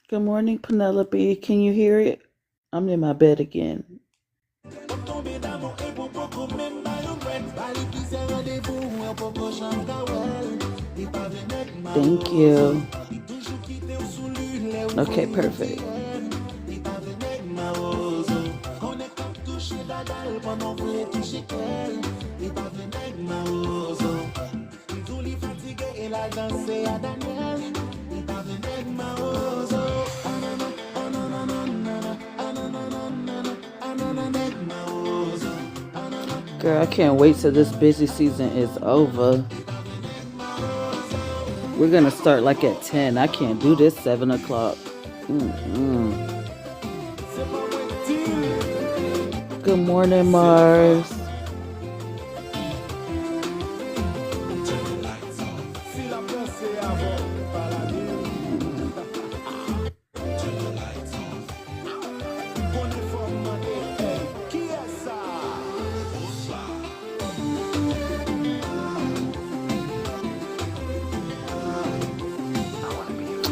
Good morning, Penelope. Can you hear it? I'm in my bed again. Thank you. Okay, perfect. Girl, I can't wait till this busy season is over. We're gonna start like at 10. I can't do this 7 o'clock. Good morning, Mars.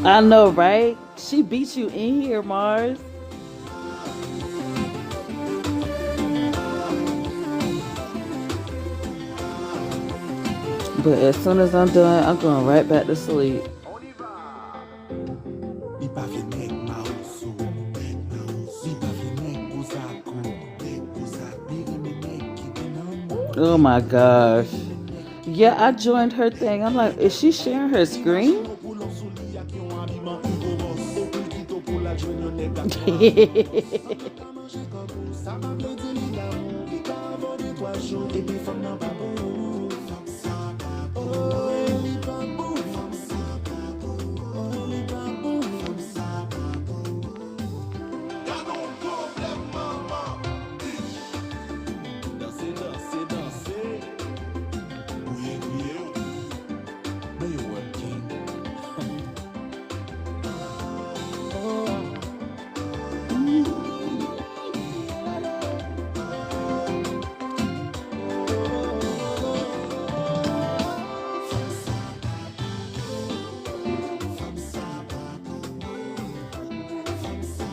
I know, right? She beat you in here, Mars. But as soon as I'm done, I'm going right back to sleep. Oh my gosh. Yeah, I joined her thing. I'm like, is she sharing her screen?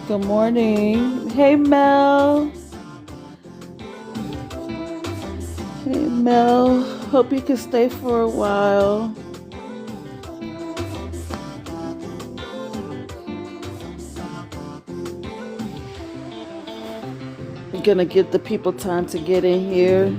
Good morning. Hey, Mel. Hey, Mel. Hope you can stay for a while. I'm gonna give the people time to get in here.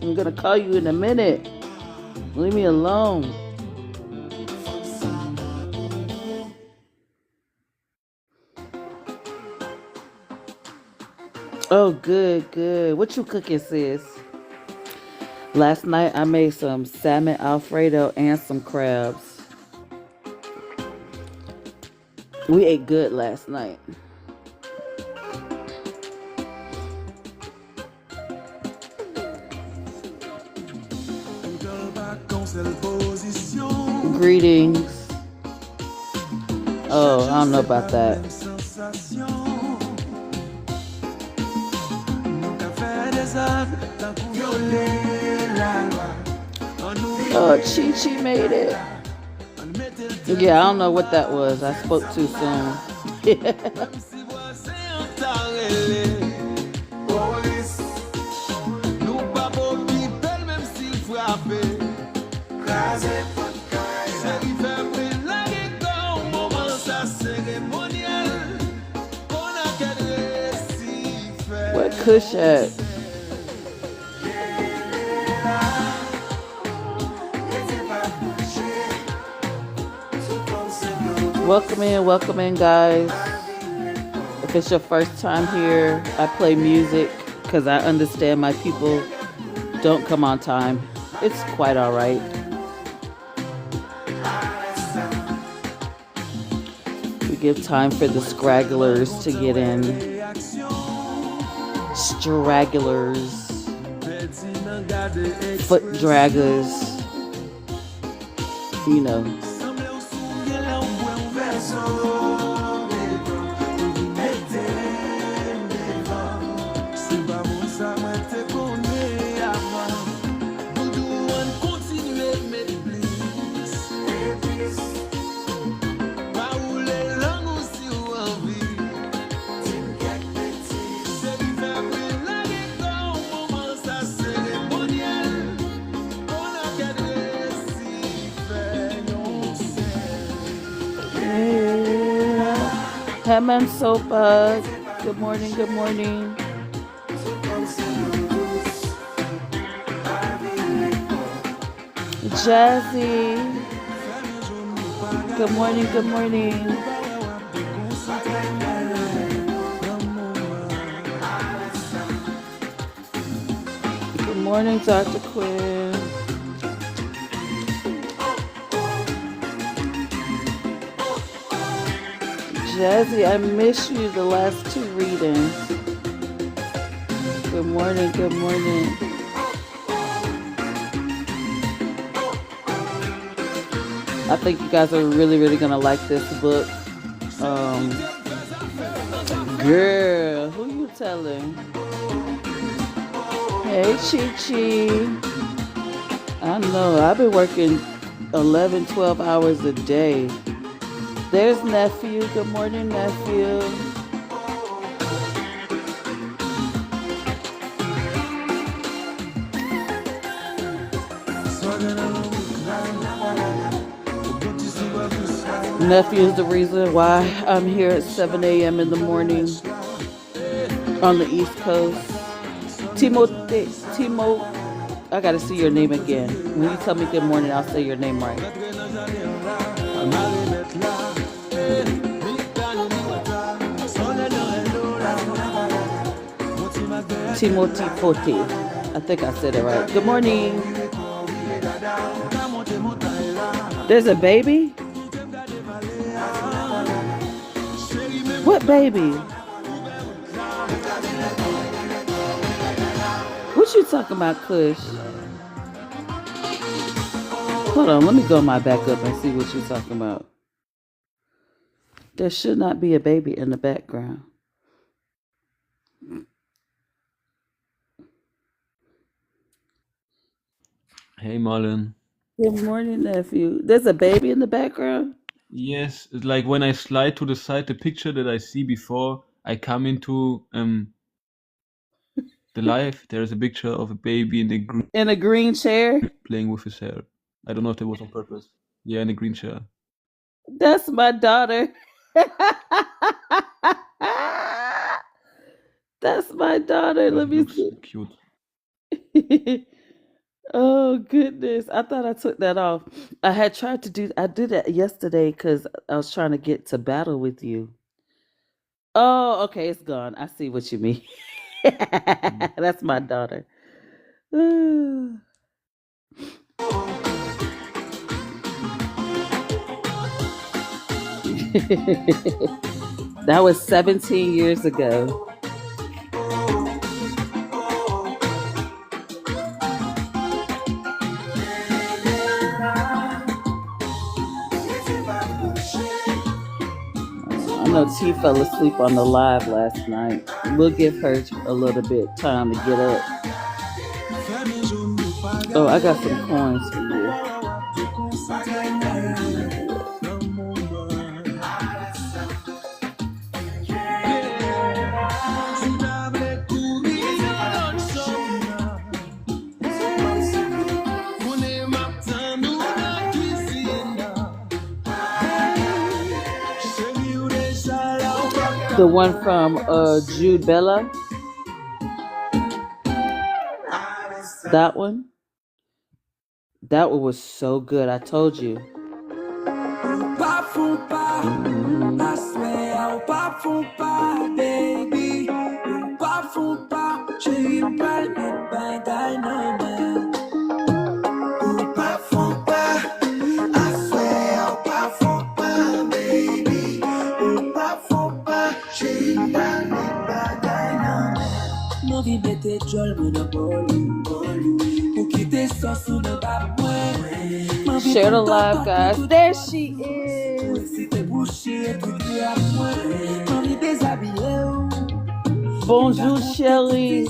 I'm gonna call you in a minute. Leave me alone. Oh, good, good. What you cooking, sis? Last night I made some salmon Alfredo and some crabs. We ate good last night. Greetings. Oh, I don't know about that. Oh, Chi made it. Yeah, I don't know what that was. I spoke too soon. Where Kush at? Welcome in, guys. If it's your first time here, I play music because I understand my people don't come on time. It's quite all right. We give time for the scragglers to get in. Stragglers, foot draggers, you know. Haman Sopa, good morning, good morning. Jazzy, good morning, good morning. Good morning, Dr. Quinn. Jazzy, I miss you the last two readings. Good morning, good morning. I think you guys are really gonna like this book. Girl, who you telling? Hey, Chi-Chi. I know, I've been working 11, 12 hours a day. There's Nephew. Good morning, Nephew. Nephew is the reason why I'm here at 7 a.m. in the morning on the East Coast. Timo, I gotta see your name again. When you tell me good morning, I'll say your name right. Timothy Poti. I think I said it right. Good morning. There's a baby? What baby? What you talking about, Kush? Hold on, let me go my back up and see what you're talking about. There should not be a baby in the background. Hey, Marlon. Good morning, nephew. There's a baby in the background? Yes, it's like when I slide to the side, the picture that I see before I come into the live, there's a picture of a baby in a green chair playing with his hair. I don't know if that was on purpose. Yeah, in a green chair. That's my daughter. That's my daughter. Let me see. Cute. Oh goodness, I thought I took that off. I did it yesterday because I was trying to get to battle with you. Oh, okay, it's gone. I see what you mean. That's my daughter. That was 17 years ago. I know T fell asleep on the live last night. We'll give her a little bit time to get up. Oh, I got some coins for you. The one from Jude Bella. That one. That one was so good. I told you. Mhm. Share the live, guys. There she is. Bonjour, chérie.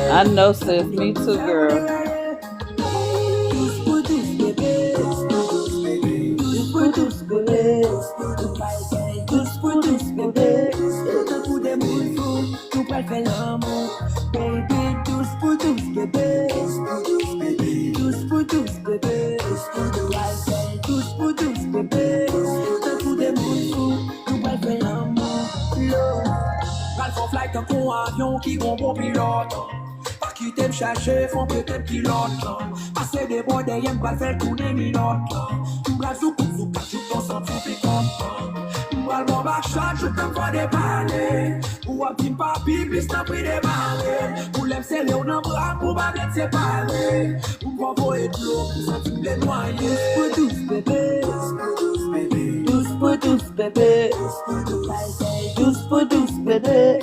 I know, sis. Me too, girl. Qui vont bon pilote, pas qui t'aiment chercher, font peut-être pilote. Passer des bois derrière, pas faire tourner minute. M'bral sous coup, tout ton sang, tout piquant. M'bral bon bachat, je t'aime pas dépanner. Ou un petit papi, puis t'en pris des balles. Pour l'aime serrer, on en bras, pour pas être séparés. M'bral bon et de l'eau, pour sentir les noyer. Douce bébé, douce bébé, douce pour douce bébé, douce pour douce bébé.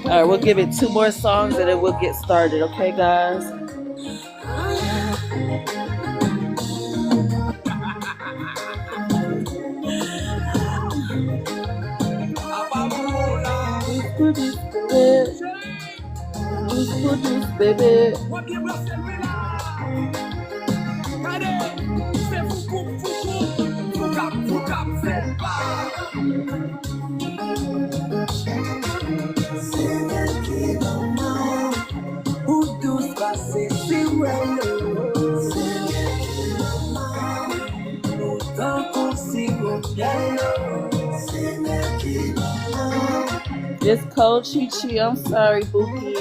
All right, we'll give it 2 more songs and then we'll get started. Okay, guys? Baby. It's cold, Chi Chi. I'm sorry, Bookie.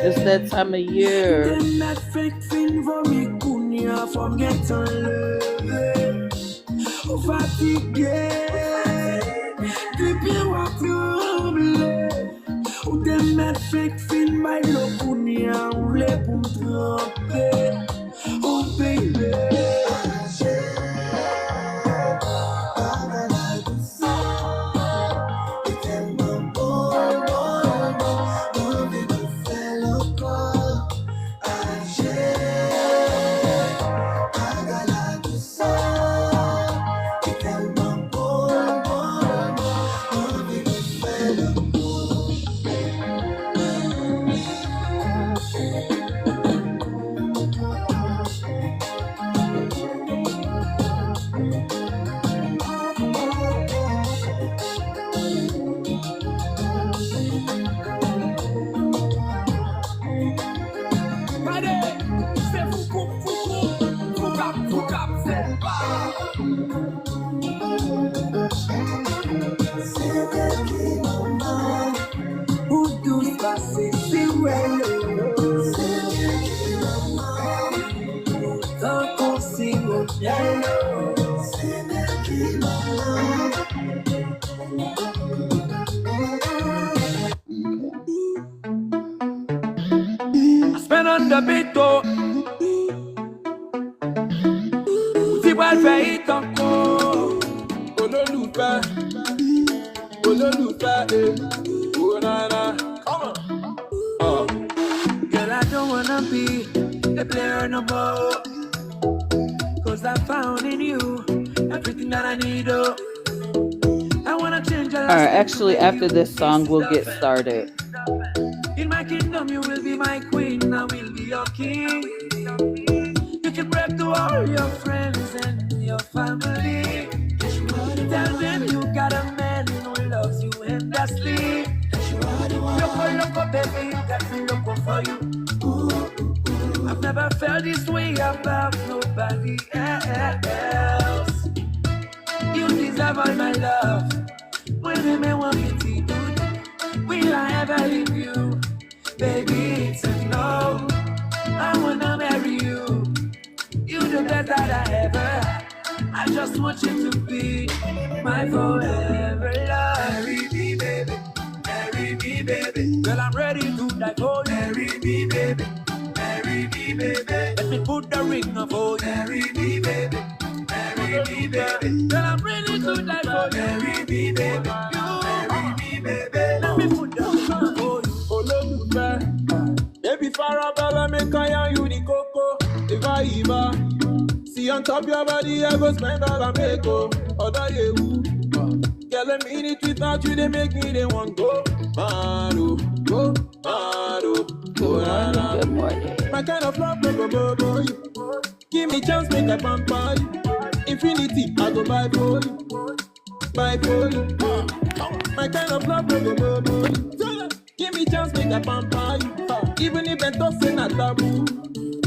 It's that time of year. Oh baby, spend on the beat, oh. Si va le faire, il t'encore. Ololufa, oh na. Come on. Girl, I don't wanna be a player no more. 'Cause I found in you everything that I need, oh. All right, actually, after this song, we'll get started. In my kingdom, you will be my queen. I will be your king. You can brag to all your friends and your family. Tell them you got a man who loves you endlessly. Loco, baby, got me loco for you. I've never felt this way about nobody else. You deserve all my love. When they may want me to do, will I ever leave you? Baby, it's a no. I wanna marry you. You the best that I ever had. I just want you to be my forever love. Marry me, baby. Marry me, baby. Girl, I'm ready to die for you. Marry me, baby. Marry me, baby. Let me put the ring on for you. Marry me, baby. Marry me, baby. Girl, I'm ready to die for you. Marry me, baby. Marry me, baby. Let me put the ring on for you. Olólùfẹ́, baby farabalẹ̀ make I yarn you the cocoa. Iva. See on top your body, I go spend all I make, oh. Other you, girl, a minute without you, they make me, they want go. Mado, go, mado, go, Good morning. my kind of love, go, you. Give me chance, make I pamper you. Infinity, I go buy for you. Buy for you. My kind of love, go, you. Give me chance, make I pamper you. Even if I don't say not taboo,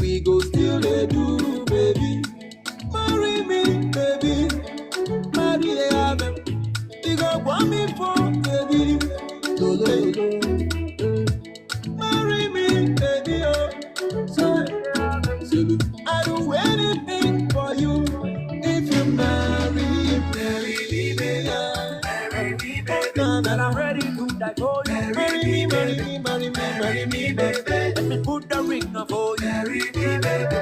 we go still they do, baby. Marry me, baby. Marry them. You go want me for, baby. Marry me, baby. Oh, so I do anything for you. If you marry me, baby. Marry me, baby. And I'm ready to die for you. Marry me, baby. Let me put the ring on for you. Marry me, baby.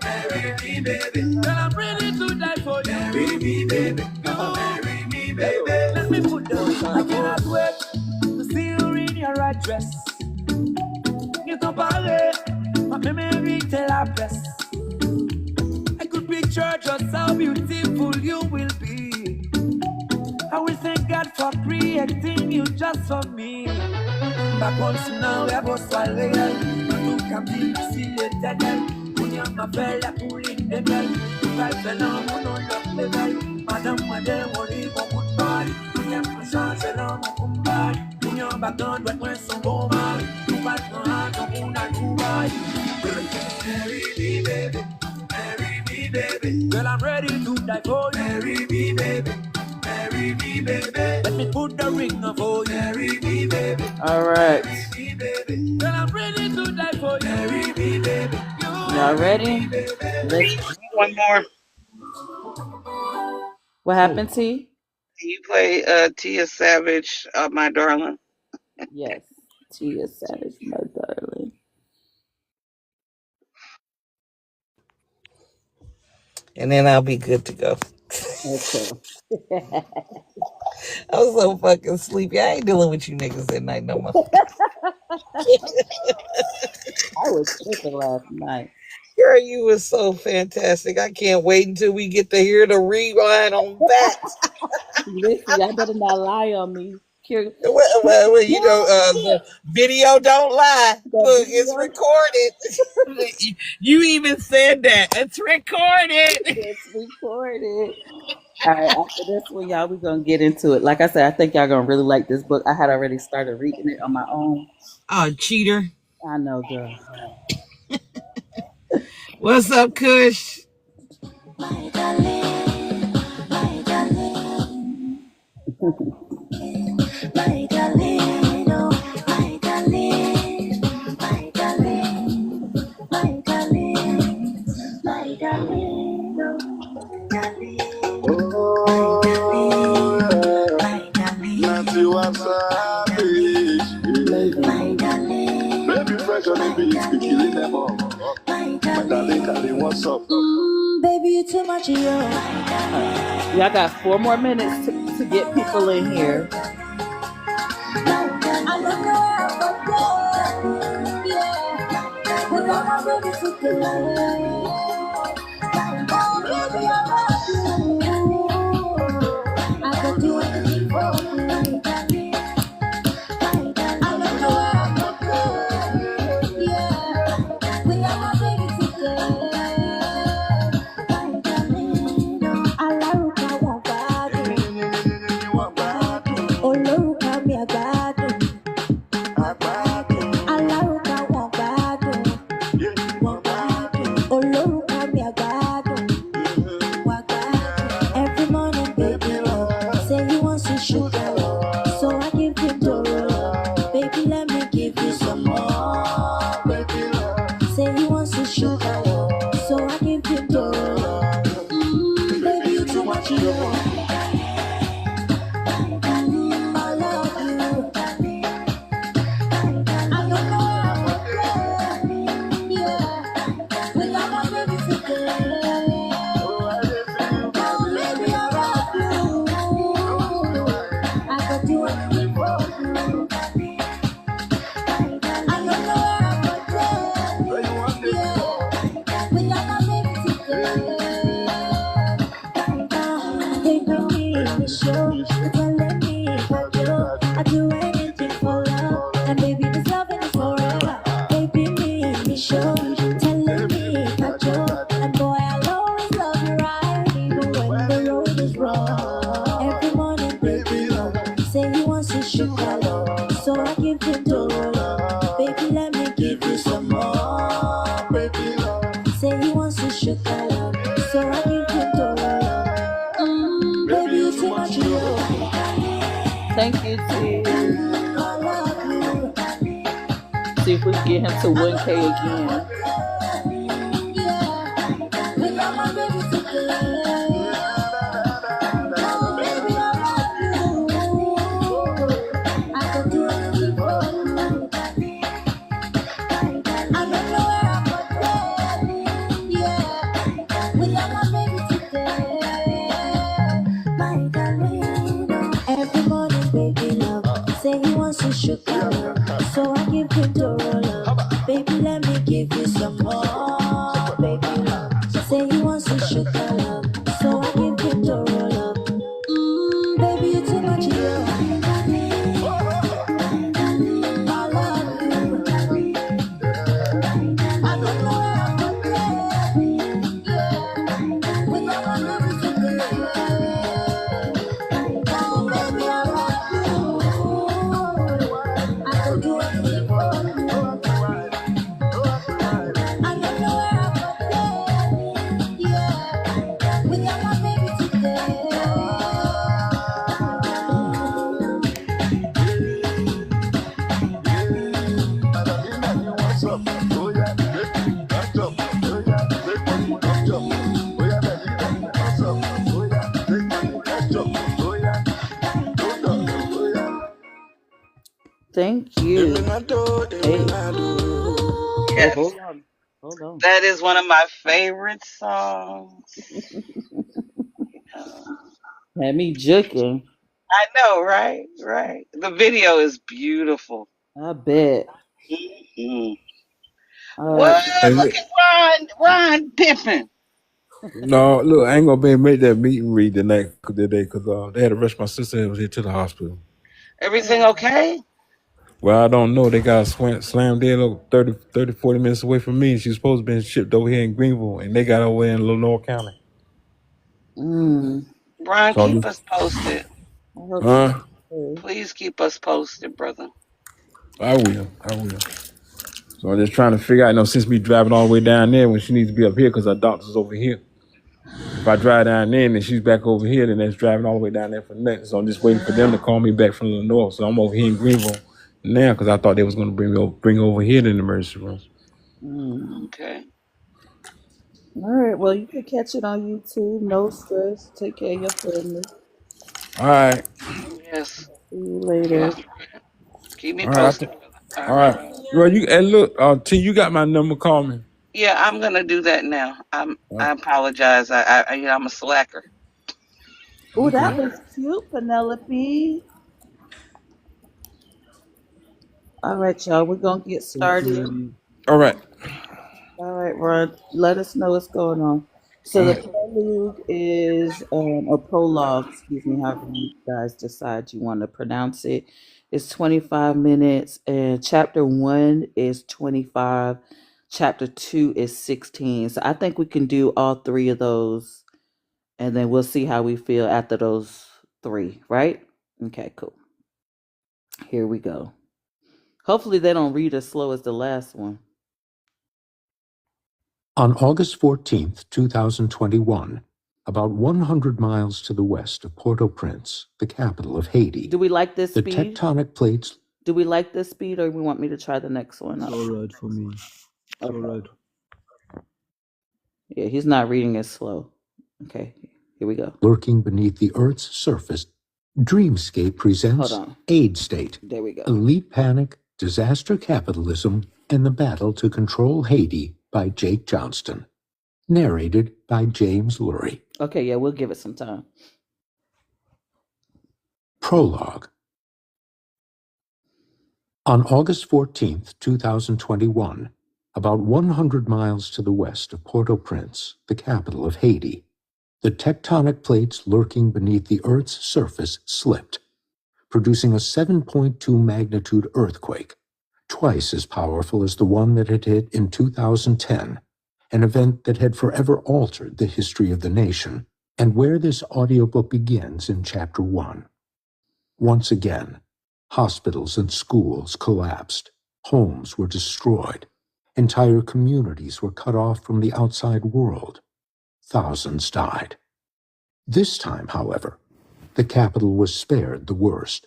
Marry me, baby. Girl, I'm ready to die for you. Marry me, baby. Marry me, baby. Let me put the ring on. I cannot wait to see you in your right dress. You can parler, my memory tell our best. I could picture just how beautiful you will be. I will thank God for creating you just for me. Back once now, we are both swallow. Look at me, see the dead. Ma belle pour l'indemnel. Tu vas faire l'homme, on l'a level. Madame, on lit mon coup de balle. Tout est pour changer l'homme, mon combat. Tout y en battant, doit être son bon mal. Tout va être un ton pour la coubaille. Marry me, baby. Marry me, baby. Girl, I'm ready to die for you. Marry me, baby. Marry me, baby. Let me put the ring on for you. Marry me, baby. All right. Marry me, baby. Girl, I'm ready to die for you. Marry me, baby. Y'all ready? One more. What happened, T? You play Tia Savage, My Darling. Yes. Tia Savage, my darling. And then I'll be good to go. Okay. I'm so fucking sleepy. I ain't dealing with you niggas at night no more. I was tripping last night. Girl, you was so fantastic. I can't wait until we get to hear the rewind on that. Listen, y'all better not lie on me. Well, you know, the video don't lie. Look, it's recorded. You even said that. It's recorded. It's recorded. All right, after this one, y'all, we're going to get into it. Like I said, I think y'all going to really like this book. I had already started reading it on my own. Oh, cheater. I know, girl. What's up, Kush? My darling, my darling, my darling, oh, my darling, my darling, my darling, my darling, oh, darling, my darling, Nancy, what's up, my darling, baby, fresh on the beat, we killing them all. My darling, what's up? baby, you too much, yo. Y'all got 4 more minutes to get people in here. I look around for you, yeah. But I'm not ready to play. Oh, baby, I love you. I could do anything for you. show, telling me that you're, and boy, I'll always love you right, even when the road is rough. Every morning, baby, love, say he wants to sugar love, so I give him Doro love. Baby, let me give you some more, baby love. Say he wants to sugar love, so I give him Doro love. Baby, you too much, you know. Thank you, T. I love you. See if we can get him to 1K again. Yeah, we got my baby today. Oh, baby, I love you. I could do anything for you. I don't know where I'm going. Yeah, we got my baby today. My darling. Every morning, baby love, say he wants to sugar love, so I give him Doro love. Baby, let me give you some more, baby love. Say he wants to sugar love, so I give him Doro love. Baby, you too much, you. I love you. I don't know where I'm going. Yeah, we got my baby today. Oh, baby, I love you. I could do anything for you. I don't know where I'm going. Yeah, we got my baby today. Thank you. Hey. Yes, Oh, hold on. that is one of my favorite songs. Had me joking. I know, right? Right. The video is beautiful. I bet. Mhm. All What? right. Hey, Look at Ron Pippin. no, look, I ain't gonna be able to make that meet and read today because they had to rush my sister and was here to the hospital. Everything okay? Well, I don't know. They got slammed in 30, 40 minutes away from me. She was supposed to be shipped over here in Greenville, and they got over in Lenore County. Mm. Ron, So I'm keep just, us posted. I hope she's huh? okay. Please keep us posted, brother. I will. So I'm just trying to figure out, since me driving all the way down there when she needs to be up here because her doctor's over here. If I drive down there and she's back over here, then that's driving all the way down there for nothing. So I'm just waiting for them to call me back from Lenore. So I'm over here in Greenville now because I thought they was going to bring over here to the emergency room. Mm. Okay. All right. Well, you can catch it on YouTube. No stress. Take care of your family. All right. Yes. See you later. Yes. Keep me All right. posted, brother. All All right. right. Well, look, T, you got my number. Call me. Yeah, I'm gonna do that now. I apologize. I'm a slacker. Oh, that Okay. was cute, Penelope. All right, y'all. We're gonna get Thank you, started. Lily. All right. All right, Ron. Let us know what's going on. All So the right. prelude is a prologue, excuse me, however you guys decide you want to pronounce it. It's 25 minutes, and chapter 1 is 25. Chapter 2 is 16. So I think we can do all three of those, and then we'll see how we feel after those three, right? Okay, cool. Here we go. Hopefully they don't read as slow as the last one. On August 14th, 2021, about 100 miles to the west of Port-au-Prince, the capital of Haiti, Do we like this the speed? tectonic plates. Do we like this speed, or we want me to try the next one It's up? all right for me. It's all right. Yeah, he's not reading as slow. Okay, here we go. Lurking beneath the Earth's surface, Dreamscape presents Hold on. Aid State, There we go. Elite Panic, Disaster Capitalism, and the Battle to Control Haiti by Jake Johnston. Narrated by James Lurie. Okay, yeah, we'll give it some time. Prologue. On August 14th, 2021, about 100 miles to the west of Port-au-Prince, the capital of Haiti, the tectonic plates lurking beneath the Earth's surface slipped, producing a 7.2 magnitude earthquake, twice as powerful as the one that had hit in 2010, an event that had forever altered the history of the nation, and where this audiobook begins in Chapter 1. Once again, hospitals and schools collapsed, homes were destroyed, entire communities were cut off from the outside world. Thousands died. This time, however, the capital was spared the worst.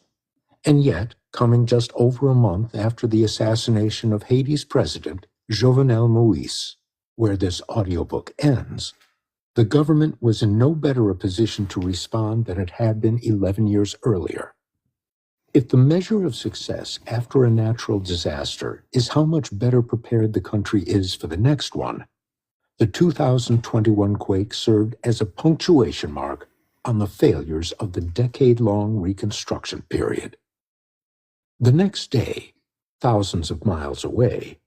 And yet, coming just over a month after the assassination of Haiti's president, Jovenel Moïse, where this audiobook ends, the government was in no better a position to respond than it had been 11 years earlier. If the measure of success after a natural disaster is how much better prepared the country is for the next one, the 2021 quake served as a punctuation mark on the failures of the decade-long reconstruction period. The next day, thousands of miles away,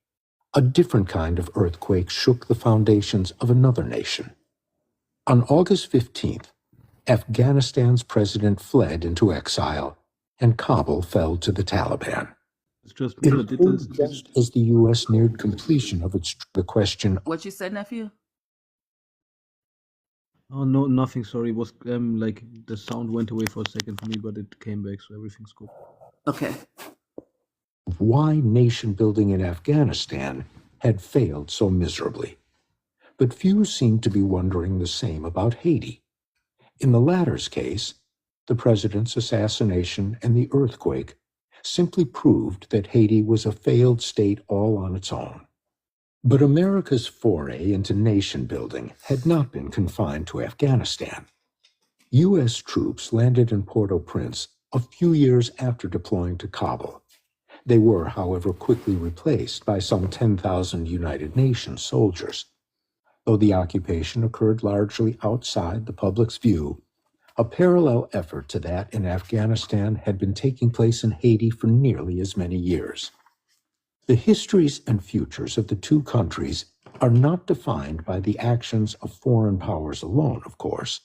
a different kind of earthquake shook the foundations of another nation. On August 15th, Afghanistan's president fled into exile, and Kabul fell to the Taliban. It's just It me that did occurred this. just as the U.S. neared completion of the question. What you said, nephew? Oh no, nothing. Sorry. It was like the sound went away for a second for me, but it came back, so everything's good. Okay. Of why nation-building in Afghanistan had failed so miserably. But few seemed to be wondering the same about Haiti. In the latter's case, the president's assassination and the earthquake simply proved that Haiti was a failed state all on its own. But America's foray into nation-building had not been confined to Afghanistan. U.S. troops landed in Port-au-Prince a few years after deploying to Kabul. They were, however, quickly replaced by some 10,000 United Nations soldiers. Though the occupation occurred largely outside the public's view, a parallel effort to that in Afghanistan had been taking place in Haiti for nearly as many years. The histories and futures of the two countries are not defined by the actions of foreign powers alone, of course,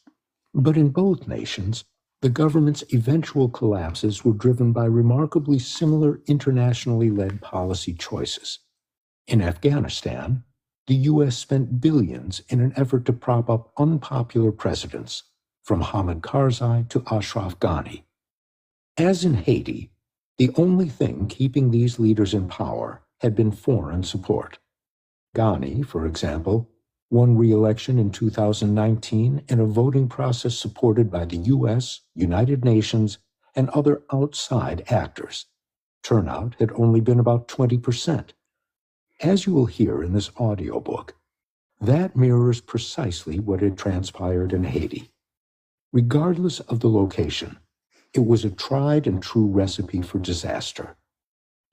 but in both nations, the government's eventual collapses were driven by remarkably similar internationally led policy choices. In Afghanistan, the U.S. spent billions in an effort to prop up unpopular presidents, from Hamid Karzai to Ashraf Ghani. As in Haiti, the only thing keeping these leaders in power had been foreign support. Ghani, for example, won re-election in 2019 in a voting process supported by the U.S., United Nations, and other outside actors. Turnout had only been about 20%. As you will hear in this audiobook, that mirrors precisely what had transpired in Haiti. Regardless of the location, it was a tried and true recipe for disaster.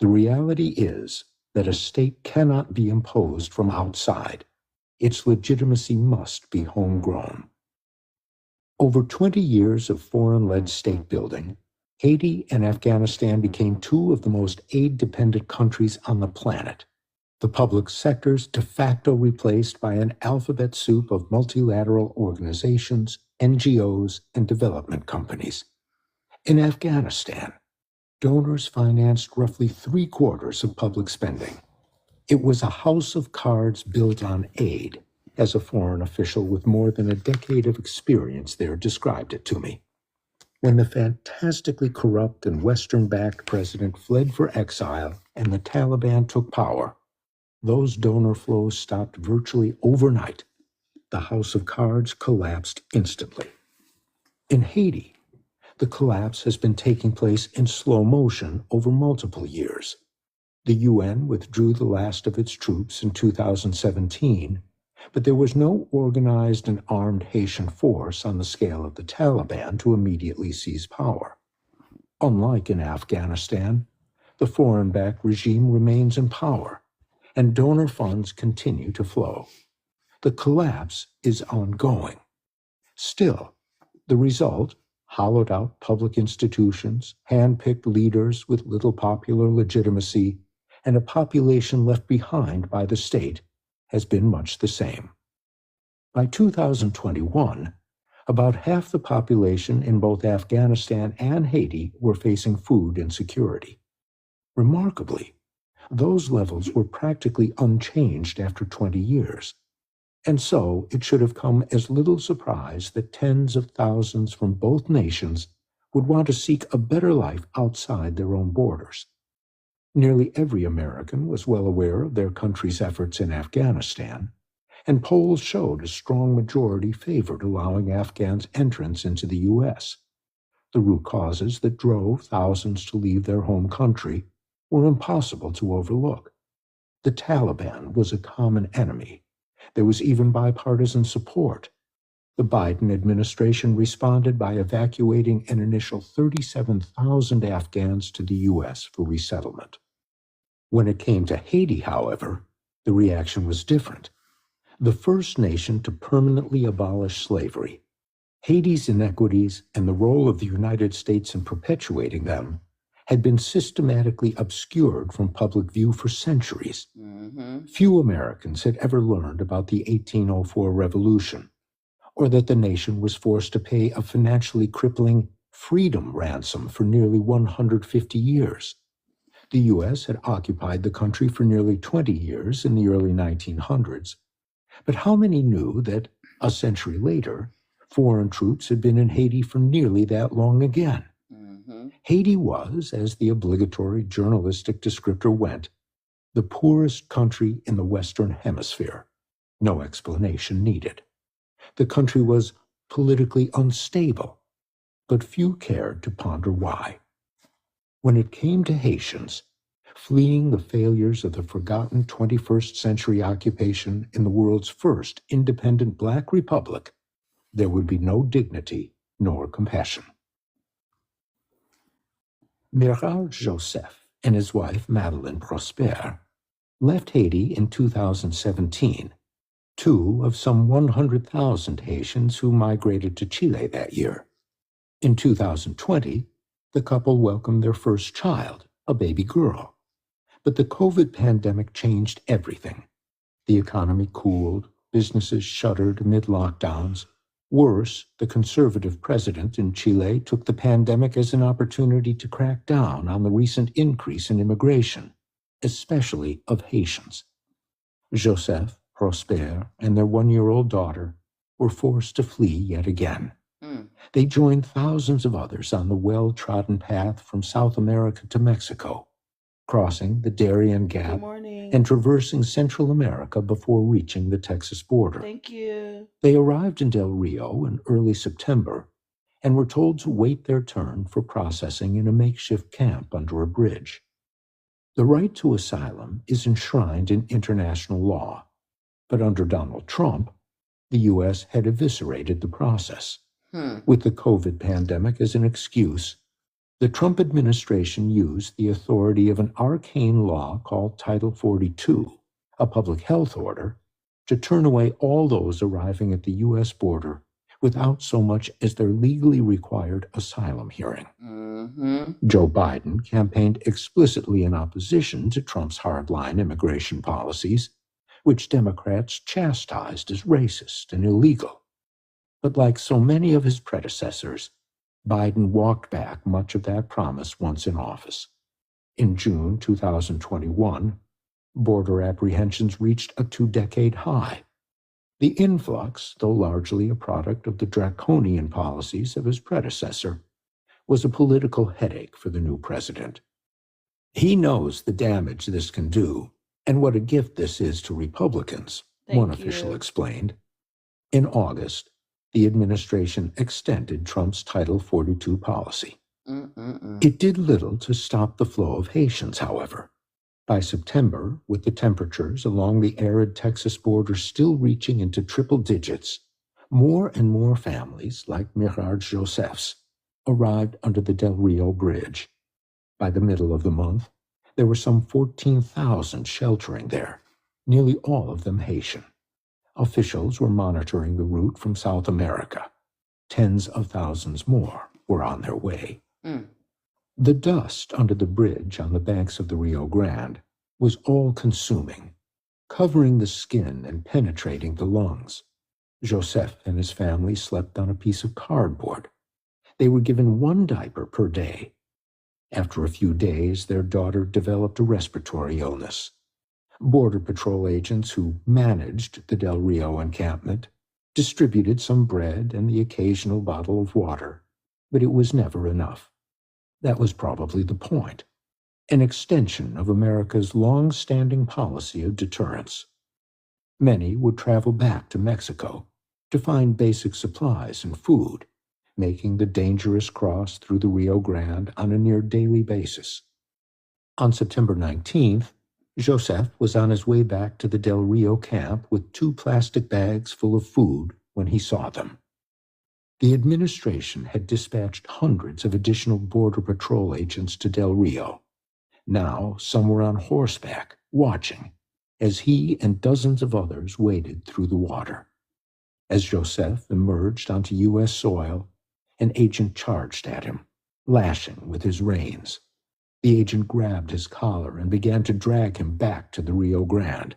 The reality is that a state cannot be imposed from outside. Its legitimacy must be homegrown. Over 20 years of foreign-led state building, Haiti and Afghanistan became two of the most aid-dependent countries on the planet. The public sectors de facto replaced by an alphabet soup of multilateral organizations, NGOs, and development companies. In Afghanistan, donors financed roughly 3/4 of public spending. It was a house of cards built on aid, as a foreign official with more than a decade of experience there described it to me. When the fantastically corrupt and Western-backed president fled for exile and the Taliban took power, those donor flows stopped virtually overnight. The house of cards collapsed instantly. In Haiti, the collapse has been taking place in slow motion over multiple years. The UN withdrew the last of its troops in 2017, but there was no organized and armed Haitian force on the scale of the Taliban to immediately seize power. Unlike in Afghanistan, the foreign-backed regime remains in power, and donor funds continue to flow. The collapse is ongoing. Still, the result, hollowed-out public institutions, hand-picked leaders with little popular legitimacy, and a population left behind by the state, has been much the same. By 2021, about half the population in both Afghanistan and Haiti were facing food insecurity. Remarkably, Those levels were practically unchanged after 20 years. And so it should have come as little surprise that tens of thousands from both nations would want to seek a better life outside their own borders. Nearly every American was well aware of their country's efforts in Afghanistan, and polls showed a strong majority favored allowing Afghans entrance into the U.S. The root causes that drove thousands to leave their home country were impossible to overlook. The Taliban was a common enemy. There was even bipartisan support. The Biden administration responded by evacuating an initial 37,000 Afghans to the U.S. for resettlement. When it came to Haiti, however, the reaction was different. The first nation to permanently abolish slavery, Haiti's inequities and the role of the United States in perpetuating them had been systematically obscured from public view for centuries. Few Americans had ever learned about the 1804 revolution, or that the nation was forced to pay a financially crippling freedom ransom for nearly 150 years. The U.S. had occupied the country for nearly 20 years in the early 1900s, but how many knew that, a century later, foreign troops had been in Haiti for nearly that long again? Haiti was, as the obligatory journalistic descriptor went, the poorest country in the Western Hemisphere. No explanation needed. The country was politically unstable, but few cared to ponder why. When it came to Haitians, fleeing the failures of the forgotten 21st century occupation in the world's first independent Black republic, there would be no dignity nor compassion. Mirard Joseph and his wife Madeleine Prosper left Haiti in 2017, two of some 100,000 Haitians who migrated to Chile that year. In 2020, the couple welcomed their first child, a baby girl. But the COVID pandemic changed everything. The economy cooled, businesses shuttered amid lockdowns. Worse, the conservative president in Chile took the pandemic as an opportunity to crack down on the recent increase in immigration, especially of Haitians. Joseph, Prosper, and their one-year-old daughter were forced to flee yet again. They joined thousands of others on the well-trodden path from South America to Mexico, crossing the Darien Gap and traversing Central America before reaching the Texas border. Thank you. They arrived in Del Rio in early September and were told to wait their turn for processing in a makeshift camp under a bridge. The right to asylum is enshrined in international law, but under Donald Trump, the U.S. had eviscerated the process. With the COVID pandemic as an excuse, the Trump administration used the authority of an arcane law called Title 42, a public health order, to turn away all those arriving at the U.S. border without so much as their legally required asylum hearing. Joe Biden campaigned explicitly in opposition to Trump's hardline immigration policies, which Democrats chastised as racist and illegal. But like so many of his predecessors, Biden walked back much of that promise once in office. In June 2021, border apprehensions reached a 2-decade high. The influx, though largely a product of the draconian policies of his predecessor, was a political headache for the new president. He knows the damage this can do and what a gift this is to Republicans, one official explained. In August, the administration extended Trump's Title 42 policy. It did little to stop the flow of Haitians, however. By September, with the temperatures along the arid Texas border still reaching into triple digits, more and more families, like Mirard Joseph's, arrived under the Del Rio Bridge. By the middle of the month, there were some 14,000 sheltering there, nearly all of them Haitian. Officials were monitoring the route from South America. Tens of thousands more were on their way. The dust under the bridge on the banks of the Rio Grande was all-consuming, covering the skin and penetrating the lungs. Joseph and his family slept on a piece of cardboard. They were given one diaper per day. After a few days, their daughter developed a respiratory illness. Border Patrol agents who managed the Del Rio encampment distributed some bread and the occasional bottle of water, but it was never enough. That was probably the point, an extension of America's long-standing policy of deterrence. Many would travel back to Mexico to find basic supplies and food, making the dangerous cross through the Rio Grande on a near daily basis. On September 19th, Joseph was on his way back to the Del Rio camp with 2 plastic bags full of food when he saw them. The administration had dispatched hundreds of additional Border Patrol agents to Del Rio. Now some were on horseback, watching, as he and dozens of others waded through the water. As Joseph emerged onto U.S. soil, an agent charged at him, lashing with his reins. The agent grabbed his collar and began to drag him back to the Rio Grande.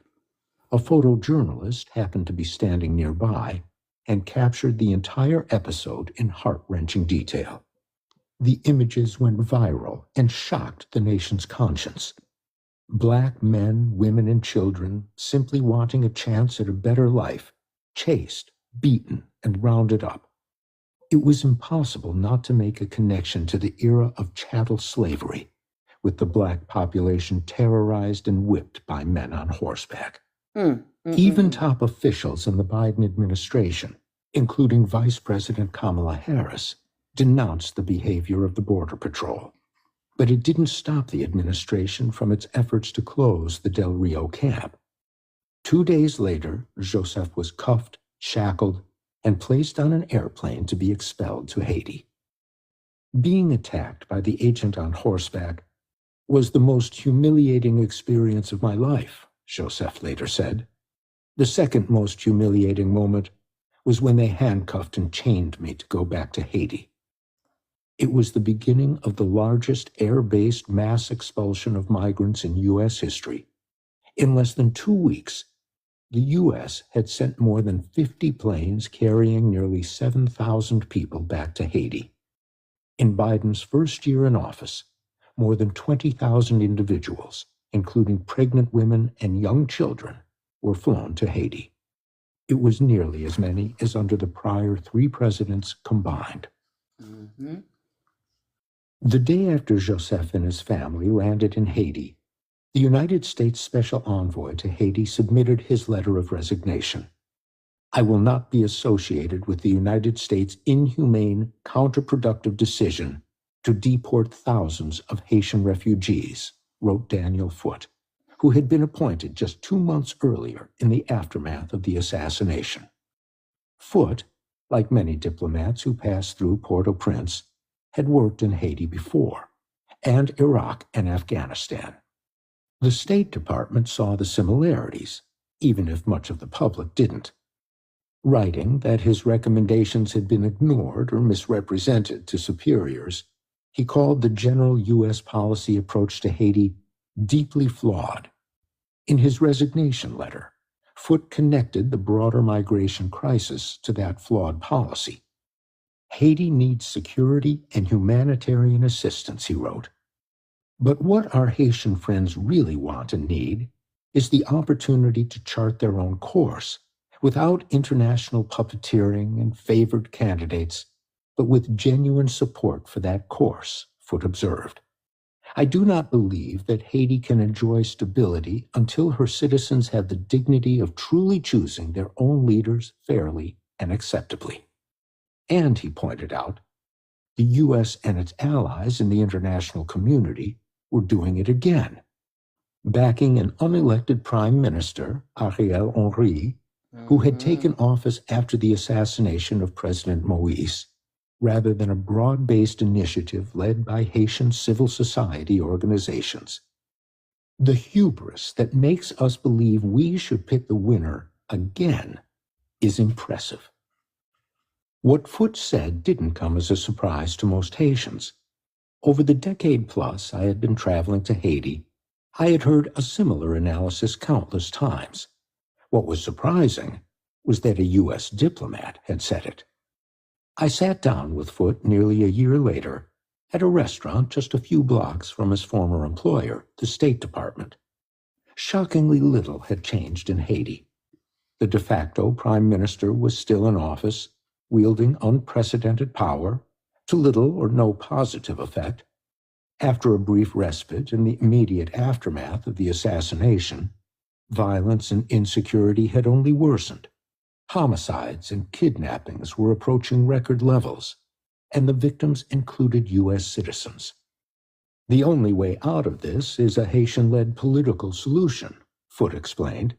A photojournalist happened to be standing nearby and captured the entire episode in heart-wrenching detail. The images went viral and shocked the nation's conscience. Black men, women, and children, simply wanting a chance at a better life, chased, beaten, and rounded up. It was impossible not to make a connection to the era of chattel slavery, with the black population terrorized and whipped by men on horseback. Even top officials in the Biden administration, including Vice President Kamala Harris, denounced the behavior of the Border Patrol. But it didn't stop the administration from its efforts to close the Del Rio camp. 2 days later, Joseph was cuffed, shackled, and placed on an airplane to be expelled to Haiti. Being attacked by the agent on horseback was the most humiliating experience of my life, Joseph later said. The second most humiliating moment was when they handcuffed and chained me to go back to Haiti. It was the beginning of the largest air-based mass expulsion of migrants in U.S. history. In less than 2 weeks, the U.S. had sent more than 50 planes carrying nearly 7,000 people back to Haiti. In Biden's first year in office, more than 20,000 individuals, including pregnant women and young children, were flown to Haiti. It was nearly as many as under the prior 3 presidents combined. The day after Joseph and his family landed in Haiti, the United States Special Envoy to Haiti submitted his letter of resignation. I will not be associated with the United States' inhumane, counterproductive decision to deport thousands of Haitian refugees, wrote Daniel Foote, who had been appointed just 2 months earlier in the aftermath of the assassination. Foote, like many diplomats who passed through Port-au-Prince, had worked in Haiti before, and Iraq and Afghanistan. The State Department saw the similarities, even if much of the public didn't. Writing that his recommendations had been ignored or misrepresented to superiors, he called the general U.S. policy approach to Haiti deeply flawed. In his resignation letter, Foote connected the broader migration crisis to that flawed policy. Haiti needs security and humanitarian assistance, he wrote. But what our Haitian friends really want and need is the opportunity to chart their own course, without international puppeteering and favored candidates, but with genuine support for that course, Foote observed. I do not believe that Haiti can enjoy stability until her citizens have the dignity of truly choosing their own leaders fairly and acceptably. And, he pointed out, the U.S. and its allies in the international community were doing it again, backing an unelected prime minister, Ariel Henry, who had taken office after the assassination of President Moïse, rather than a broad-based initiative led by Haitian civil society organizations. The hubris that makes us believe we should pick the winner again is impressive. What Foote said didn't come as a surprise to most Haitians. Over the decade plus I had been traveling to Haiti, I had heard a similar analysis countless times. What was surprising was that a U.S. diplomat had said it. I sat down with Foote nearly a year later at a restaurant just a few blocks from his former employer, the State Department. Shockingly little had changed in Haiti. The de facto prime minister was still in office, wielding unprecedented power, to little or no positive effect. After a brief respite in the immediate aftermath of the assassination, violence and insecurity had only worsened. Homicides and kidnappings were approaching record levels, and the victims included U.S. citizens. The only way out of this is a Haitian-led political solution, Foote explained.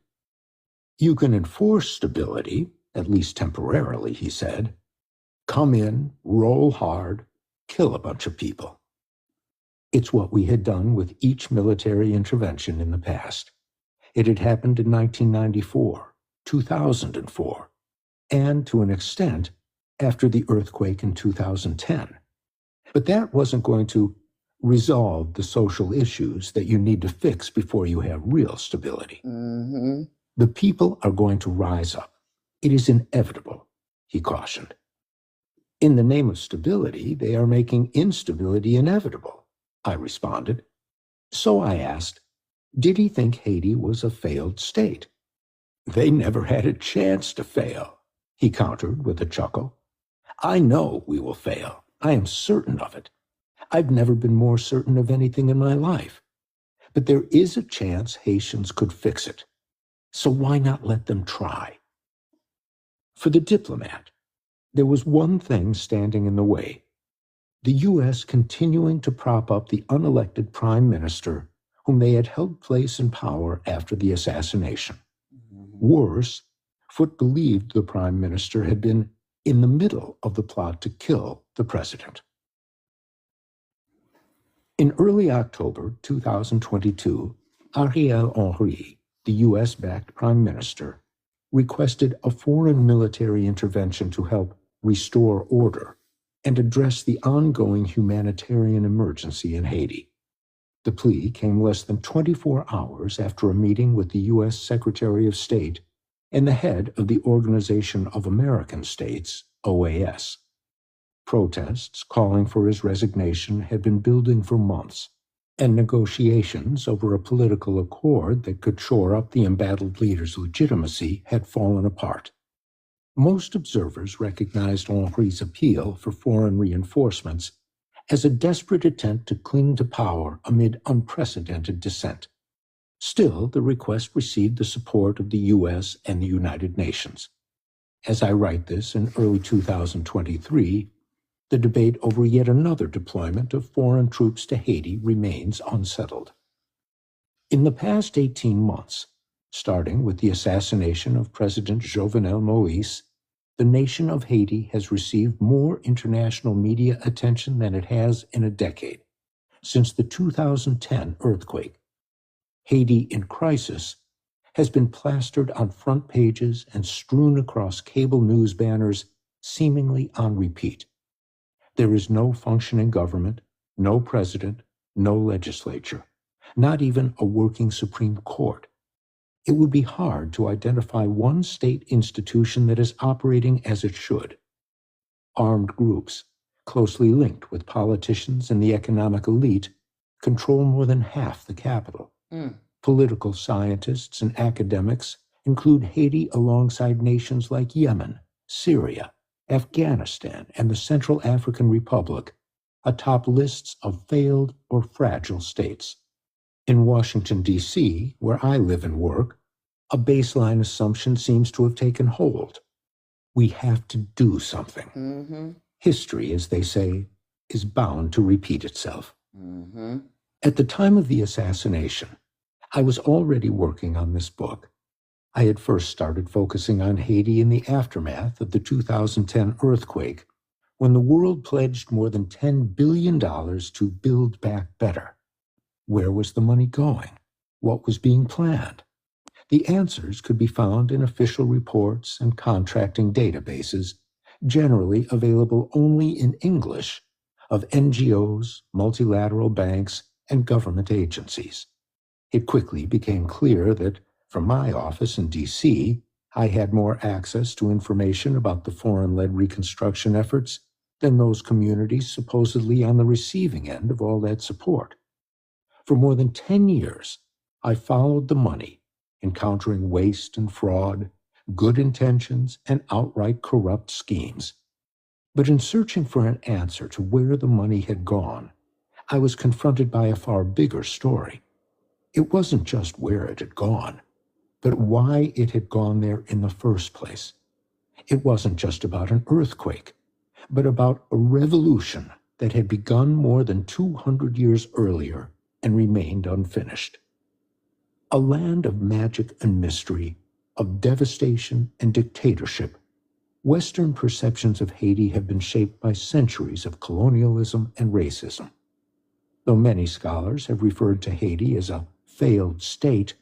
You can enforce stability, at least temporarily, he said. Come in, roll hard, kill a bunch of people. It's what we had done with each military intervention in the past. It had happened in 1994, 2004, and to an extent, after the earthquake in 2010. But that wasn't going to resolve the social issues that you need to fix before you have real stability. Mm-hmm. The people are going to rise up. It is inevitable, he cautioned. In the name of stability, they are making instability inevitable, I responded. So I asked, did he think Haiti was a failed state? They never had a chance to fail, he countered with a chuckle. I know we will fail. I am certain of it. I've never been more certain of anything in my life. But there is a chance Haitians could fix it. So why not let them try? For the diplomat, there was one thing standing in the way: the U.S. continuing to prop up the unelected prime minister whom they had held place in power after the assassination. Worse, Foote believed the prime minister had been in the middle of the plot to kill the president. In early October 2022, Ariel Henry, the U.S.-backed prime minister, requested a foreign military intervention to help restore order and address the ongoing humanitarian emergency in Haiti. The plea came less than 24 hours after a meeting with the U.S. Secretary of State and the head of the Organization of American States, OAS. Protests calling for his resignation had been building for months, and negotiations over a political accord that could shore up the embattled leader's legitimacy had fallen apart. Most observers recognized Henry's appeal for foreign reinforcements as a desperate attempt to cling to power amid unprecedented dissent. Still, the request received the support of the U.S. and the United Nations. As I write this in early 2023, the debate over yet another deployment of foreign troops to Haiti remains unsettled. In the past 18 months, starting with the assassination of President Jovenel Moïse, the nation of Haiti has received more international media attention than it has in a decade, since the 2010 earthquake. Haiti in Crisis has been plastered on front pages and strewn across cable news banners, seemingly on repeat. There is no functioning government, no president, no legislature, not even a working Supreme Court. It would be hard to identify one state institution that is operating as it should. Armed groups, closely linked with politicians and the economic elite, control more than half the capital. Political scientists and academics include Haiti alongside nations like Yemen, Syria, Afghanistan, and the Central African Republic, atop lists of failed or fragile states. In Washington, D.C., where I live and work, a baseline assumption seems to have taken hold. We have to do something. History, as they say, is bound to repeat itself. At the time of the assassination, I was already working on this book. I had first started focusing on Haiti in the aftermath of the 2010 earthquake, when the world pledged more than $10 billion to build back better. Where was the money going? What was being planned? The answers could be found in official reports and contracting databases, generally available only in English, of NGOs, multilateral banks, and government agencies. It quickly became clear that, from my office in D.C., I had more access to information about the foreign-led reconstruction efforts than those communities supposedly on the receiving end of all that support. For more than 10 years, I followed the money, encountering waste and fraud, good intentions, and outright corrupt schemes. But in searching for an answer to where the money had gone, I was confronted by a far bigger story. It wasn't just where it had gone, but why it had gone there in the first place. It wasn't just about an earthquake, but about a revolution that had begun more than 200 years earlier and remained unfinished. A land of magic and mystery, of devastation and dictatorship, Western perceptions of Haiti have been shaped by centuries of colonialism and racism. Though many scholars have referred to Haiti as a failed state,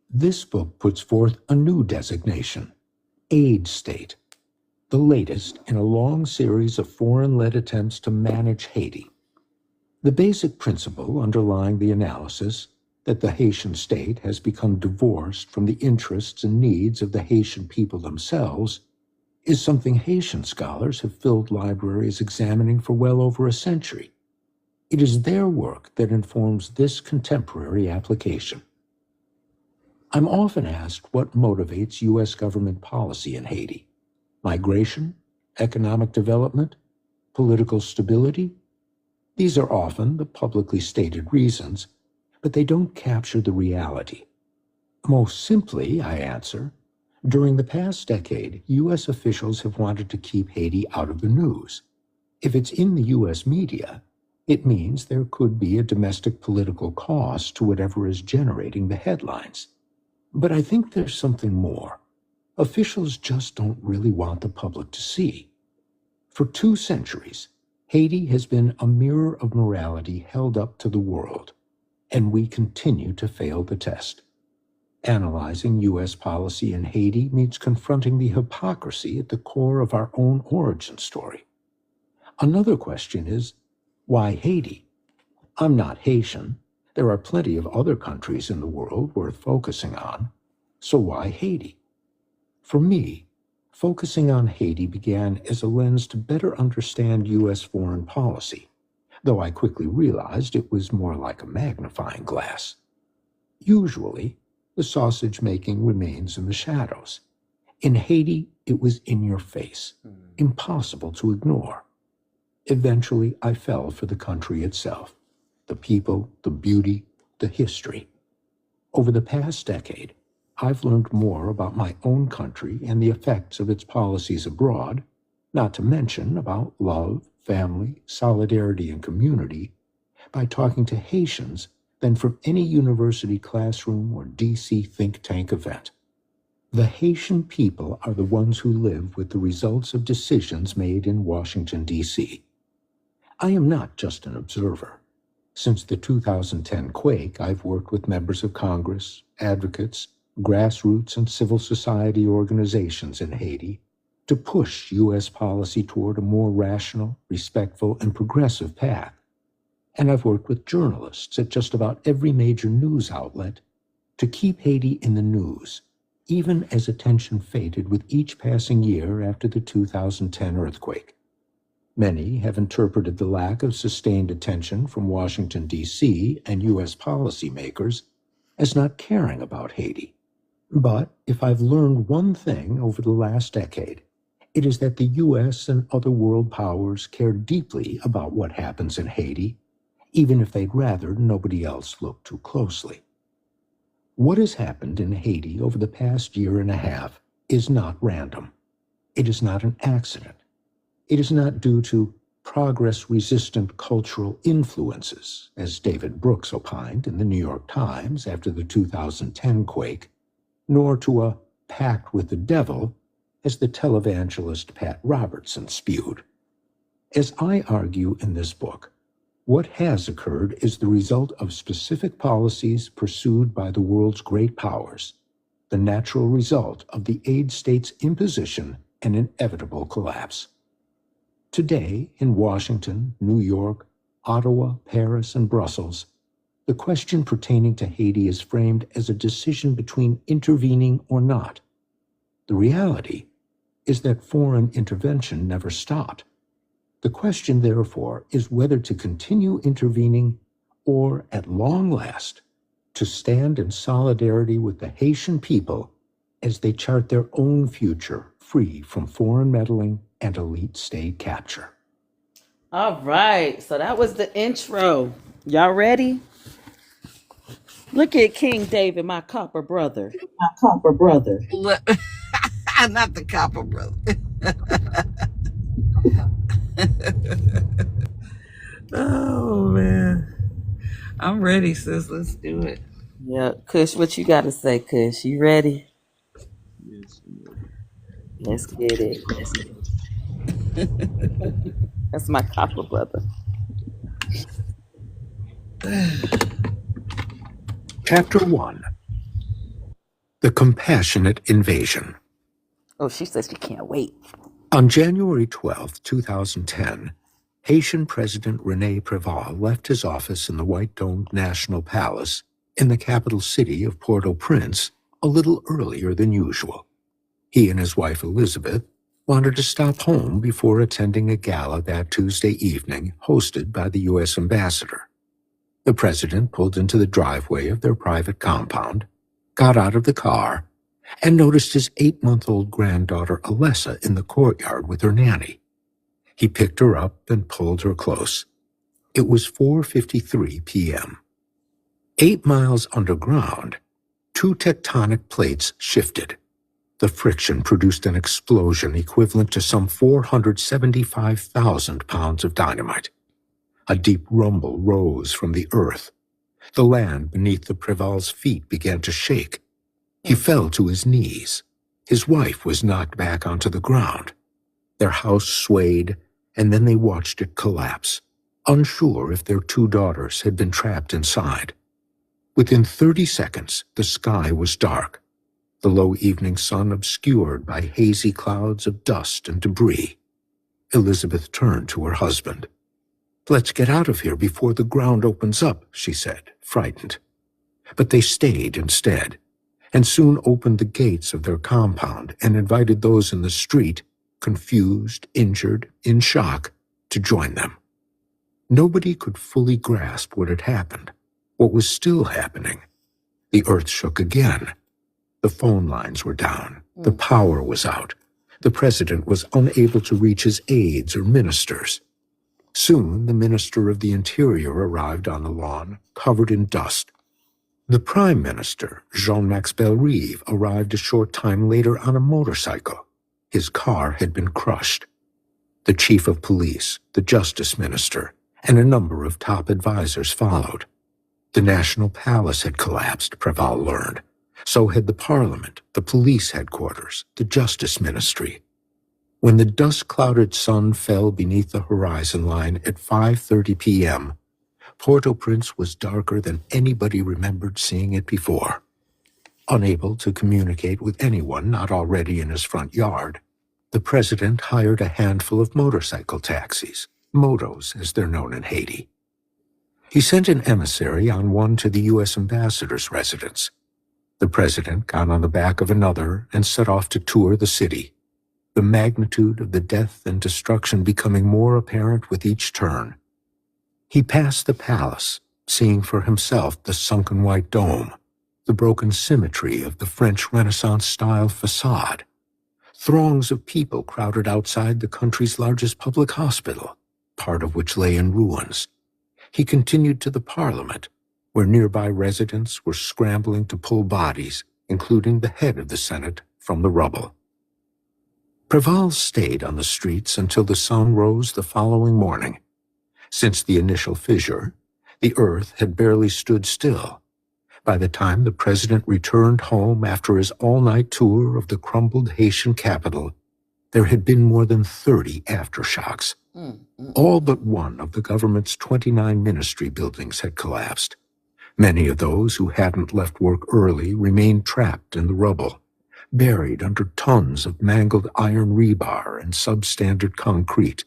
this book puts forth a new designation, aid state, the latest in a long series of foreign-led attempts to manage Haiti. The basic principle underlying the analysis, that the Haitian state has become divorced from the interests and needs of the Haitian people themselves, is something Haitian scholars have filled libraries examining for well over a century. It is their work that informs this contemporary application. I'm often asked what motivates U.S. government policy in Haiti: migration, economic development, political stability. These are often the publicly stated reasons, but they don't capture the reality. Most simply, I answer, during the past decade, U.S. officials have wanted to keep Haiti out of the news. If it's in the U.S. media, it means there could be a domestic political cost to whatever is generating the headlines. But I think there's something more. Officials just don't really want the public to see. For 2 centuries, Haiti has been a mirror of morality held up to the world, and we continue to fail the test. Analyzing U.S. policy in Haiti means confronting the hypocrisy at the core of our own origin story. Another question is, why Haiti? I'm not Haitian. There are plenty of other countries in the world worth focusing on. So why Haiti? For me, focusing on Haiti began as a lens to better understand U.S. foreign policy, though I quickly realized it was more like a magnifying glass. Usually, the sausage-making remains in the shadows. In Haiti, it was in your face, impossible to ignore. Eventually, I fell for the country itself, the people, the beauty, the history. Over the past decade, I've learned more about my own country and the effects of its policies abroad, not to mention about love, family, solidarity, and community, by talking to Haitians than from any university classroom or DC think tank event. The Haitian people are the ones who live with the results of decisions made in Washington, D.C. I am not just an observer. Since the 2010 quake, I've worked with members of Congress, advocates, grassroots, and civil society organizations in Haiti to push U.S. policy toward a more rational, respectful, and progressive path. And I've worked with journalists at just about every major news outlet to keep Haiti in the news, even as attention faded with each passing year after the 2010 earthquake. Many have interpreted the lack of sustained attention from Washington, D.C. and U.S. policymakers as not caring about Haiti. But if I've learned one thing over the last decade, it is that the U.S. and other world powers care deeply about what happens in Haiti, even if they'd rather nobody else look too closely. What has happened in Haiti over the past year and a half is not random. It is not an accident. It is not due to progress-resistant cultural influences, as David Brooks opined in the New York Times after the 2010 quake, nor to a pact with the devil, as the televangelist Pat Robertson spewed. As I argue in this book, what has occurred is the result of specific policies pursued by the world's great powers, the natural result of the aid state's imposition and inevitable collapse. Today, in Washington, New York, Ottawa, Paris, and Brussels, the question pertaining to Haiti is framed as a decision between intervening or not. The reality is that foreign intervention never stopped. The question, therefore, is whether to continue intervening or, at long last, to stand in solidarity with the Haitian people as they chart their own future free from foreign meddling and elite state capture. All right, so that was the intro. Y'all ready? Look at King David, my copper brother. Not the copper brother. Oh man, I'm ready, sis. Let's do it. Yeah, Kush, what you got to say, Kush? You ready? Yes. Let's get it. That's my copper brother. Chapter 1. The Compassionate Invasion. Oh, she says she can't wait. On January 12, 2010, Haitian President René Préval left his office in the white-domed National Palace in the capital city of Port-au-Prince a little earlier than usual. He and his wife Elizabeth wanted to stop home before attending a gala that Tuesday evening hosted by the U.S. ambassador. The president pulled into the driveway of their private compound, got out of the car, and noticed his 8-month-old granddaughter Alessa in the courtyard with her nanny. He picked her up and pulled her close. It was 4:53 p.m. 8 miles underground, 2 tectonic plates shifted. The friction produced an explosion equivalent to some 475,000 pounds of dynamite. A deep rumble rose from the earth. The land beneath the Préval's feet began to shake. He fell to his knees. His wife was knocked back onto the ground. Their house swayed, and then they watched it collapse, unsure if their 2 daughters had been trapped inside. Within 30 seconds, the sky was dark, the low evening sun obscured by hazy clouds of dust and debris. Elizabeth turned to her husband. "Let's get out of here before the ground opens up," she said, frightened. But they stayed instead, and soon opened the gates of their compound and invited those in the street, confused, injured, in shock, to join them. Nobody could fully grasp what had happened, what was still happening. The earth shook again. The phone lines were down. The power was out. The president was unable to reach his aides or ministers. Soon, the Minister of the Interior arrived on the lawn, covered in dust. The Prime Minister, Jean-Max Bellerive, arrived a short time later on a motorcycle. His car had been crushed. The Chief of Police, the Justice Minister, and a number of top advisors followed. The National Palace had collapsed, Préval learned. So had the Parliament, the police headquarters, the Justice Ministry. When the dust-clouded sun fell beneath the horizon line at 5:30 p.m., Port-au-Prince was darker than anybody remembered seeing it before. Unable to communicate with anyone not already in his front yard, the president hired a handful of motorcycle taxis, motos as they're known in Haiti. He sent an emissary on one to the U.S. ambassador's residence. The president got on the back of another and set off to tour the city, the magnitude of the death and destruction becoming more apparent with each turn. He passed the palace, seeing for himself the sunken white dome, the broken symmetry of the French Renaissance-style facade. Throngs of people crowded outside the country's largest public hospital, part of which lay in ruins. He continued to the Parliament, where nearby residents were scrambling to pull bodies, including the head of the Senate, from the rubble. Préval stayed on the streets until the sun rose the following morning. Since the initial fissure, the earth had barely stood still. By the time the president returned home after his all-night tour of the crumbled Haitian capital, there had been more than 30 aftershocks. All but one of the government's 29 ministry buildings had collapsed. Many of those who hadn't left work early remained trapped in the rubble, buried under tons of mangled iron rebar and substandard concrete.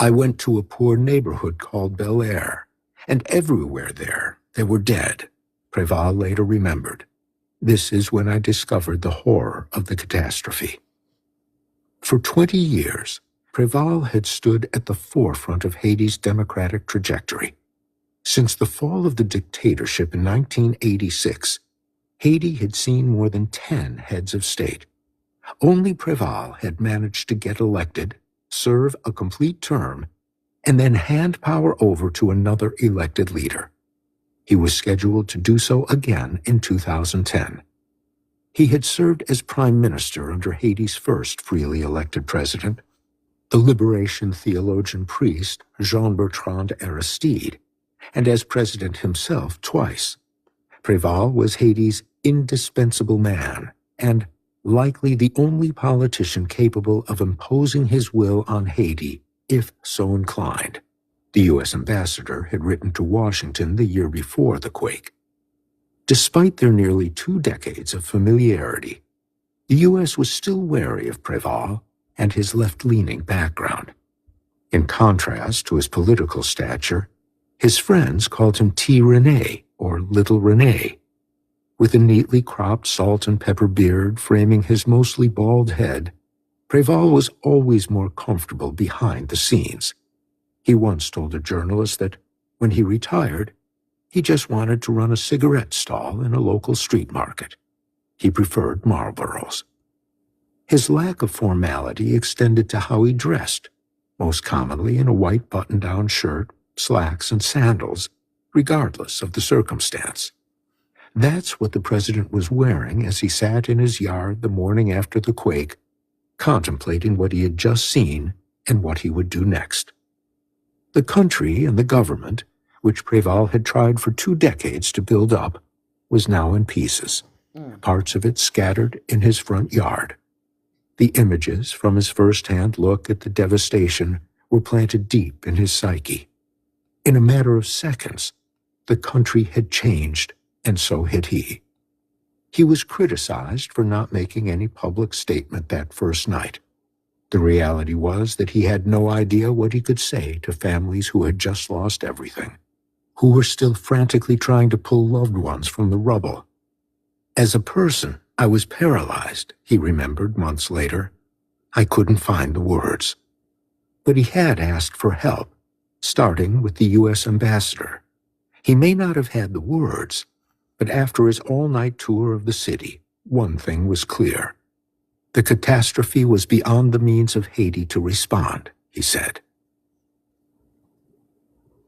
I went to a poor neighborhood called Bel Air, and everywhere there they were dead, Préval later remembered. This is when I discovered the horror of the catastrophe. For 20 years, Préval had stood at the forefront of Haiti's democratic trajectory. Since the fall of the dictatorship in 1986, Haiti had seen more than 10 heads of state. Only Préval had managed to get elected, serve a complete term, and then hand power over to another elected leader. He was scheduled to do so again in 2010. He had served as prime minister under Haiti's first freely elected president, the liberation theologian priest Jean-Bertrand Aristide, and as president himself twice. Préval was Haiti's indispensable man and likely the only politician capable of imposing his will on Haiti if so inclined. The U.S. ambassador had written to Washington the year before the quake. Despite their nearly 2 decades of familiarity, the U.S. was still wary of Préval and his left-leaning background. In contrast to his political stature, his friends called him T. René, or Little René. With a neatly cropped salt and pepper beard framing his mostly bald head, Préval was always more comfortable behind the scenes. He once told a journalist that, when he retired, he just wanted to run a cigarette stall in a local street market. He preferred Marlboros. His lack of formality extended to how he dressed, most commonly in a white button-down shirt, slacks, and sandals, regardless of the circumstance. That's what the president was wearing as he sat in his yard the morning after the quake, contemplating what he had just seen and what he would do next. The country and the government, which Préval had tried for 2 decades to build up, was now in pieces, parts of it scattered in his front yard. The images from his first-hand look at the devastation were planted deep in his psyche. In a matter of seconds, the country had changed, and so had he. He was criticized for not making any public statement that first night. The reality was that he had no idea what he could say to families who had just lost everything, who were still frantically trying to pull loved ones from the rubble. As a person, I was paralyzed, he remembered months later. I couldn't find the words. But he had asked for help, starting with the U.S. ambassador. He may not have had the words, but after his all-night tour of the city, one thing was clear. The catastrophe was beyond the means of Haiti to respond, he said.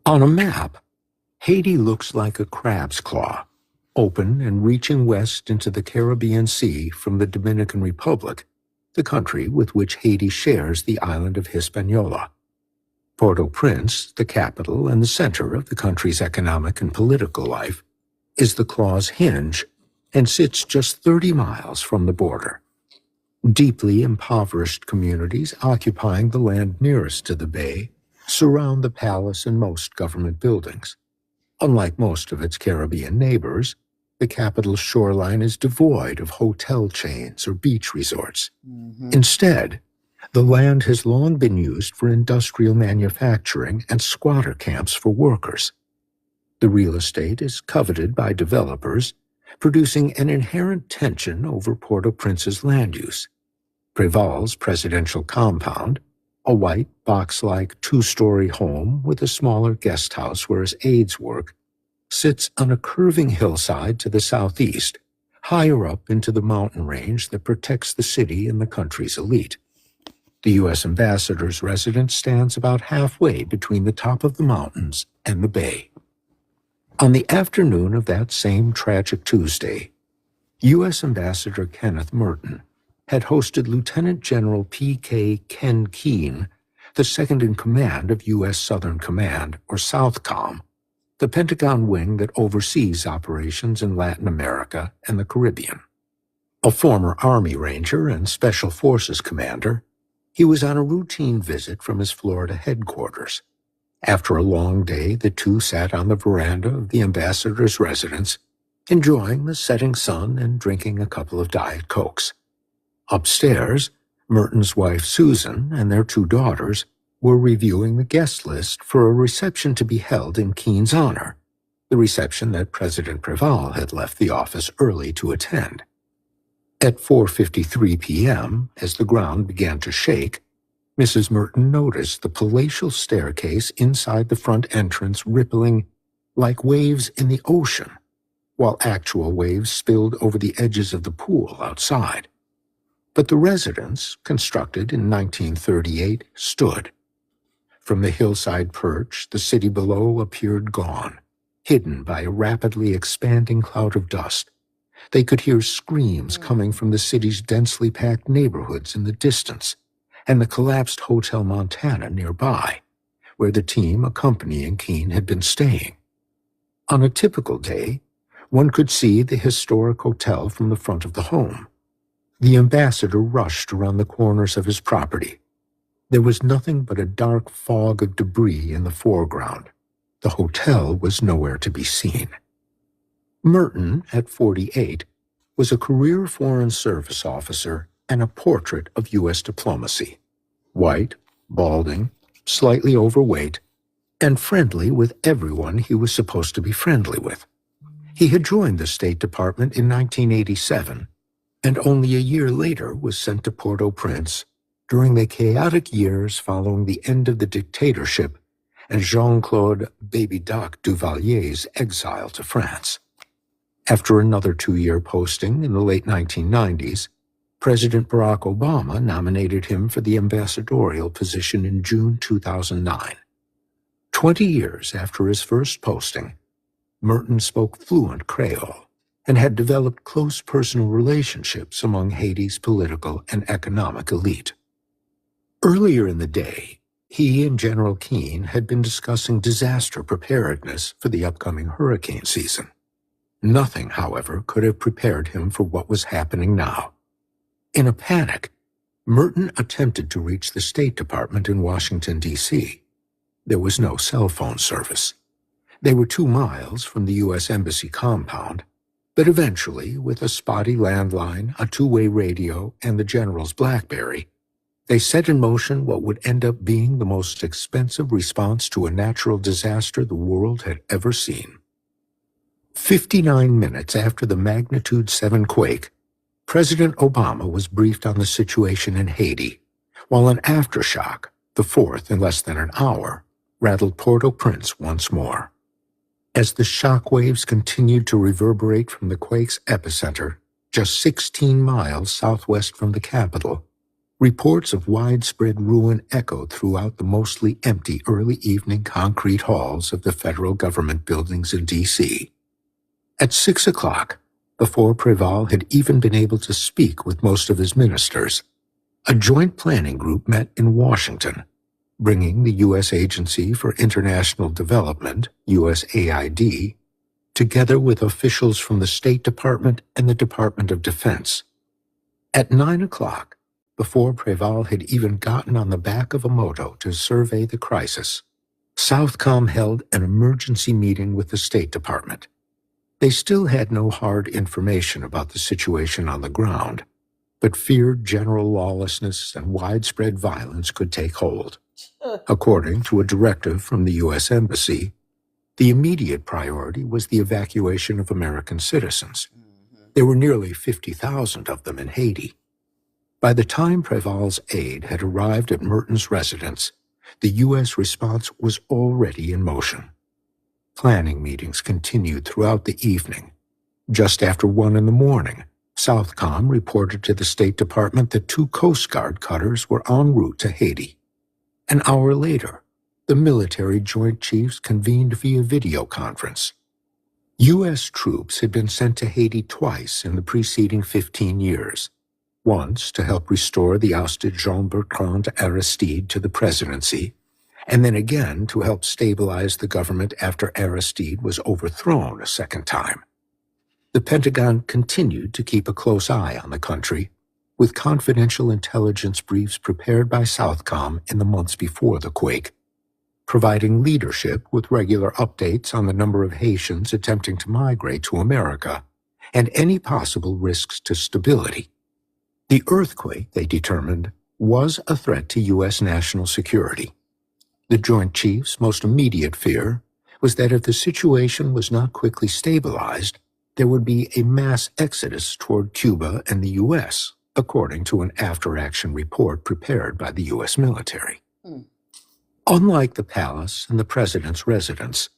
On a map, Haiti looks like a crab's claw, open and reaching west into the Caribbean Sea from the Dominican Republic, the country with which Haiti shares the island of Hispaniola. Port-au-Prince, the capital and the center of the country's economic and political life, is the claw's hinge and sits just 30 miles from the border. Deeply impoverished communities occupying the land nearest to the bay surround the palace and most government buildings. Unlike most of its Caribbean neighbors, the capital's shoreline is devoid of hotel chains or beach resorts. Instead, the land has long been used for industrial manufacturing and squatter camps for workers. The real estate is coveted by developers, producing an inherent tension over Port-au-Prince's land use. Préval's presidential compound, a white, box-like 2-story home with a smaller guest house where his aides work, sits on a curving hillside to the southeast, higher up into the mountain range that protects the city and the country's elite. The U.S. ambassador's residence stands about halfway between the top of the mountains and the bay. On the afternoon of that same tragic Tuesday, U.S. Ambassador Kenneth Merton had hosted Lieutenant General P.K. Ken Keane, the second-in-command of U.S. Southern Command, or SOUTHCOM, the Pentagon wing that oversees operations in Latin America and the Caribbean. A former Army Ranger and Special Forces commander, he was on a routine visit from his Florida headquarters. After a long day, the two sat on the veranda of the ambassador's residence, enjoying the setting sun and drinking a couple of Diet Cokes. Upstairs, Merton's wife Susan and their 2 daughters were reviewing the guest list for a reception to be held in Keane's honor, the reception that President Préval had left the office early to attend. At 4:53 p.m., as the ground began to shake, Mrs. Merton noticed the palatial staircase inside the front entrance rippling like waves in the ocean, while actual waves spilled over the edges of the pool outside. But the residence, constructed in 1938, stood. From the hillside perch, the city below appeared gone, hidden by a rapidly expanding cloud of dust. They could hear screams coming from the city's densely packed neighborhoods in the distance, and the collapsed Hotel Montana nearby, where the team accompanying Keene had been staying. On a typical day, one could see the historic hotel from the front of the home. The ambassador rushed around the corners of his property. There was nothing but a dark fog of debris in the foreground. The hotel was nowhere to be seen. Merton, at 48, was a career Foreign Service officer and a portrait of U.S. diplomacy. White, balding, slightly overweight, and friendly with everyone he was supposed to be friendly with. He had joined the State Department in 1987, and only a year later was sent to Port-au-Prince during the chaotic years following the end of the dictatorship and Jean-Claude Baby Doc Duvalier's exile to France. After another 2-year posting in the late 1990s, President Barack Obama nominated him for the ambassadorial position in June 2009. 20 years after his first posting, Merton spoke fluent Creole and had developed close personal relationships among Haiti's political and economic elite. Earlier in the day, he and General Keene had been discussing disaster preparedness for the upcoming hurricane season. Nothing, however, could have prepared him for what was happening now. In a panic, Merton attempted to reach the State Department in Washington, D.C. There was no cell phone service. They were 2 miles from the U.S. Embassy compound, but eventually, with a spotty landline, a 2-way radio, and the General's BlackBerry, they set in motion what would end up being the most expensive response to a natural disaster the world had ever seen. 59 minutes after the magnitude 7 quake, President Obama was briefed on the situation in Haiti, while an aftershock, the 4th in less than an hour, rattled Port-au-Prince once more. As the shock waves continued to reverberate from the quake's epicenter, just 16 miles southwest from the capital, reports of widespread ruin echoed throughout the mostly empty early evening concrete halls of the federal government buildings in D.C. At 6 o'clock, before Préval had even been able to speak with most of his ministers, a joint planning group met in Washington, bringing the U.S. Agency for International Development, USAID, together with officials from the State Department and the Department of Defense. At 9 o'clock, before Préval had even gotten on the back of a moto to survey the crisis, Southcom held an emergency meeting with the State Department. They still had no hard information about the situation on the ground, but feared general lawlessness and widespread violence could take hold. According to a directive from the U.S. Embassy, the immediate priority was the evacuation of American citizens. There were nearly 50,000 of them in Haiti. By the time Préval's aide had arrived at Merton's residence, the U.S. response was already in motion. Planning meetings continued throughout the evening. Just after 1 a.m, Southcom reported to the State Department that 2 Coast Guard cutters were en route to Haiti. An hour later, the military Joint Chiefs convened via video conference. U.S. troops had been sent to Haiti twice in the preceding 15 years, once to help restore the ousted Jean-Bertrand Aristide to the presidency, and then again to help stabilize the government after Aristide was overthrown a second time. The Pentagon continued to keep a close eye on the country, with confidential intelligence briefs prepared by Southcom in the months before the quake, providing leadership with regular updates on the number of Haitians attempting to migrate to America and any possible risks to stability. The earthquake, they determined, was a threat to U.S. national security. The Joint Chiefs' most immediate fear was that if the situation was not quickly stabilized, there would be a mass exodus toward Cuba and the U.S., according to an after-action report prepared by the U.S. military. Mm. Unlike the palace and the president's residence,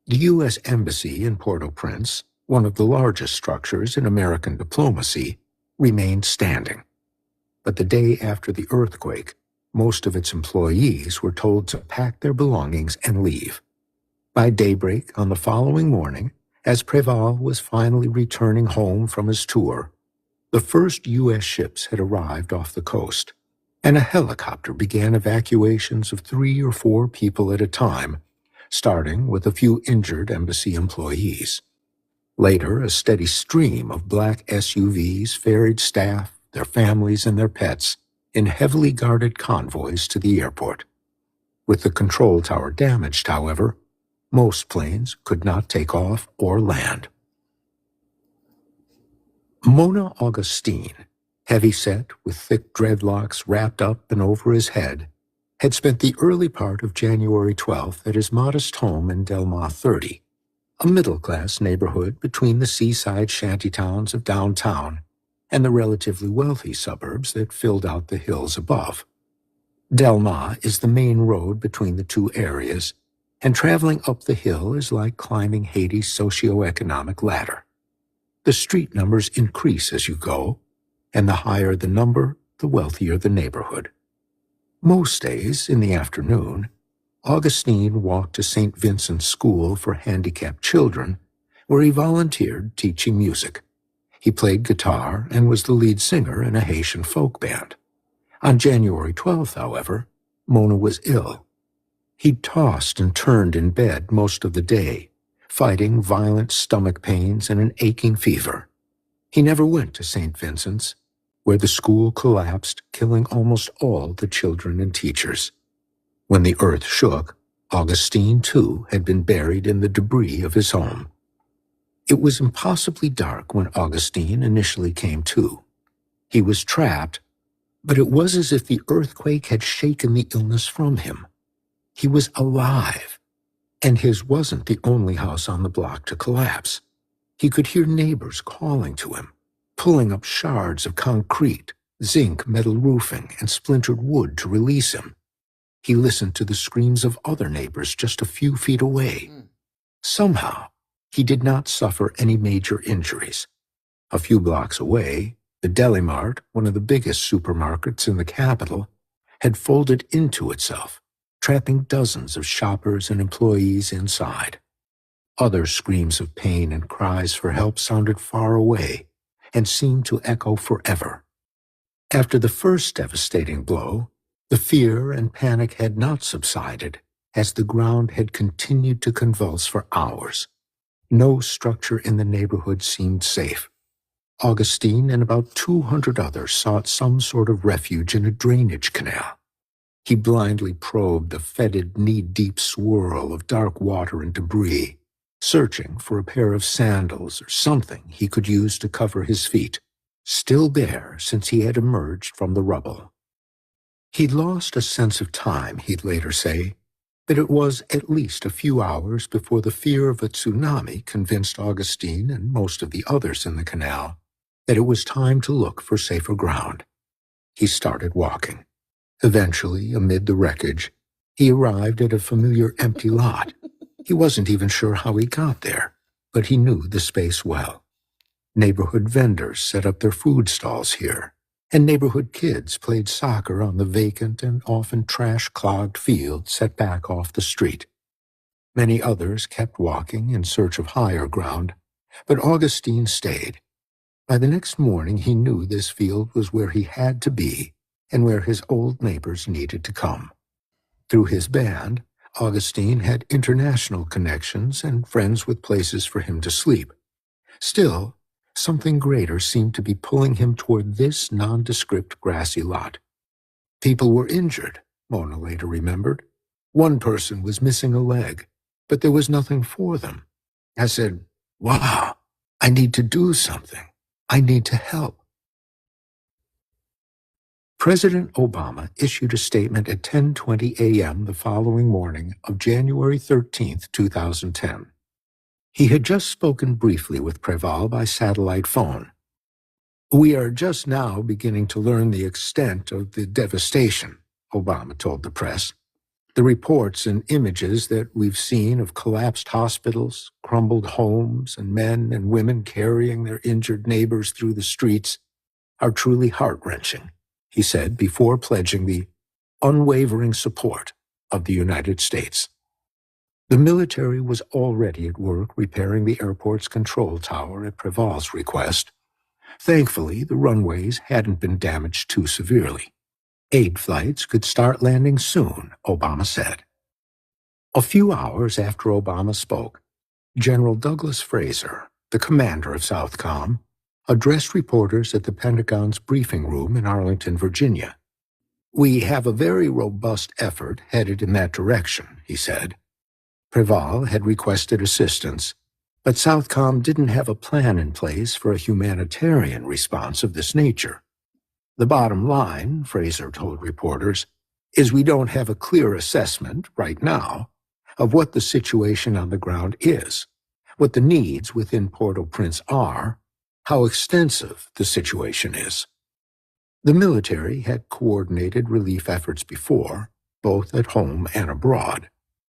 the U.S. Embassy in Port-au-Prince, one of the largest structures in American diplomacy, remained standing. But the day after the earthquake, most of its employees were told to pack their belongings and leave. By daybreak on the following morning, as Préval was finally returning home from his tour, the first U.S. ships had arrived off the coast, and a helicopter began evacuations of 3 or 4 people at a time, starting with a few injured embassy employees. Later, a steady stream of black SUVs ferried staff, their families, and their pets in heavily guarded convoys to the airport. With the control tower damaged, however, most planes could not take off or land. Mona Augustine, heavy-set with thick dreadlocks wrapped up and over his head, had spent the early part of January 12th at his modest home in Delmar 30, a middle-class neighborhood between the seaside shantytowns of downtown and the relatively wealthy suburbs that filled out the hills above. Delmar is the main road between the two areas, and traveling up the hill is like climbing Haiti's socioeconomic ladder. The street numbers increase as you go, and the higher the number, the wealthier the neighborhood. Most days, in the afternoon, Augustine walked to St. Vincent's School for Handicapped Children, where he volunteered teaching music. He played guitar and was the lead singer in a Haitian folk band. On January 12th, however, Mona was ill. He tossed and turned in bed most of the day, fighting violent stomach pains and an aching fever. He never went to St. Vincent's, where the school collapsed, killing almost all the children and teachers. When the earth shook, Augustine, too, had been buried in the debris of his home. It was impossibly dark when Augustine initially came to. He was trapped, but it was as if the earthquake had shaken the illness from him. He was alive, and his wasn't the only house on the block to collapse. He could hear neighbors calling to him, pulling up shards of concrete, zinc metal roofing, and splintered wood to release him. He listened to the screams of other neighbors just a few feet away. Somehow, he did not suffer any major injuries. A few blocks away, the Deli Mart, one of the biggest supermarkets in the capital, had folded into itself, trapping dozens of shoppers and employees inside. Other screams of pain and cries for help sounded far away and seemed to echo forever. After the first devastating blow, the fear and panic had not subsided as the ground had continued to convulse for hours. No structure in the neighborhood seemed safe. Augustine and about 200 others sought some sort of refuge in a drainage canal. He blindly probed the fetid, knee-deep swirl of dark water and debris, searching for a pair of sandals or something he could use to cover his feet, still bare since he had emerged from the rubble. He'd lost a sense of time, he'd later say, but it was at least a few hours before the fear of a tsunami convinced Augustine and most of the others in the canal that it was time to look for safer ground. He started walking. Eventually, amid the wreckage, he arrived at a familiar empty lot. He wasn't even sure how he got there, but he knew the space well. Neighborhood vendors set up their food stalls here, and neighborhood kids played soccer on the vacant and often trash-clogged field set back off the street. Many others kept walking in search of higher ground, but Augustine stayed. By the next morning, he knew this field was where he had to be and where his old neighbors needed to come. Through his band, Augustine had international connections and friends with places for him to sleep. Still, something greater seemed to be pulling him toward this nondescript grassy lot. People were injured, Mona later remembered. One person was missing a leg, but there was nothing for them. I said, "Wow, I need to do something. I need to help." President Obama issued a statement at 10:20 a.m. the following morning of January 13th, 2010. He had just spoken briefly with Préval by satellite phone. We are just now beginning to learn the extent of the devastation, Obama told the press. The reports and images that we've seen of collapsed hospitals, crumbled homes, and men and women carrying their injured neighbors through the streets are truly heart-wrenching, he said before pledging the unwavering support of the United States. The military was already at work repairing the airport's control tower at Preval's request. Thankfully, the runways hadn't been damaged too severely. Aid flights could start landing soon, Obama said. A few hours after Obama spoke, General Douglas Fraser, the commander of Southcom, addressed reporters at the Pentagon's briefing room in Arlington, Virginia. "We have a very robust effort headed in that direction," he said. Preval had requested assistance, but Southcom didn't have a plan in place for a humanitarian response of this nature. "The bottom line," Fraser told reporters, "is we don't have a clear assessment, right now, of what the situation on the ground is, what the needs within Port-au-Prince are, how extensive the situation is." The military had coordinated relief efforts before, both at home and abroad.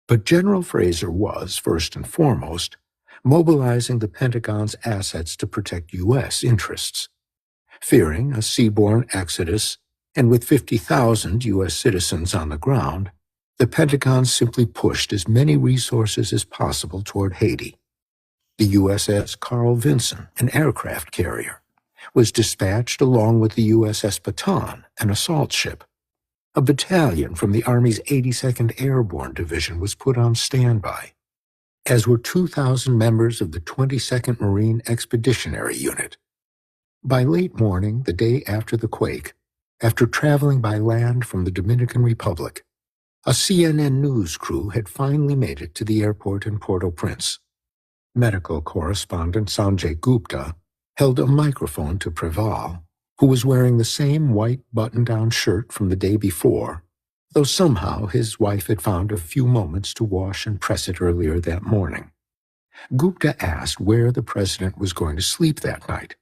But General Fraser was, first and foremost, mobilizing the Pentagon's assets to protect U.S. interests. Fearing a seaborne exodus, and with 50,000 U.S. citizens on the ground, the Pentagon simply pushed as many resources as possible toward Haiti. The USS Carl Vinson, an aircraft carrier, was dispatched along with the USS Baton, an assault ship. A battalion from the Army's 82nd Airborne Division was put on standby, as were 2,000 members of the 22nd Marine Expeditionary Unit. By late morning, the day after the quake, after traveling by land from the Dominican Republic, a CNN news crew had finally made it to the airport in Port-au-Prince. Medical correspondent Sanjay Gupta held a microphone to Preval, who was wearing the same white button-down shirt from the day before, though somehow his wife had found a few moments to wash and press it earlier that morning. Gupta asked where the president was going to sleep that night.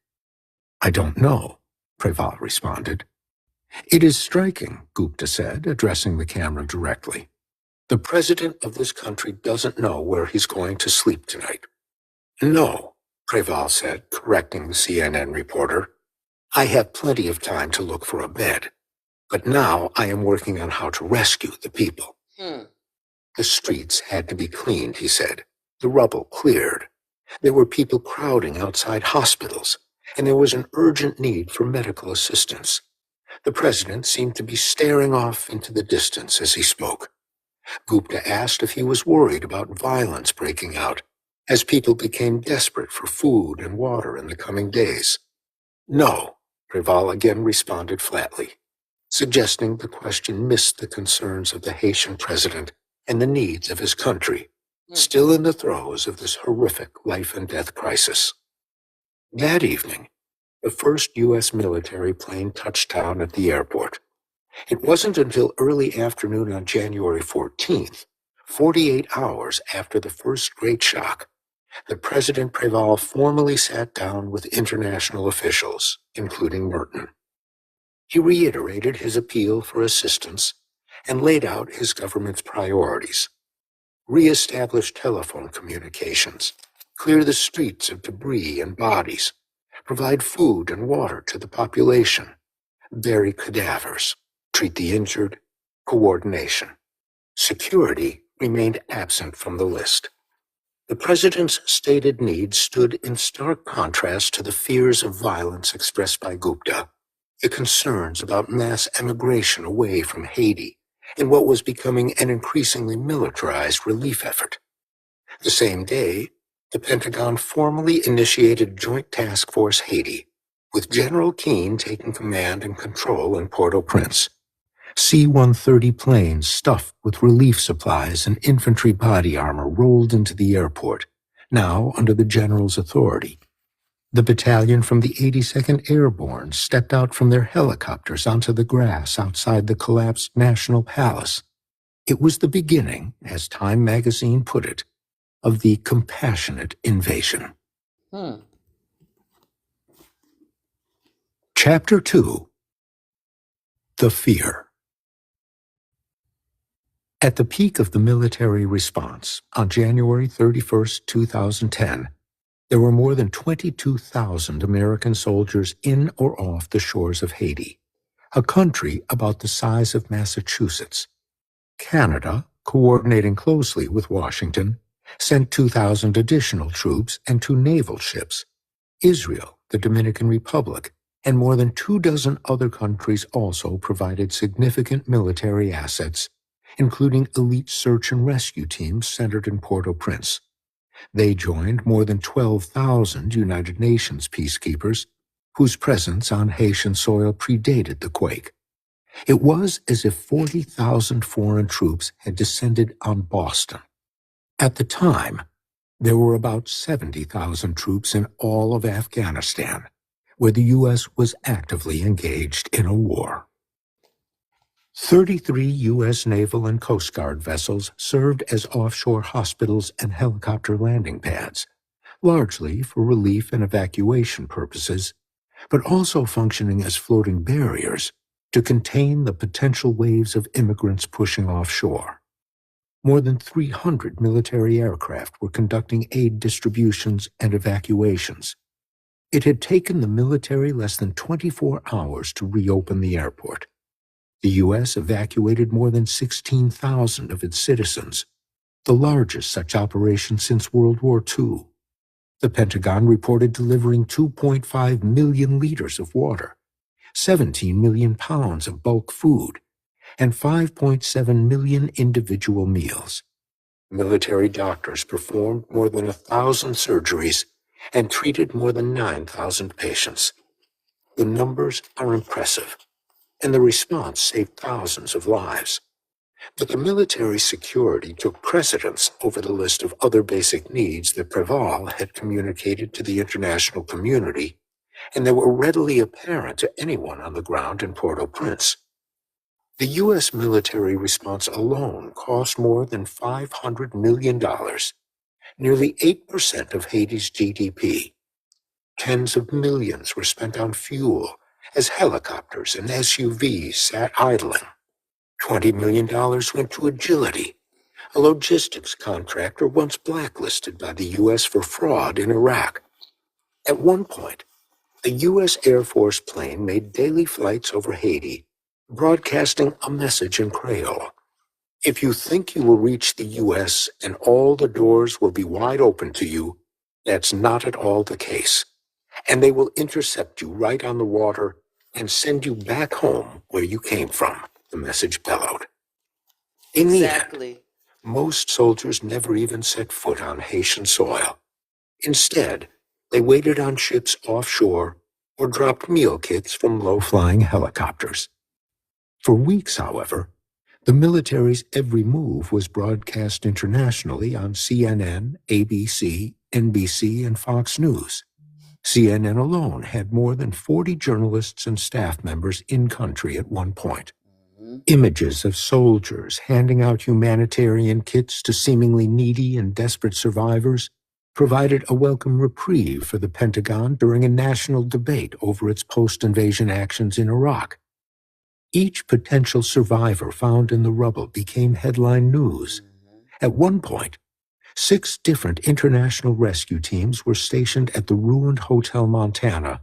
"I don't know," Preval responded. "It is striking," Gupta said, addressing the camera directly. "The president of this country doesn't know where he's going to sleep tonight." "No," Preval said, correcting the CNN reporter. "I have plenty of time to look for a bed, but now I am working on how to rescue the people." The streets had to be cleaned, he said, the rubble cleared. There were people crowding outside hospitals, and there was an urgent need for medical assistance. The president seemed to be staring off into the distance as he spoke. Gupta asked if he was worried about violence breaking out, as people became desperate for food and water in the coming days. "No," Preval again responded flatly, suggesting the question missed the concerns of the Haitian president and the needs of his country, still in the throes of this horrific life-and-death crisis. That evening, the first U.S. military plane touched down at the airport. It wasn't until early afternoon on January 14th, 48 hours after the first great shock, that President Preval formally sat down with international officials, including Merton. He reiterated his appeal for assistance and laid out his government's priorities. Re-establish telephone communications, clear the streets of debris and bodies, provide food and water to the population, bury cadavers, treat the injured, coordination. Security remained absent from the list. The president's stated needs stood in stark contrast to the fears of violence expressed by Gupta, the concerns about mass emigration away from Haiti, and what was becoming an increasingly militarized relief effort. The same day, the Pentagon formally initiated Joint Task Force Haiti, with General Keane taking command and control in Port-au-Prince. C-130 planes stuffed with relief supplies and infantry body armor rolled into the airport, now under the general's authority. The battalion from the 82nd Airborne stepped out from their helicopters onto the grass outside the collapsed National Palace. It was the beginning, as Time magazine put it, of the compassionate invasion. Chapter 2: The Fear. At the peak of the military response, on January 31st, 2010, there were more than 22,000 American soldiers in or off the shores of Haiti, a country about the size of Massachusetts. Canada, coordinating closely with Washington, sent 2,000 additional troops and 2 naval ships. Israel, the Dominican Republic, and more than 24 other countries also provided significant military assets, including elite search and rescue teams centered in Port-au-Prince. They joined more than 12,000 United Nations peacekeepers, whose presence on Haitian soil predated the quake. It was as if 40,000 foreign troops had descended on Boston. At the time, there were about 70,000 troops in all of Afghanistan, where the U.S. was actively engaged in a war. 33 U.S. Naval and Coast Guard vessels served as offshore hospitals and helicopter landing pads, largely for relief and evacuation purposes, but also functioning as floating barriers to contain the potential waves of immigrants pushing offshore. More than 300 military aircraft were conducting aid distributions and evacuations. It had taken the military less than 24 hours to reopen the airport. The U.S. evacuated more than 16,000 of its citizens, the largest such operation since World War II. The Pentagon reported delivering 2.5 million liters of water, 17 million pounds of bulk food, and 5.7 million individual meals. Military doctors performed more than 1,000 surgeries and treated more than 9,000 patients. The numbers are impressive, and the response saved thousands of lives. But the military security took precedence over the list of other basic needs that Preval had communicated to the international community, and that were readily apparent to anyone on the ground in Port-au-Prince. The U.S. military response alone cost more than $500 million, nearly 8% of Haiti's GDP. Tens of millions were spent on fuel as helicopters and SUVs sat idling. $20 million went to Agility, a logistics contractor once blacklisted by the U.S. for fraud in Iraq. At one point, a U.S. Air Force plane made daily flights over Haiti, broadcasting a message in Creole. If you think you will reach the U.S. and all the doors will be wide open to you, that's not at all the case. And they will intercept you right on the water and send you back home where you came from, the message bellowed. In the end, most soldiers never even set foot on Haitian soil. Instead, they waited on ships offshore or dropped meal kits from low-flying helicopters. For weeks, however, the military's every move was broadcast internationally on CNN, ABC, NBC, and Fox News. CNN alone had more than 40 journalists and staff members in country at one point. Images of soldiers handing out humanitarian kits to seemingly needy and desperate survivors provided a welcome reprieve for the Pentagon during a national debate over its post-invasion actions in Iraq. Each potential survivor found in the rubble became headline news. At one point, 6 different international rescue teams were stationed at the ruined Hotel Montana,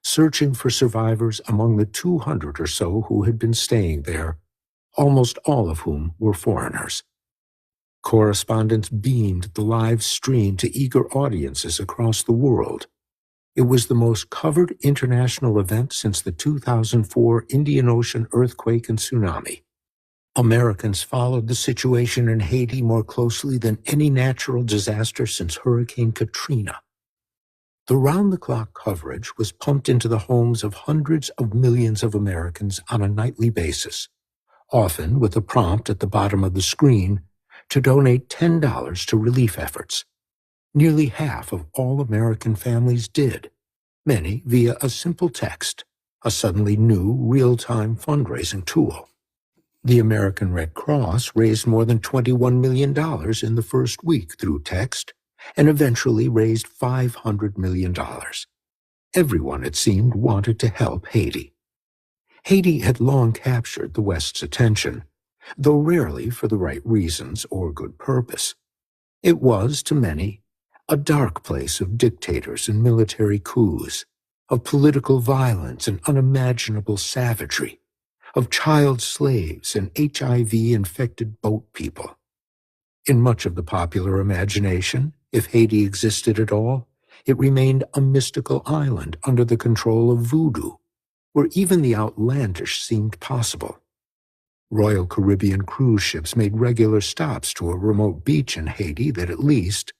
searching for survivors among the 200 or so who had been staying there, almost all of whom were foreigners. Correspondents beamed the live stream to eager audiences across the world. It was the most covered international event since the 2004 Indian Ocean earthquake and tsunami. Americans followed the situation in Haiti more closely than any natural disaster since Hurricane Katrina. The round-the-clock coverage was pumped into the homes of hundreds of millions of Americans on a nightly basis, often with a prompt at the bottom of the screen to donate $10 to relief efforts. Nearly half of all American families did, many via a simple text, a suddenly new real-time fundraising tool. The American Red Cross raised more than $21 million in the first week through text and eventually raised $500 million. everyone, it seemed, wanted to help Haiti. Haiti had long captured the West's attention, though rarely for the right reasons or good purpose. It was, to many, a dark place of dictators and military coups, of political violence and unimaginable savagery, of child slaves and HIV-infected boat people. In much of the popular imagination, if Haiti existed at all, it remained a mystical island under the control of voodoo, where even the outlandish seemed possible. Royal Caribbean cruise ships made regular stops to a remote beach in Haiti that at least,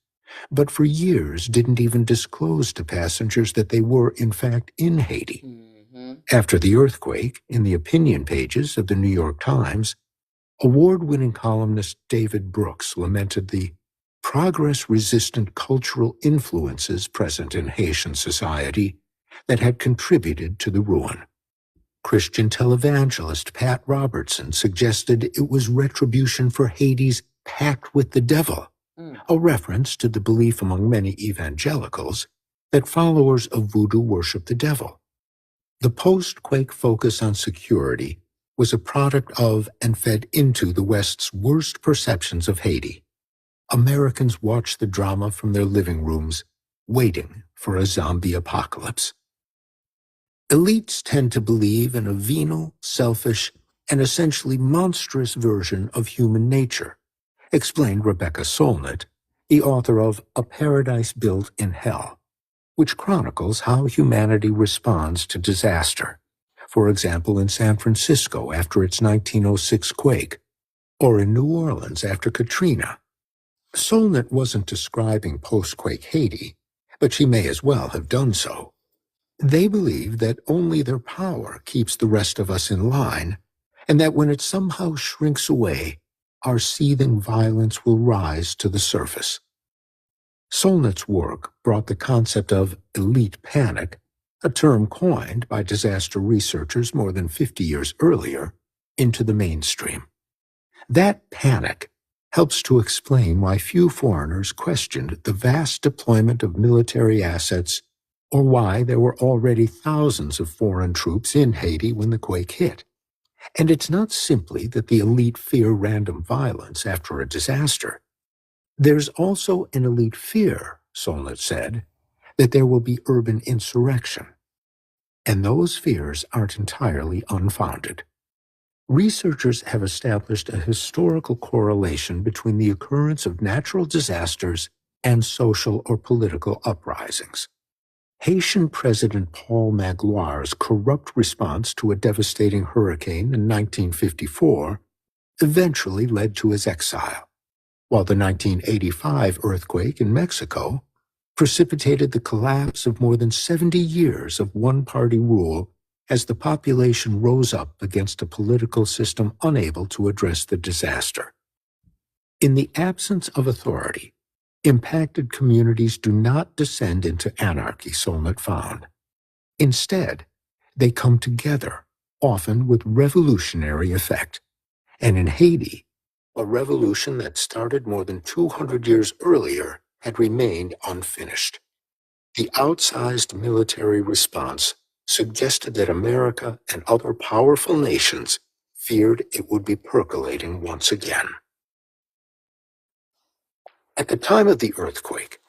but for years didn't even disclose to passengers that they were in fact in Haiti. After the earthquake, in the opinion pages of the New York Times, award-winning columnist David Brooks lamented the progress-resistant cultural influences present in Haitian society that had contributed to the ruin. Christian televangelist Pat Robertson suggested it was retribution for Haiti's pact with the devil, a reference to the belief among many evangelicals that followers of voodoo worship the devil. The post-quake focus on security was a product of and fed into the West's worst perceptions of Haiti. Americans watched the drama from their living rooms, waiting for a zombie apocalypse. Elites tend to believe in a venal, selfish, and essentially monstrous version of human nature, explained Rebecca Solnit, the author of A Paradise Built in Hell, which chronicles how humanity responds to disaster, for example in San Francisco after its 1906 quake, or in New Orleans after Katrina. Solnit wasn't describing post-quake Haiti, but she may as well have done so. They believe that only their power keeps the rest of us in line, and that when it somehow shrinks away, our seething violence will rise to the surface. Solnit's work brought the concept of elite panic, a term coined by disaster researchers more than 50 years earlier, into the mainstream. That panic helps to explain why few foreigners questioned the vast deployment of military assets or why there were already thousands of foreign troops in Haiti when the quake hit. And it's not simply that the elite fear random violence after a disaster. There's also an elite fear, Solnit said, that there will be urban insurrection. And those fears aren't entirely unfounded. Researchers have established a historical correlation between the occurrence of natural disasters and social or political uprisings. Haitian President Paul Magloire's corrupt response to a devastating hurricane in 1954 eventually led to his exile, while the 1985 earthquake in Mexico precipitated the collapse of more than 70 years of one-party rule as the population rose up against a political system unable to address the disaster. In the absence of authority, impacted communities do not descend into anarchy, Solnit found. Instead, they come together, often with revolutionary effect. And in Haiti, a revolution that started more than 200 years earlier had remained unfinished. The outsized military response suggested that America and other powerful nations feared it would be percolating once again. At the time of the earthquake,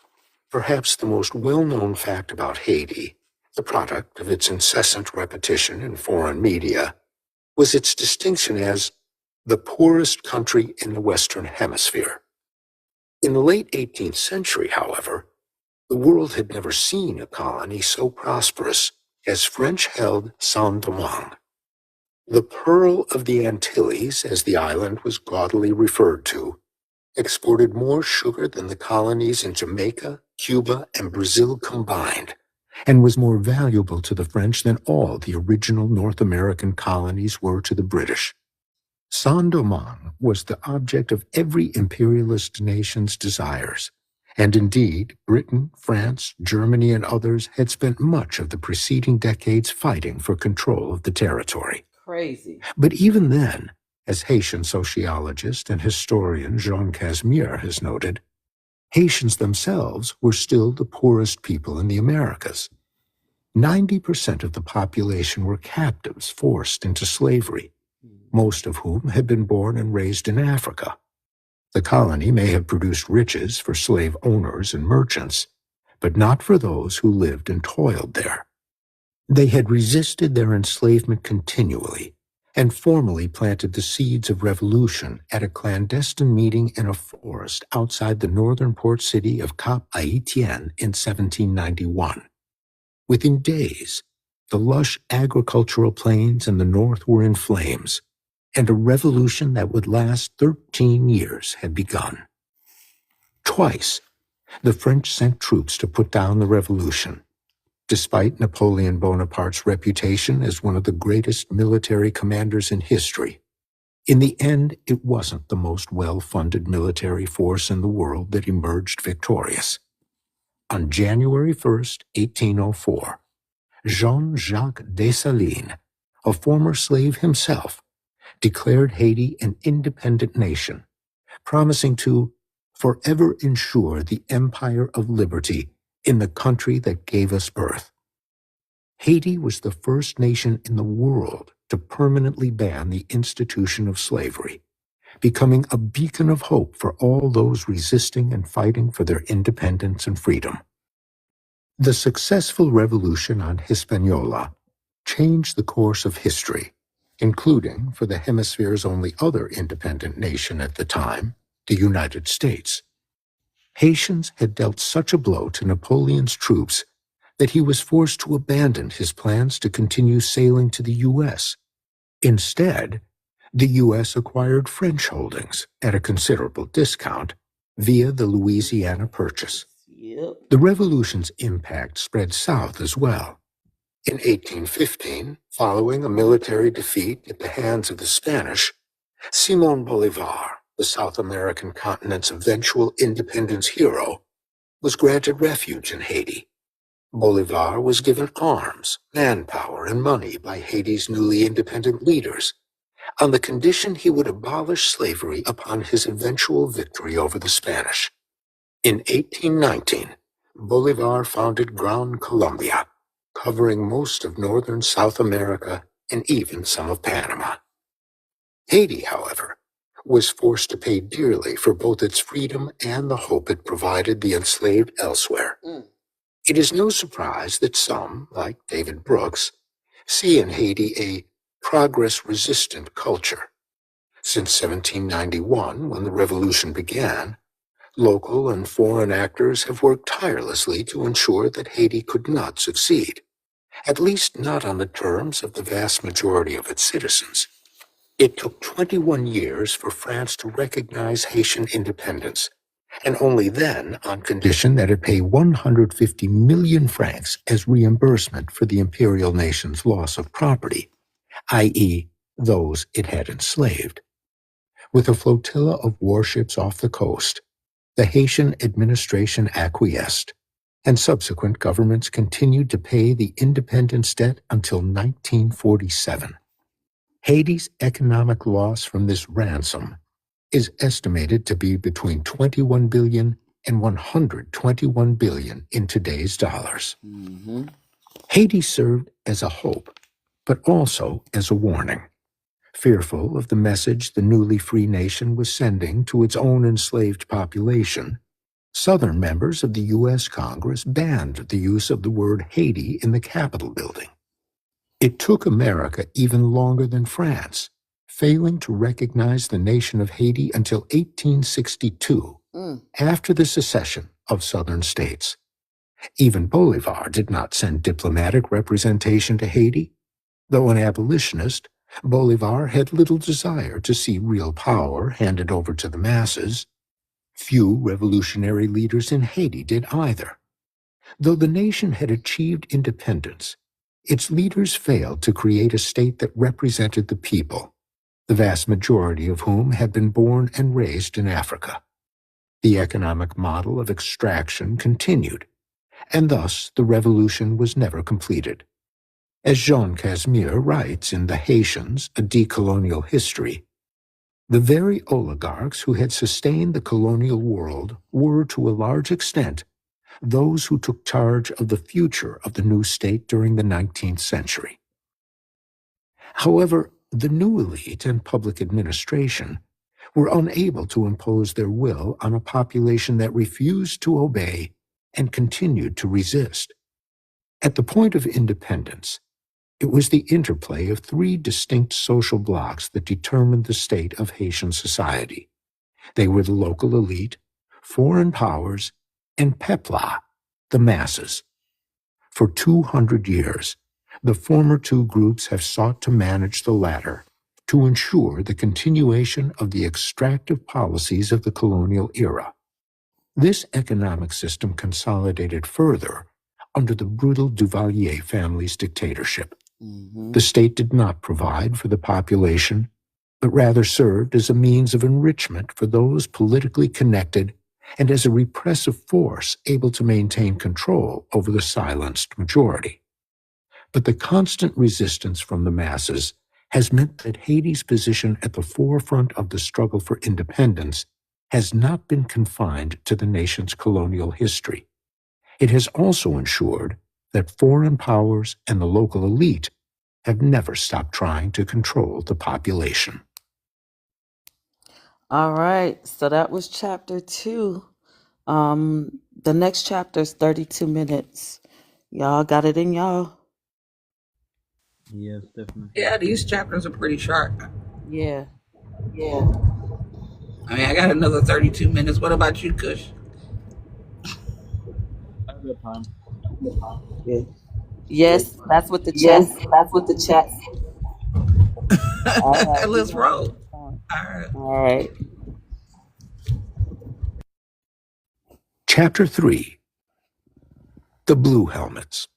perhaps the most well-known fact about Haiti, the product of its incessant repetition in foreign media, was its distinction as the poorest country in the Western Hemisphere. In the late 18th century, however, the world had never seen a colony so prosperous as French-held Saint-Domingue. The Pearl of the Antilles, as the island was gaudily referred to, exported more sugar than the colonies in Jamaica, Cuba, and Brazil combined, and was more valuable to the French than all the original North American colonies were to the British. Saint-Domingue was the object of every imperialist nation's desires, and indeed, Britain, France, Germany, and others had spent much of the preceding decades fighting for control of the territory. Crazy. But even then, as Haitian sociologist and historian Jean Casimir has noted, Haitians themselves were still the poorest people in the Americas. 90% of the population were captives forced into slavery, most of whom had been born and raised in Africa. The colony may have produced riches for slave owners and merchants, but not for those who lived and toiled there. They had resisted their enslavement continually and formally planted the seeds of revolution at a clandestine meeting in a forest outside the northern port city of Cap Haitien in 1791. Within days, the lush agricultural plains in the north were in flames, and a revolution that would last 13 years had begun. Twice, the French sent troops to put down the revolution. Despite Napoleon Bonaparte's reputation as one of the greatest military commanders in history, in the end, it wasn't the most well-funded military force in the world that emerged victorious. On January 1st, 1804, Jean-Jacques Dessalines, a former slave himself, declared Haiti an independent nation, promising to forever ensure the empire of liberty in the country that gave us birth. Haiti was the first nation in the world to permanently ban the institution of slavery, becoming a beacon of hope for all those resisting and fighting for their independence and freedom. The successful revolution on Hispaniola changed the course of history, including for the hemisphere's only other independent nation at the time, the United States. Haitians had dealt such a blow to Napoleon's troops that he was forced to abandon his plans to continue sailing to the U.S. Instead, the U.S. acquired French holdings at a considerable discount via the Louisiana Purchase. Yep. The revolution's impact spread south as well. In 1815, following a military defeat at the hands of the Spanish, Simón Bolívar, the South American continent's eventual independence hero, was granted refuge in Haiti. Bolívar was given arms, manpower, and money by Haiti's newly independent leaders, on the condition he would abolish slavery upon his eventual victory over the Spanish. In 1819, Bolívar founded Gran Colombia, covering most of northern South America and even some of Panama. Haiti, however, was forced to pay dearly for both its freedom and the hope it provided the enslaved elsewhere. It is no surprise that some, like David Brooks, see in Haiti a progress-resistant culture. Since 1791, when the revolution began, local and foreign actors have worked tirelessly to ensure that Haiti could not succeed, at least not on the terms of the vast majority of its citizens. It took 21 years for France to recognize Haitian independence, and only then on condition that it pay 150 million francs as reimbursement for the imperial nation's loss of property, i.e., those it had enslaved. With a flotilla of warships off the coast, the Haitian administration acquiesced, and subsequent governments continued to pay the independence debt until 1947. Haiti's economic loss from this ransom is estimated to be between 21 billion and 121 billion in today's dollars. Haiti served as a hope, but also as a warning. Fearful of the message the newly free nation was sending to its own enslaved population, Southern members of the U.S. Congress banned the use of the word Haiti in the Capitol building. It took America even longer than France, failing to recognize the nation of Haiti until 1862, after the secession of Southern states. Even Bolívar did not send diplomatic representation to Haiti. Though an abolitionist, Bolívar had little desire to see real power handed over to the masses. Few revolutionary leaders in Haiti did either. Though the nation had achieved independence, its leaders failed to create a state that represented the people, the vast majority of whom had been born and raised in Africa. The economic model of extraction continued, and thus the revolution was never completed. As Jean Casimir writes in The Haitians, A Decolonial History, the very oligarchs who had sustained the colonial world were, to a large extent, those who took charge of the future of the new state during the 19th century. However, the new elite and public administration were unable to impose their will on a population that refused to obey and continued to resist. At the point of independence, it was the interplay of three distinct social blocs that determined the state of Haitian society. They were the local elite, foreign powers, and peuple, the masses. For 200 years, the former two groups have sought to manage the latter to ensure the continuation of the extractive policies of the colonial era. This economic system consolidated further under the brutal Duvalier family's dictatorship. The state did not provide for the population, but rather served as a means of enrichment for those politically connected and as a repressive force able to maintain control over the silenced majority. But the constant resistance from the masses has meant that Haiti's position at the forefront of the struggle for independence has not been confined to the nation's colonial history. It has also ensured that foreign powers and the local elite have never stopped trying to control the population. All right, so that was chapter 2. The next chapter is 32 minutes. Y'all got it in y'all? Yes, definitely. Yeah, these chapters are pretty short. Yeah. I mean, I got another 32 minutes. What about you, Kush? I have that time. Yeah. Yes, that's what the chat. All right. Let's roll. All All right. right. Chapter 3. The Blue Helmets.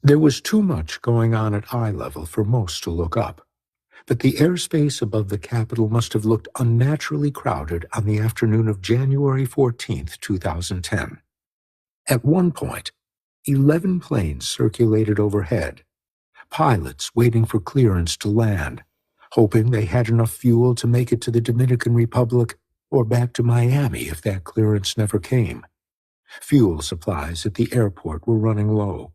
There was too much going on at eye level for most to look up, but the airspace above the capital must have looked unnaturally crowded on the afternoon of January 14th, 2010. At one point, 11 planes circulated overhead, pilots waiting for clearance to land, hoping they had enough fuel to make it to the Dominican Republic or back to Miami if that clearance never came. Fuel supplies at the airport were running low.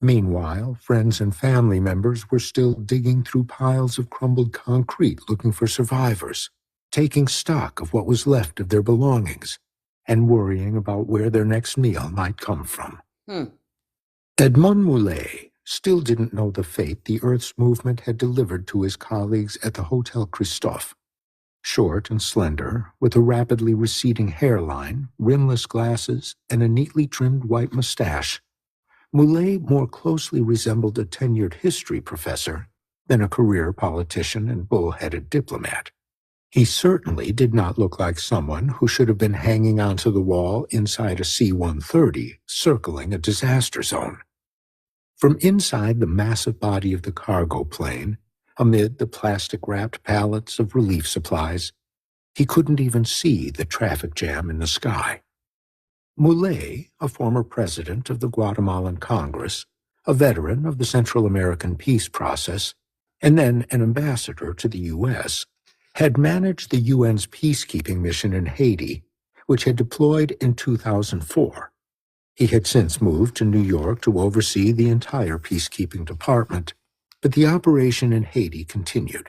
Meanwhile, friends and family members were still digging through piles of crumbled concrete looking for survivors, taking stock of what was left of their belongings, and worrying about where their next meal might come from. Edmond Moulet still didn't know the fate the Earth's movement had delivered to his colleagues at the Hotel Christophe. Short and slender, with a rapidly receding hairline, rimless glasses, and a neatly trimmed white mustache, Moulet more closely resembled a tenured history professor than a career politician and bull-headed diplomat. He certainly did not look like someone who should have been hanging onto the wall inside a C-130 circling a disaster zone. From inside the massive body of the cargo plane, amid the plastic-wrapped pallets of relief supplies, he couldn't even see the traffic jam in the sky. Moulet, a former president of the Guatemalan Congress, a veteran of the Central American peace process, and then an ambassador to the U.S., had managed the UN's peacekeeping mission in Haiti, which had deployed in 2004. He had since moved to New York to oversee the entire peacekeeping department, but the operation in Haiti continued.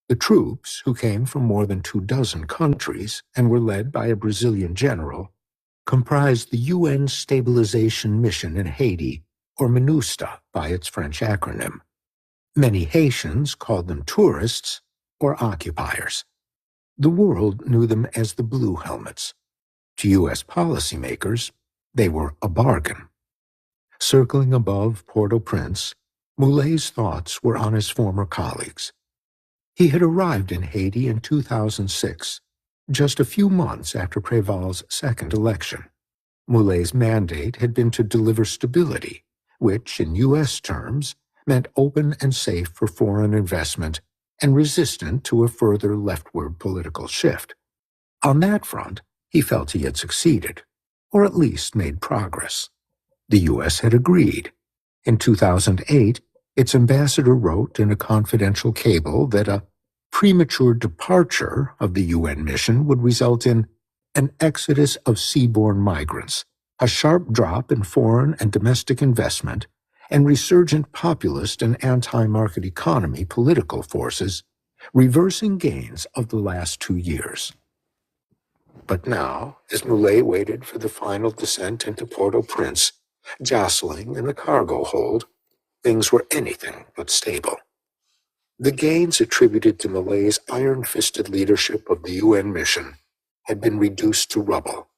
The troops, who came from more than 24 countries and were led by a Brazilian general, comprised the UN Stabilization Mission in Haiti, or MINUSTA by its French acronym. Many Haitians called them tourists or occupiers. The world knew them as the Blue Helmets. To U.S. policymakers, they were a bargain. Circling above Port-au-Prince, Moulet's thoughts were on his former colleagues. He had arrived in Haiti in 2006, just a few months after Préval's second election. Moulet's mandate had been to deliver stability, which, in U.S. terms, meant open and safe for foreign investment and resistant to a further leftward political shift. On that front, he felt he had succeeded, or at least made progress. The U.S. had agreed. In 2008, its ambassador wrote in a confidential cable that a premature departure of the UN mission would result in an exodus of seaborne migrants, a sharp drop in foreign and domestic investment, and resurgent populist and anti-market economy political forces, reversing gains of the last 2 years. But now, as Muley waited for the final descent into Port-au-Prince, jostling in the cargo hold, things were anything but stable. The gains attributed to Muley's iron-fisted leadership of the UN mission had been reduced to rubble.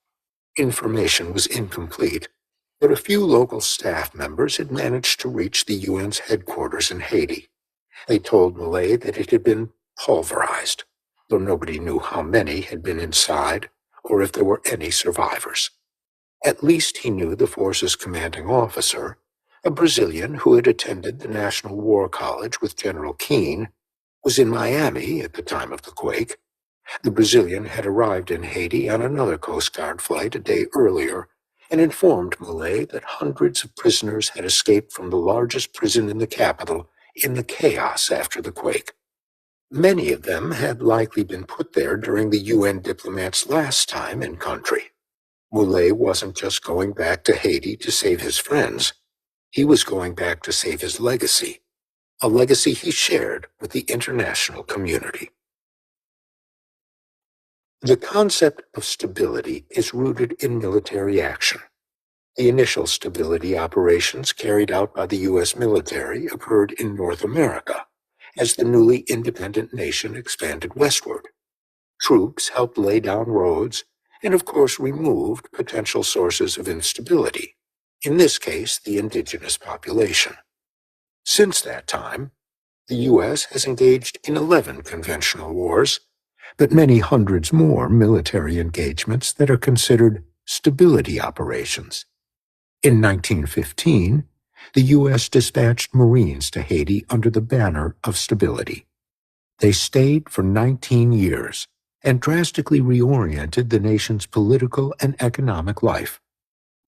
Information was incomplete, but a few local staff members had managed to reach the UN's headquarters in Haiti. They told Muley that it had been pulverized, though nobody knew how many had been inside or if there were any survivors. At least he knew the force's commanding officer, a Brazilian who had attended the National War College with General Keane, was in Miami at the time of the quake. The Brazilian had arrived in Haiti on another Coast Guard flight a day earlier and informed Muley that hundreds of prisoners had escaped from the largest prison in the capital in the chaos after the quake. Many of them had likely been put there during the UN diplomats' last time in country. Muley wasn't just going back to Haiti to save his friends. He was going back to save his legacy, a legacy he shared with the international community. The concept of stability is rooted in military action. The initial stability operations carried out by the U.S. military occurred in North America as the newly independent nation expanded westward. Troops helped lay down roads and, of course, removed potential sources of instability, in this case, the indigenous population. Since that time, the U.S. has engaged in 11 conventional wars, but many hundreds more military engagements that are considered stability operations. In 1915, the U.S. dispatched Marines to Haiti under the banner of stability. They stayed for 19 years and drastically reoriented the nation's political and economic life.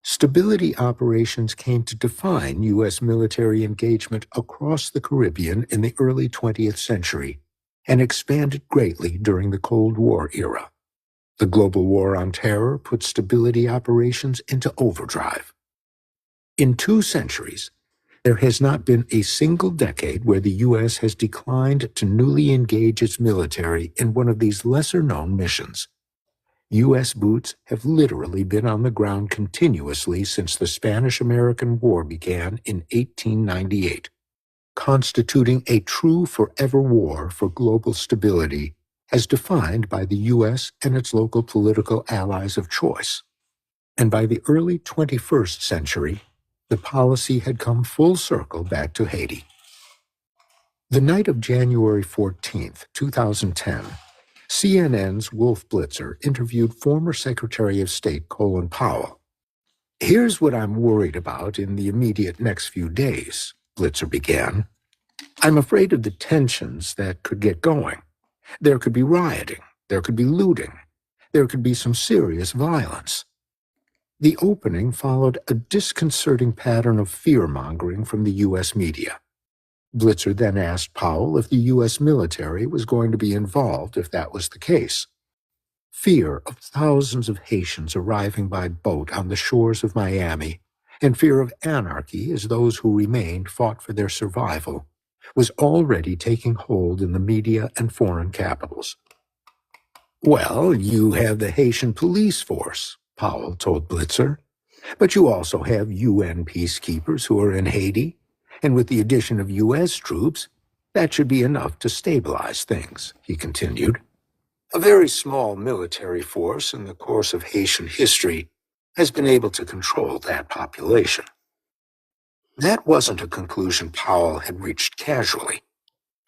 Stability operations came to define U.S. military engagement across the Caribbean in the early 20th century and expanded greatly during the Cold War era. The global war on terror put stability operations into overdrive. In 2 centuries, there has not been a single decade where the U.S. has declined to newly engage its military in one of these lesser-known missions. U.S. boots have literally been on the ground continuously since the Spanish-American War began in 1898, constituting a true forever war for global stability as defined by the U.S. and its local political allies of choice. And by the early 21st century, the policy had come full circle back to Haiti. The night of January 14, 2010, CNN's Wolf Blitzer interviewed former Secretary of State Colin Powell. "Here's what I'm worried about in the immediate next few days," Blitzer began. "I'm afraid of the tensions that could get going. There could be rioting, there could be looting, there could be some serious violence." The opening followed a disconcerting pattern of fear-mongering from the U.S. media. Blitzer then asked Powell if the U.S. military was going to be involved if that was the case. Fear of thousands of Haitians arriving by boat on the shores of Miami, and fear of anarchy as those who remained fought for their survival, was already taking hold in the media and foreign capitals. "Well, you have the Haitian police force," Powell told Blitzer, "but you also have UN peacekeepers who are in Haiti, and with the addition of U.S. troops, that should be enough to stabilize things," he continued. "A very small military force in the course of Haitian history has been able to control that population." That wasn't a conclusion Powell had reached casually.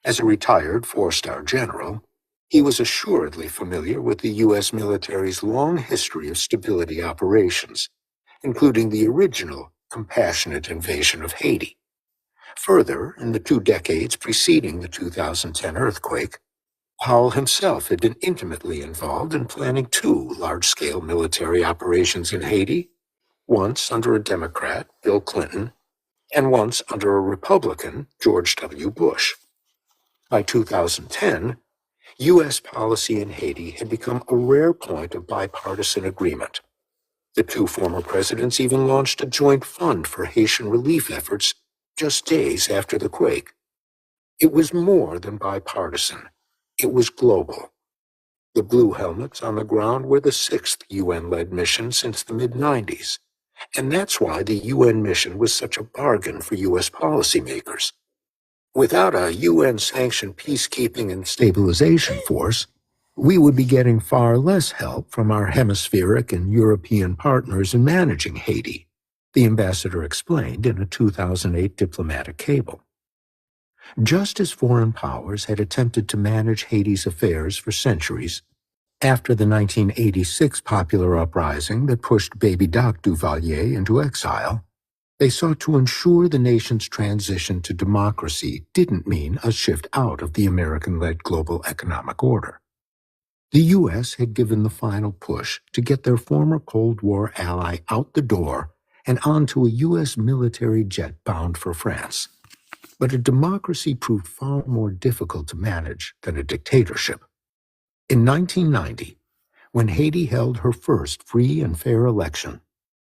As a retired 4-star general, he was assuredly familiar with the U.S. military's long history of stability operations, including the original compassionate invasion of Haiti. Further, in the 2 decades preceding the 2010 earthquake, Powell himself had been intimately involved in planning 2 large-scale military operations in Haiti, once under a Democrat, Bill Clinton, and once under a Republican, George W. Bush. By 2010, U.S. policy in Haiti had become a rare point of bipartisan agreement. The two former presidents even launched a joint fund for Haitian relief efforts just days after the quake. It was more than bipartisan. It was global. The Blue Helmets on the ground were the sixth UN-led mission since the mid-90s. And that's why the UN mission was such a bargain for U.S. policymakers. Without a UN-sanctioned peacekeeping and stabilization force, we would be getting far less help from our hemispheric and European partners in managing Haiti, the ambassador explained in a 2008 diplomatic cable. Just as foreign powers had attempted to manage Haiti's affairs for centuries, after the 1986 popular uprising that pushed baby Doc Duvalier into exile, they sought to ensure the nation's transition to democracy didn't mean a shift out of the American-led global economic order. The U.S. had given the final push to get their former Cold War ally out the door and onto a U.S. military jet bound for France. But a democracy proved far more difficult to manage than a dictatorship. In 1990, when Haiti held her first free and fair election,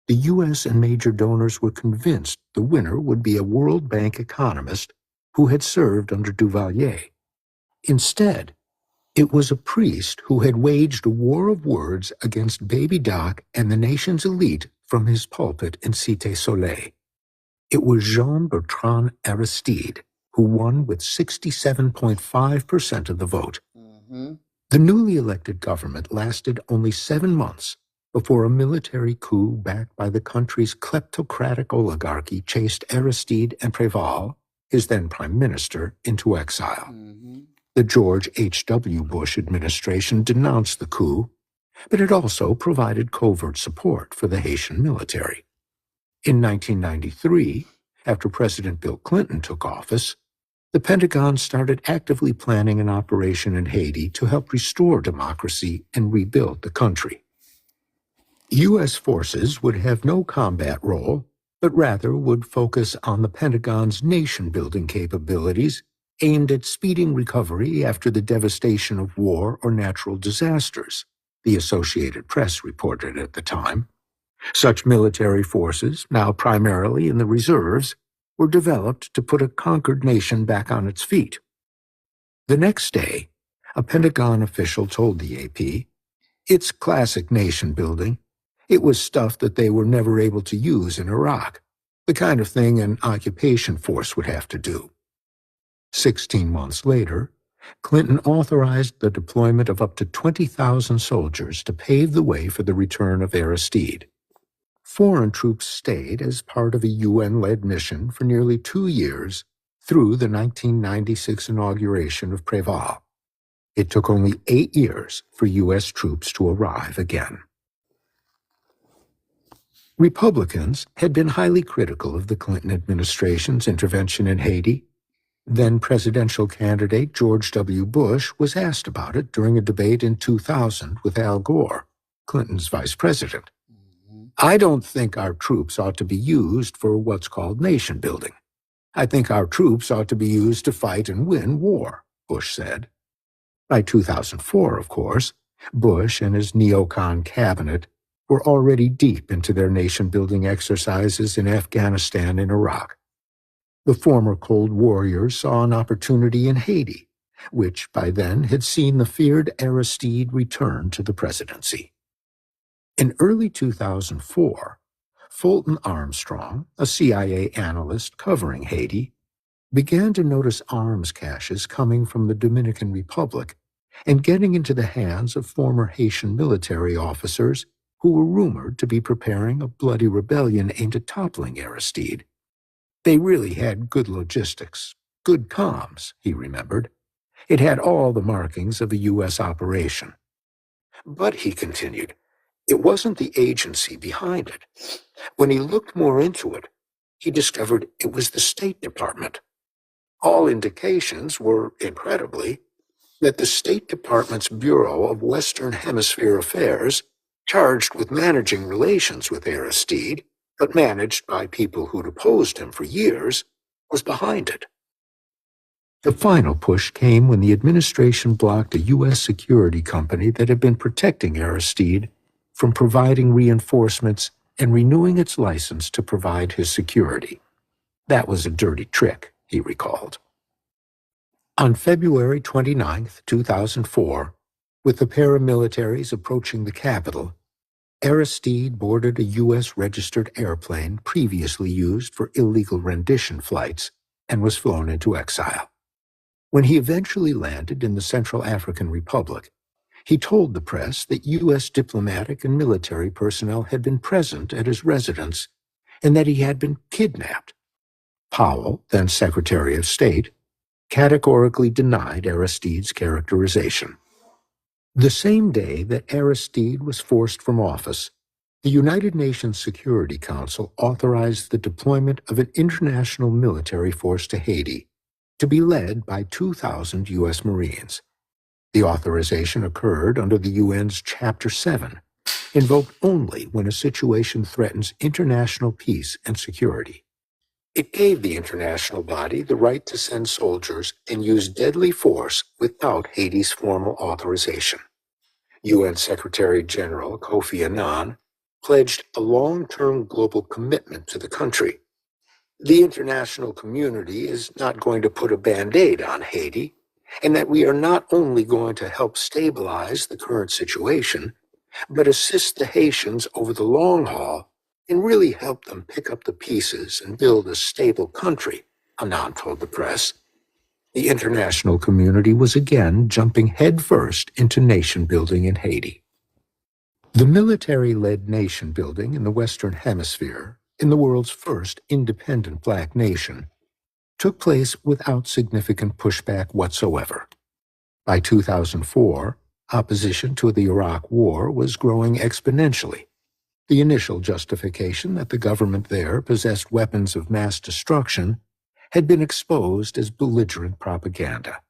the U.S. and major donors were convinced the winner would be a World Bank economist who had served under Duvalier. Instead, it was a priest who had waged a war of words against baby Doc and the nation's elite from his pulpit in Cité Soleil. It was Jean-Bertrand Aristide, who won with 67.5% of the vote. The newly elected government lasted only 7 months before a military coup backed by the country's kleptocratic oligarchy chased Aristide and Préval, his then prime minister, into exile. The George H.W. Bush administration denounced the coup, but it also provided covert support for the Haitian military. In 1993, after President Bill Clinton took office, the Pentagon started actively planning an operation in Haiti to help restore democracy and rebuild the country. U.S. forces would have no combat role, but rather would focus on the Pentagon's nation-building capabilities aimed at speeding recovery after the devastation of war or natural disasters, the Associated Press reported at the time. Such military forces, now primarily in the reserves, were developed to put a conquered nation back on its feet. The next day, a Pentagon official told the AP, "It's classic nation-building. It was stuff that they were never able to use in Iraq, the kind of thing an occupation force would have to do." 16 months later, Clinton authorized the deployment of up to 20,000 soldiers to pave the way for the return of Aristide. Foreign troops stayed as part of a UN-led mission for nearly 2 years through the 1996 inauguration of Préval. It took only 8 years for U.S. troops to arrive again. Republicans had been highly critical of the Clinton administration's intervention in Haiti. Then presidential candidate George W. Bush was asked about it during a debate in 2000 with Al Gore, Clinton's vice president. "I don't think our troops ought to be used for what's called nation building. I think our troops ought to be used to fight and win war," Bush said. By 2004, of course, Bush and his neocon cabinet were already deep into their nation-building exercises in Afghanistan and Iraq. The former Cold Warriors saw an opportunity in Haiti, which by then had seen the feared Aristide return to the presidency. In early 2004, Fulton Armstrong, a CIA analyst covering Haiti, began to notice arms caches coming from the Dominican Republic and getting into the hands of former Haitian military officers who were rumored to be preparing a bloody rebellion aimed at toppling Aristide. They really had good logistics, good comms, he remembered. It had all the markings of a U.S. operation. But, he continued, it wasn't the agency behind it. When he looked more into it, he discovered it was the State Department. All indications were, incredibly, that the State Department's Bureau of Western Hemisphere Affairs, charged with managing relations with Aristide, but managed by people who'd opposed him for years, was behind it. The final push came when the administration blocked a U.S. security company that had been protecting Aristide from providing reinforcements and renewing its license to provide his security. That was a dirty trick, he recalled. On February 29, 2004, with the paramilitaries approaching the capital, Aristide boarded a U.S.-registered airplane previously used for illegal rendition flights and was flown into exile. When he eventually landed in the Central African Republic, he told the press that U.S. diplomatic and military personnel had been present at his residence and that he had been kidnapped. Powell, then Secretary of State, categorically denied Aristide's characterization. The same day that Aristide was forced from office, the United Nations Security Council authorized the deployment of an international military force to Haiti, to be led by 2,000 U.S. Marines. The authorization occurred under the UN's Chapter 7, invoked only when a situation threatens international peace and security. It gave the international body the right to send soldiers and use deadly force without Haiti's formal authorization. UN Secretary General Kofi Annan pledged a long-term global commitment to the country. The international community is not going to put a Band-Aid on Haiti, and that we are not only going to help stabilize the current situation, but assist the Haitians over the long haul and really help them pick up the pieces and build a stable country, Annan told the press. The international community was again jumping headfirst into nation-building in Haiti. The military-led nation-building in the Western Hemisphere, in the world's first independent black nation, took place without significant pushback whatsoever. By 2004, opposition to the Iraq War was growing exponentially. The initial justification that the government there possessed weapons of mass destruction had been exposed as belligerent propaganda.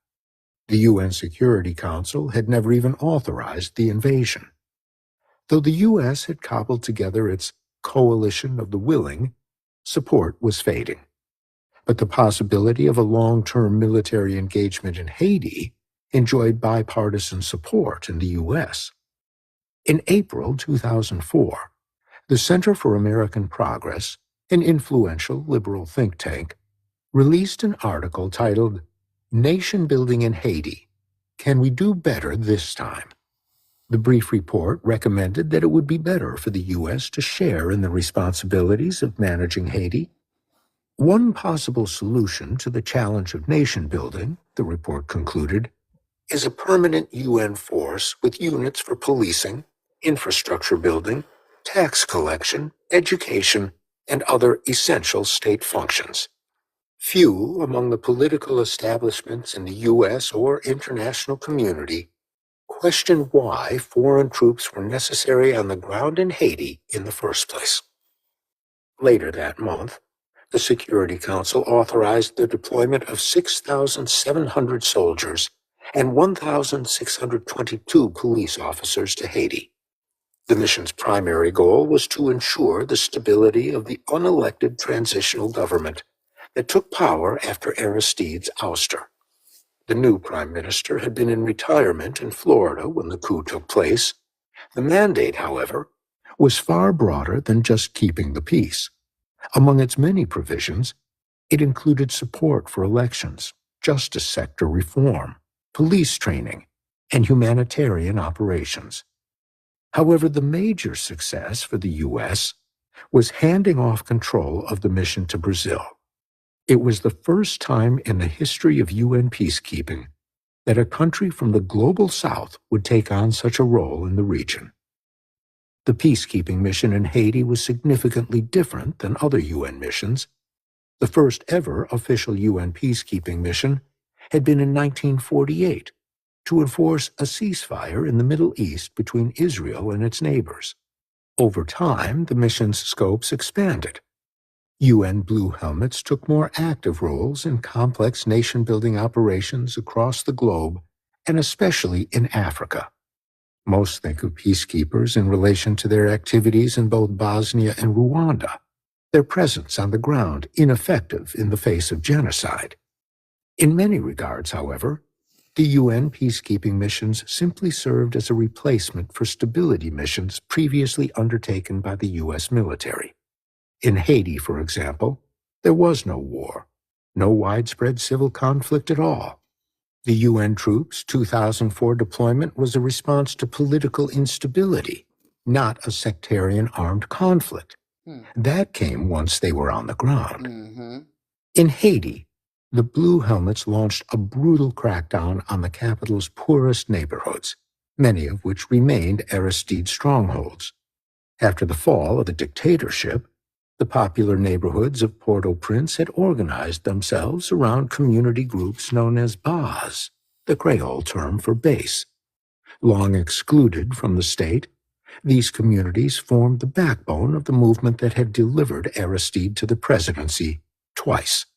The UN Security Council had never even authorized the invasion. Though the U.S. had cobbled together its coalition of the willing, support was fading. But the possibility of a long-term military engagement in Haiti enjoyed bipartisan support in the U.S. In April 2004, the Center for American Progress, an influential liberal think tank, released an article titled, "Nation Building in Haiti. Can we do better this time?" The brief report recommended that it would be better for the U.S. to share in the responsibilities of managing Haiti. One possible solution to the challenge of nation building, the report concluded, is a permanent UN force with units for policing, infrastructure building, tax collection, education, and other essential state functions. Few among the political establishments in the U.S. or international community questioned why foreign troops were necessary on the ground in Haiti in the first place. Later that month, the Security Council authorized the deployment of 6,700 soldiers and 1,622 police officers to Haiti. The mission's primary goal was to ensure the stability of the unelected transitional government that took power after Aristide's ouster. The new prime minister had been in retirement in Florida when the coup took place. The mandate, however, was far broader than just keeping the peace. Among its many provisions, it included support for elections, justice sector reform, police training, and humanitarian operations. However, the major success for the U.S. was handing off control of the mission to Brazil. It was the first time in the history of UN peacekeeping that a country from the global south would take on such a role in the region. The peacekeeping mission in Haiti was significantly different than other UN missions. The first ever official UN peacekeeping mission had been in 1948 to enforce a ceasefire in the Middle East between Israel and its neighbors. Over time, the mission's scopes expanded. UN Blue Helmets took more active roles in complex nation-building operations across the globe, and especially in Africa. Most think of peacekeepers in relation to their activities in both Bosnia and Rwanda, their presence on the ground ineffective in the face of genocide. In many regards, however, the UN peacekeeping missions simply served as a replacement for stability missions previously undertaken by the U.S. military. In Haiti, for example, there was no war, no widespread civil conflict at all. The UN troops' 2004 deployment was a response to political instability, not a sectarian armed conflict. That came once they were on the ground. In Haiti, the Blue Helmets launched a brutal crackdown on the capital's poorest neighborhoods, many of which remained Aristide strongholds. After the fall of the dictatorship, the popular neighborhoods of Port-au-Prince had organized themselves around community groups known as base, the Creole term for base. Long excluded from the state, these communities formed the backbone of the movement that had delivered Aristide to the presidency twice.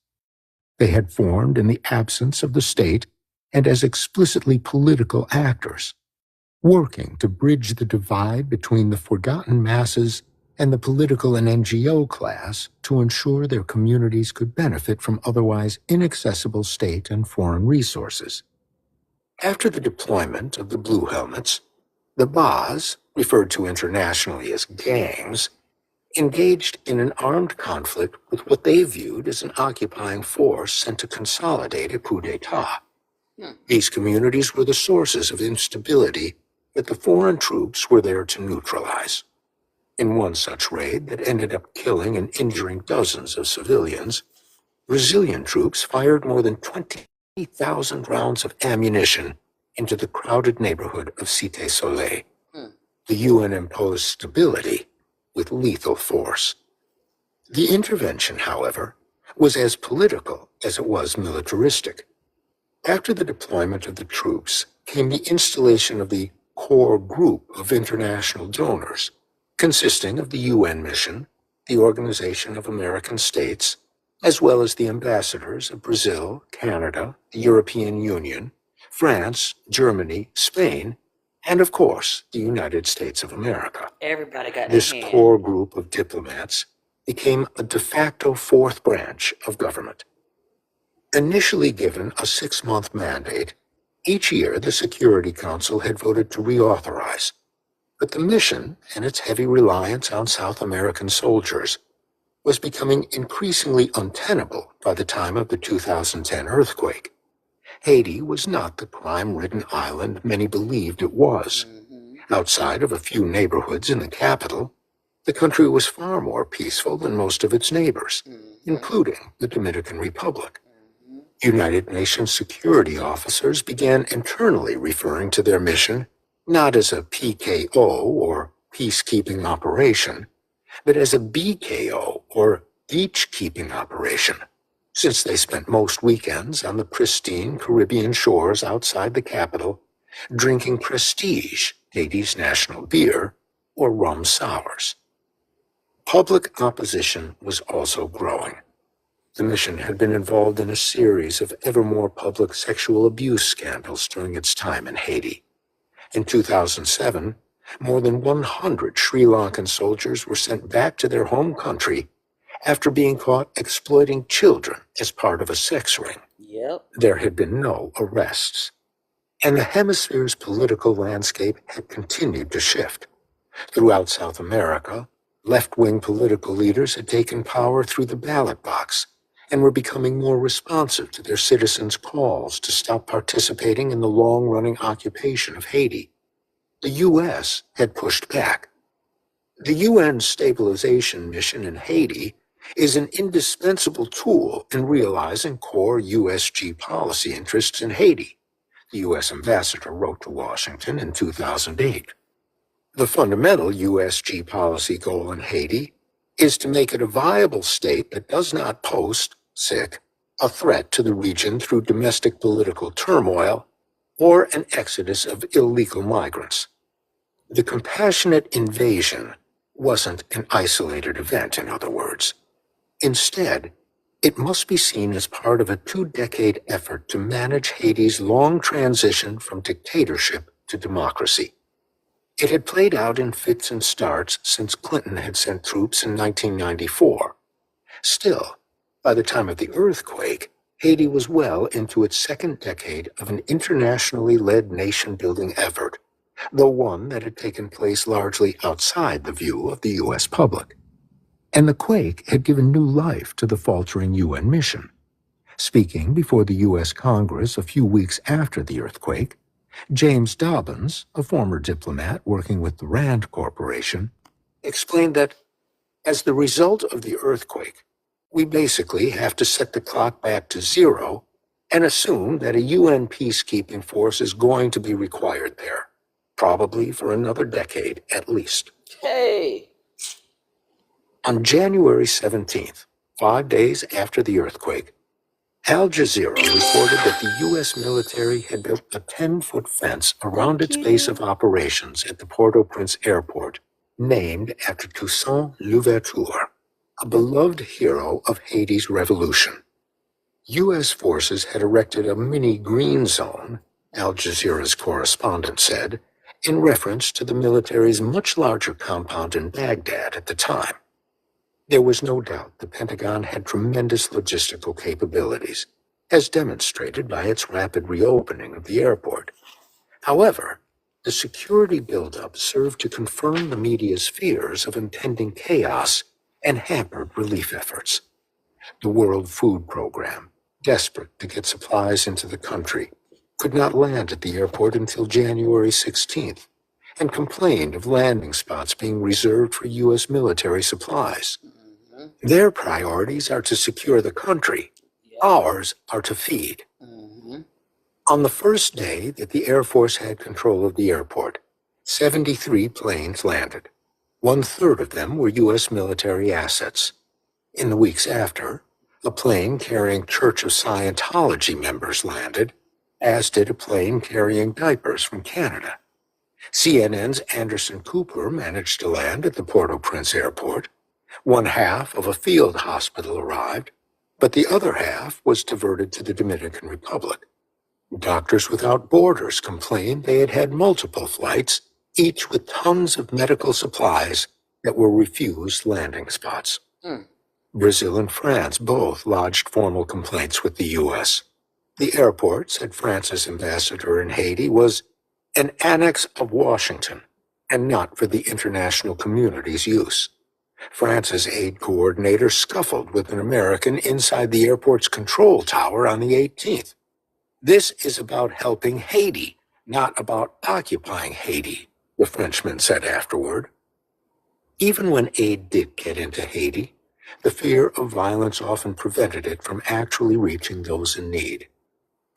They had formed in the absence of the state and as explicitly political actors, working to bridge the divide between the forgotten masses and the political and NGO class to ensure their communities could benefit from otherwise inaccessible state and foreign resources. After the deployment of the Blue Helmets, the base, referred to internationally as gangs, engaged in an armed conflict with what they viewed as an occupying force sent to consolidate a coup d'etat. These communities were the sources of instability that the foreign troops were there to neutralize. In one such raid that ended up killing and injuring dozens of civilians, Brazilian troops fired more than 20,000 rounds of ammunition into the crowded neighborhood of Cité Soleil. The UN imposed stability with lethal force. The intervention, however, was as political as it was militaristic. After the deployment of the troops came the installation of the core group of international donors, consisting of the UN mission, the Organization of American States, as well as the ambassadors of Brazil, Canada, the European Union, France, Germany, Spain, and of course, the United States of America. Everybody got This their hand. core group of diplomats became a de facto fourth branch of government. Initially given a 6-month mandate, each year the Security Council had voted to reauthorize. But the mission and its heavy reliance on South American soldiers was becoming increasingly untenable by the time of the 2010 earthquake. Haiti was not the crime-ridden island many believed it was. Outside of a few neighborhoods in the capital, the country was far more peaceful than most of its neighbors, including the Dominican Republic. United Nations security officers began internally referring to their mission not as a PKO or peacekeeping operation, but as a BKO or beach-keeping operation, since they spent most weekends on the pristine Caribbean shores outside the capital, drinking Prestige, Haiti's national beer, or rum sours. Public opposition was also growing. The mission had been involved in a series of ever more public sexual abuse scandals during its time in Haiti. In 2007, more than 100 Sri Lankan soldiers were sent back to their home country after being caught exploiting children as part of a sex ring. Yep. There had been no arrests, and the hemisphere's political landscape had continued to shift. Throughout South America, left-wing political leaders had taken power through the ballot box and were becoming more responsive to their citizens' calls to stop participating in the long-running occupation of Haiti. The U.S. had pushed back. The UN stabilization mission in Haiti is an indispensable tool in realizing core USG policy interests in Haiti, the U.S. ambassador wrote to Washington in 2008. The fundamental USG policy goal in Haiti is to make it a viable state that does not pose, a threat to the region through domestic political turmoil or an exodus of illegal migrants. The compassionate invasion wasn't an isolated event, in other words. Instead, it must be seen as part of a 2-decade effort to manage Haiti's long transition from dictatorship to democracy. It had played out in fits and starts since Clinton had sent troops in 1994. Still, by the time of the earthquake, Haiti was well into its second decade of an internationally led nation-building effort, though one that had taken place largely outside the view of the U.S. public. And the quake had given new life to the faltering UN mission. Speaking before the U.S. Congress a few weeks after the earthquake, James Dobbins, a former diplomat working with the Rand Corporation, explained that as the result of the earthquake, we basically have to set the clock back to zero and assume that a UN peacekeeping force is going to be required there, probably for another decade at least. Hey. On January 17th, 5 days after the earthquake, Al Jazeera reported that the U.S. military had built a 10-foot fence around its base of operations at the Port-au-Prince airport, named after Toussaint Louverture, a beloved hero of Haiti's revolution. U.S. forces had erected a mini green zone, Al Jazeera's correspondent said, in reference to the military's much larger compound in Baghdad at the time. There was no doubt the Pentagon had tremendous logistical capabilities, as demonstrated by its rapid reopening of the airport. However, the security buildup served to confirm the media's fears of impending chaos and hampered relief efforts. The World Food Program, desperate to get supplies into the country, could not land at the airport until January 16th, and complained of landing spots being reserved for U.S. military supplies. Their priorities are to secure the country. Ours are to feed. On the first day that the Air Force had control of the airport, 73 planes landed. 1/3 of them were U.S. military assets. In the weeks after, a plane carrying Church of Scientology members landed, as did a plane carrying diapers from Canada. CNN's Anderson Cooper managed to land at the Port-au-Prince airport. One half of a field hospital arrived, but the other half was diverted to the Dominican Republic. Doctors Without Borders complained they had had multiple flights, each with tons of medical supplies that were refused landing spots. Brazil and France both lodged formal complaints with the U.S. The airport, said France's ambassador in Haiti, was an annex of Washington and not for the international community's use. France's aid coordinator scuffled with an American inside the airport's control tower on the 18th. This is about helping Haiti, not about occupying Haiti, the Frenchman said afterward. Even when aid did get into Haiti, the fear of violence often prevented it from actually reaching those in need.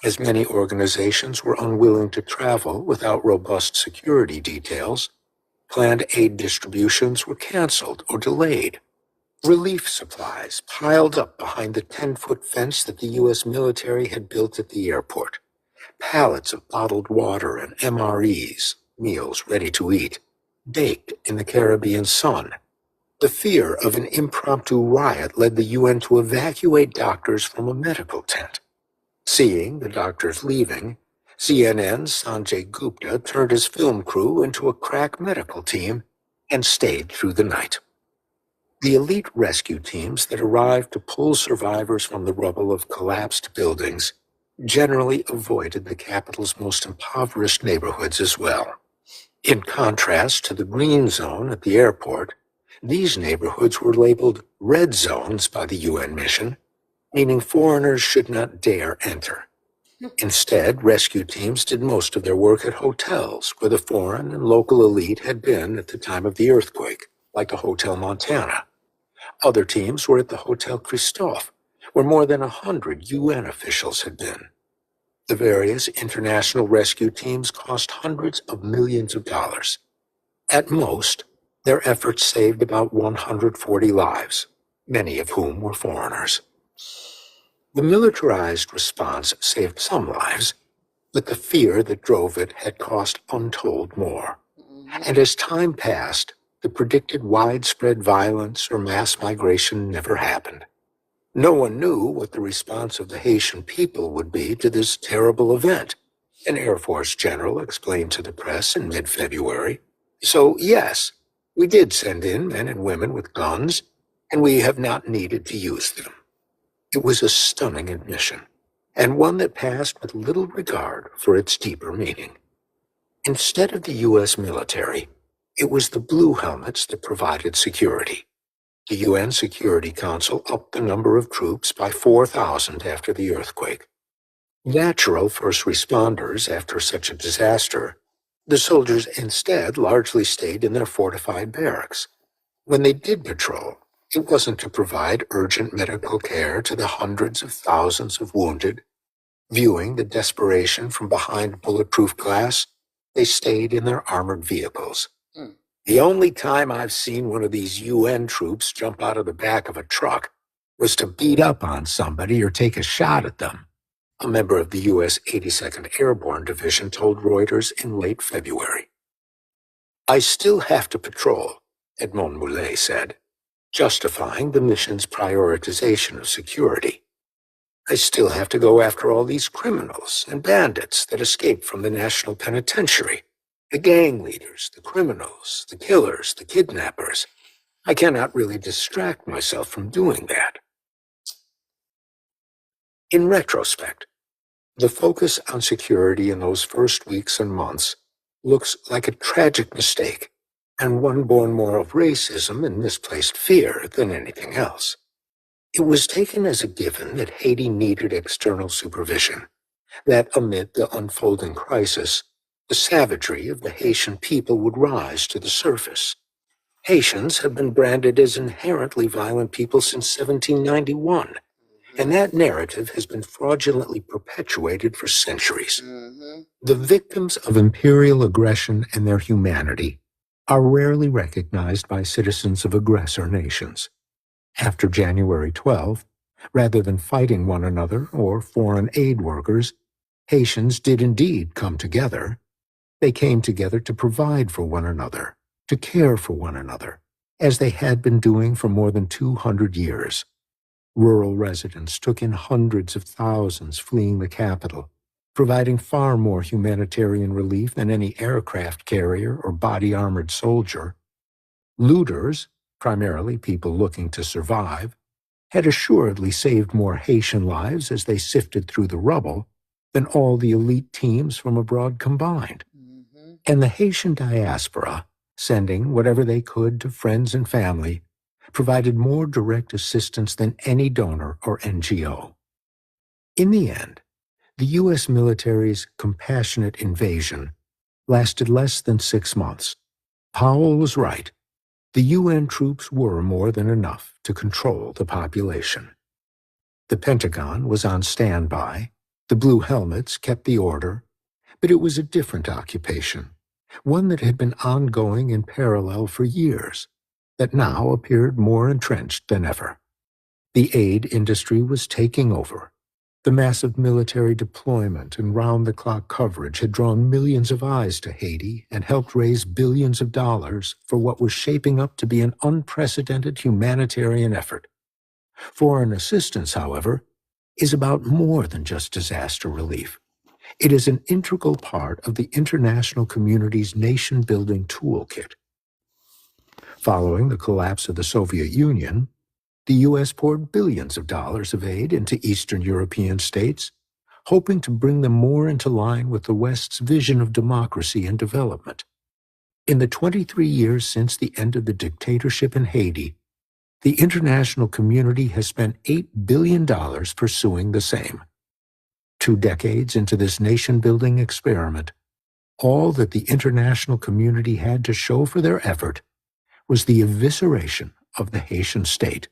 As many organizations were unwilling to travel without robust security details, planned aid distributions were canceled or delayed. Relief supplies piled up behind the 10-foot fence that the U.S. military had built at the airport. Pallets of bottled water and MREs, meals ready to eat, baked in the Caribbean sun. The fear of an impromptu riot led the UN to evacuate doctors from a medical tent. Seeing the doctors leaving, CNN's Sanjay Gupta turned his film crew into a crack medical team and stayed through the night. The elite rescue teams that arrived to pull survivors from the rubble of collapsed buildings generally avoided the capital's most impoverished neighborhoods as well. In contrast to the green zone at the airport, these neighborhoods were labeled red zones by the UN mission, meaning foreigners should not dare enter. Instead, rescue teams did most of their work at hotels where the foreign and local elite had been at the time of the earthquake, like the Hotel Montana. Other teams were at the Hotel Christophe, where more than 100 UN officials had been. The various international rescue teams cost hundreds of millions of dollars. At most, their efforts saved about 140 lives, many of whom were foreigners. The militarized response saved some lives, but the fear that drove it had cost untold more. And as time passed, the predicted widespread violence or mass migration never happened. No one knew what the response of the Haitian people would be to this terrible event, an Air Force general explained to the press in mid-February. So, yes, we did send in men and women with guns, and we have not needed to use them. It was a stunning admission. and one that passed with little regard for its deeper meaning. Instead of the U.S. military, it was the blue helmets that provided security. The UN Security Council upped the number of troops by 4,000 after the earthquake. Natural first responders after such a disaster, the soldiers instead largely stayed in their fortified barracks. When they did patrol, it wasn't to provide urgent medical care to the hundreds of thousands of wounded. Viewing the desperation from behind bulletproof glass, they stayed in their armored vehicles. The only time I've seen one of these UN troops jump out of the back of a truck was to beat up on somebody or take a shot at them, a member of the U.S. 82nd Airborne Division told Reuters in late February. I still have to patrol, Edmond Moulet said, justifying the mission's prioritization of security. I still have to go after all these criminals and bandits that escaped from the National Penitentiary. The gang leaders, the criminals, the killers, the kidnappers. I cannot really distract myself from doing that. In retrospect, the focus on security in those first weeks and months looks like a tragic mistake, and one born more of racism and misplaced fear than anything else. It was taken as a given that Haiti needed external supervision, that amid the unfolding crisis, the savagery of the Haitian people would rise to the surface. Haitians have been branded as inherently violent people since 1791, and that narrative has been fraudulently perpetuated for centuries. The victims of imperial aggression and their humanity are rarely recognized by citizens of aggressor nations. After January 12th, rather than fighting one another or foreign aid workers, Haitians did indeed come together. They came together to provide for one another, to care for one another, as they had been doing for more than 200 years. Rural residents took in hundreds of thousands fleeing the capital, providing far more humanitarian relief than any aircraft carrier or body-armored soldier. Looters, primarily people looking to survive, had assuredly saved more Haitian lives as they sifted through the rubble than all the elite teams from abroad combined. And the Haitian diaspora, sending whatever they could to friends and family, provided more direct assistance than any donor or NGO. In the end, the U.S. military's compassionate invasion lasted less than 6 months. Powell was right. The UN troops were more than enough to control the population. The Pentagon was on standby, the blue helmets kept the order, but it was a different occupation, one that had been ongoing in parallel for years, that now appeared more entrenched than ever. The aid industry was taking over. The massive military deployment and round-the-clock coverage had drawn millions of eyes to Haiti and helped raise billions of dollars for what was shaping up to be an unprecedented humanitarian effort. Foreign assistance, however, is about more than just disaster relief. It is an integral part of the international community's nation-building toolkit. Following the collapse of the Soviet Union, the U.S. poured billions of dollars of aid into Eastern European states, hoping to bring them more into line with the West's vision of democracy and development. In the 23 years since the end of the dictatorship in Haiti, the international community has spent $8 billion pursuing the same. 2 decades into this nation-building experiment, all that the international community had to show for their effort was the evisceration of the Haitian state,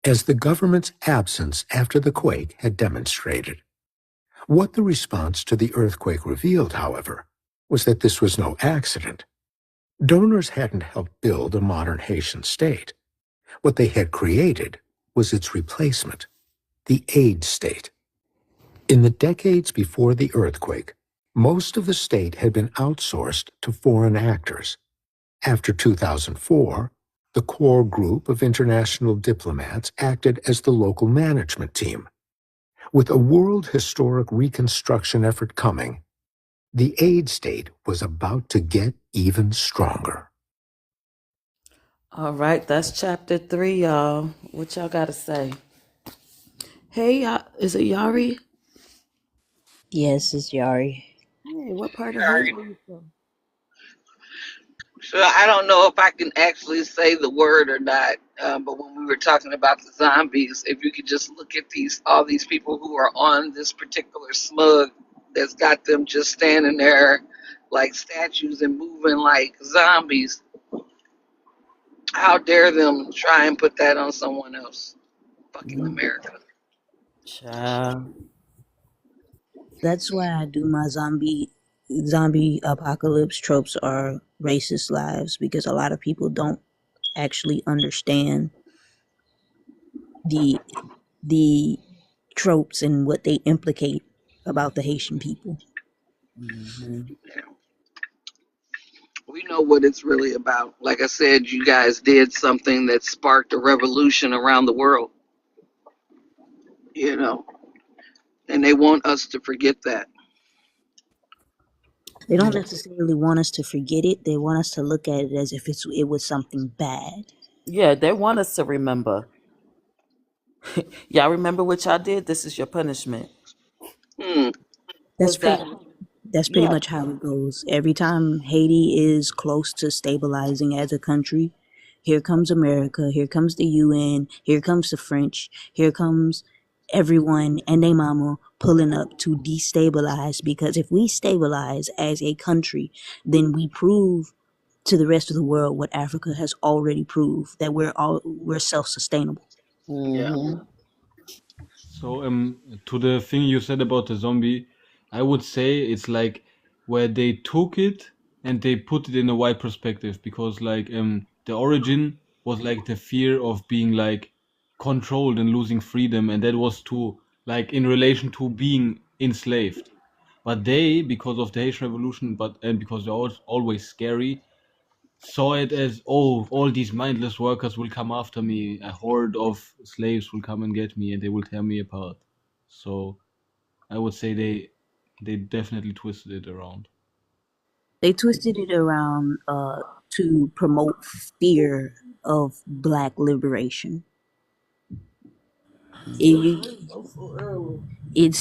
as the government's absence after the quake had demonstrated. What the response to the earthquake revealed, however, was that this was no accident. Donors hadn't helped build a modern Haitian state. What they had created was its replacement, the aid state. In the decades before the earthquake, most of the state had been outsourced to foreign actors. After 2004, the core group of international diplomats acted as the local management team. With a world historic reconstruction effort coming, the aid state was about to get even stronger. All right, that's chapter 3, y'all. What y'all got to say? Hey, y'all, is it Yari? Yes, it's Yari. Hey, what part of Sorry. Haiti are you from? So I don't know if I can actually say the word or not. But when we were talking about the zombies, if you could just look at all these people who are on this particular smug that's got them just standing there like statues and moving like zombies, how dare them try and put that on someone else? Fucking Mm, America. child. That's why I do my zombie apocalypse tropes are racist lives, because a lot of people don't actually understand the the tropes and what they implicate about the Haitian people. Hmm. You know, we know what it's really about. Like I said, you guys did something that sparked a revolution around the world, you know, and they want us to forget that. They don't necessarily want us to forget it. They want us to look at it as if it was something bad. Yeah, they want us to remember. Y'all remember what y'all did? This is your punishment. Hmm. That's Was pretty that? that's pretty Yeah. much how it goes. Every time Haiti is close to stabilizing as a country, here comes America, here comes the UN, here comes the French, here comes everyone and their mama pulling up to destabilize, because if we stabilize as a country, then we prove to the rest of the world what Africa has already proved, that we're self-sustainable. Yeah. Hmm. So to the thing you said about the zombie, I would say it's like where they took it and they put it in a wide perspective, because like the origin was like the fear of being like controlled and losing freedom, and that was to like in relation to being enslaved. But they, because of the Haitian Revolution, and because they're always scary, saw it as, oh, all these mindless workers will come after me, a horde of slaves will come and get me, and they will tear me apart. So I would say they definitely twisted it around. They twisted it around to promote fear of black liberation. It, it's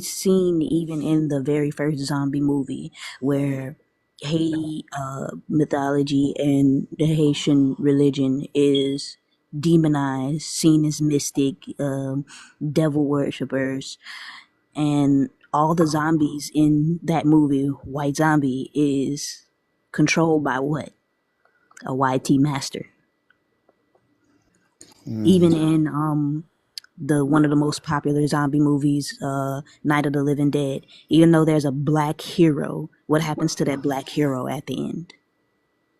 seen even in the very first zombie movie, where Haiti mythology and the Haitian religion is demonized, seen as mystic, devil worshippers, and all the zombies in that movie, White Zombie, is controlled by what? A YT master. Even in the one of the most popular zombie movies, Night of the Living Dead, even though there's a black hero, what happens to that black hero at the end?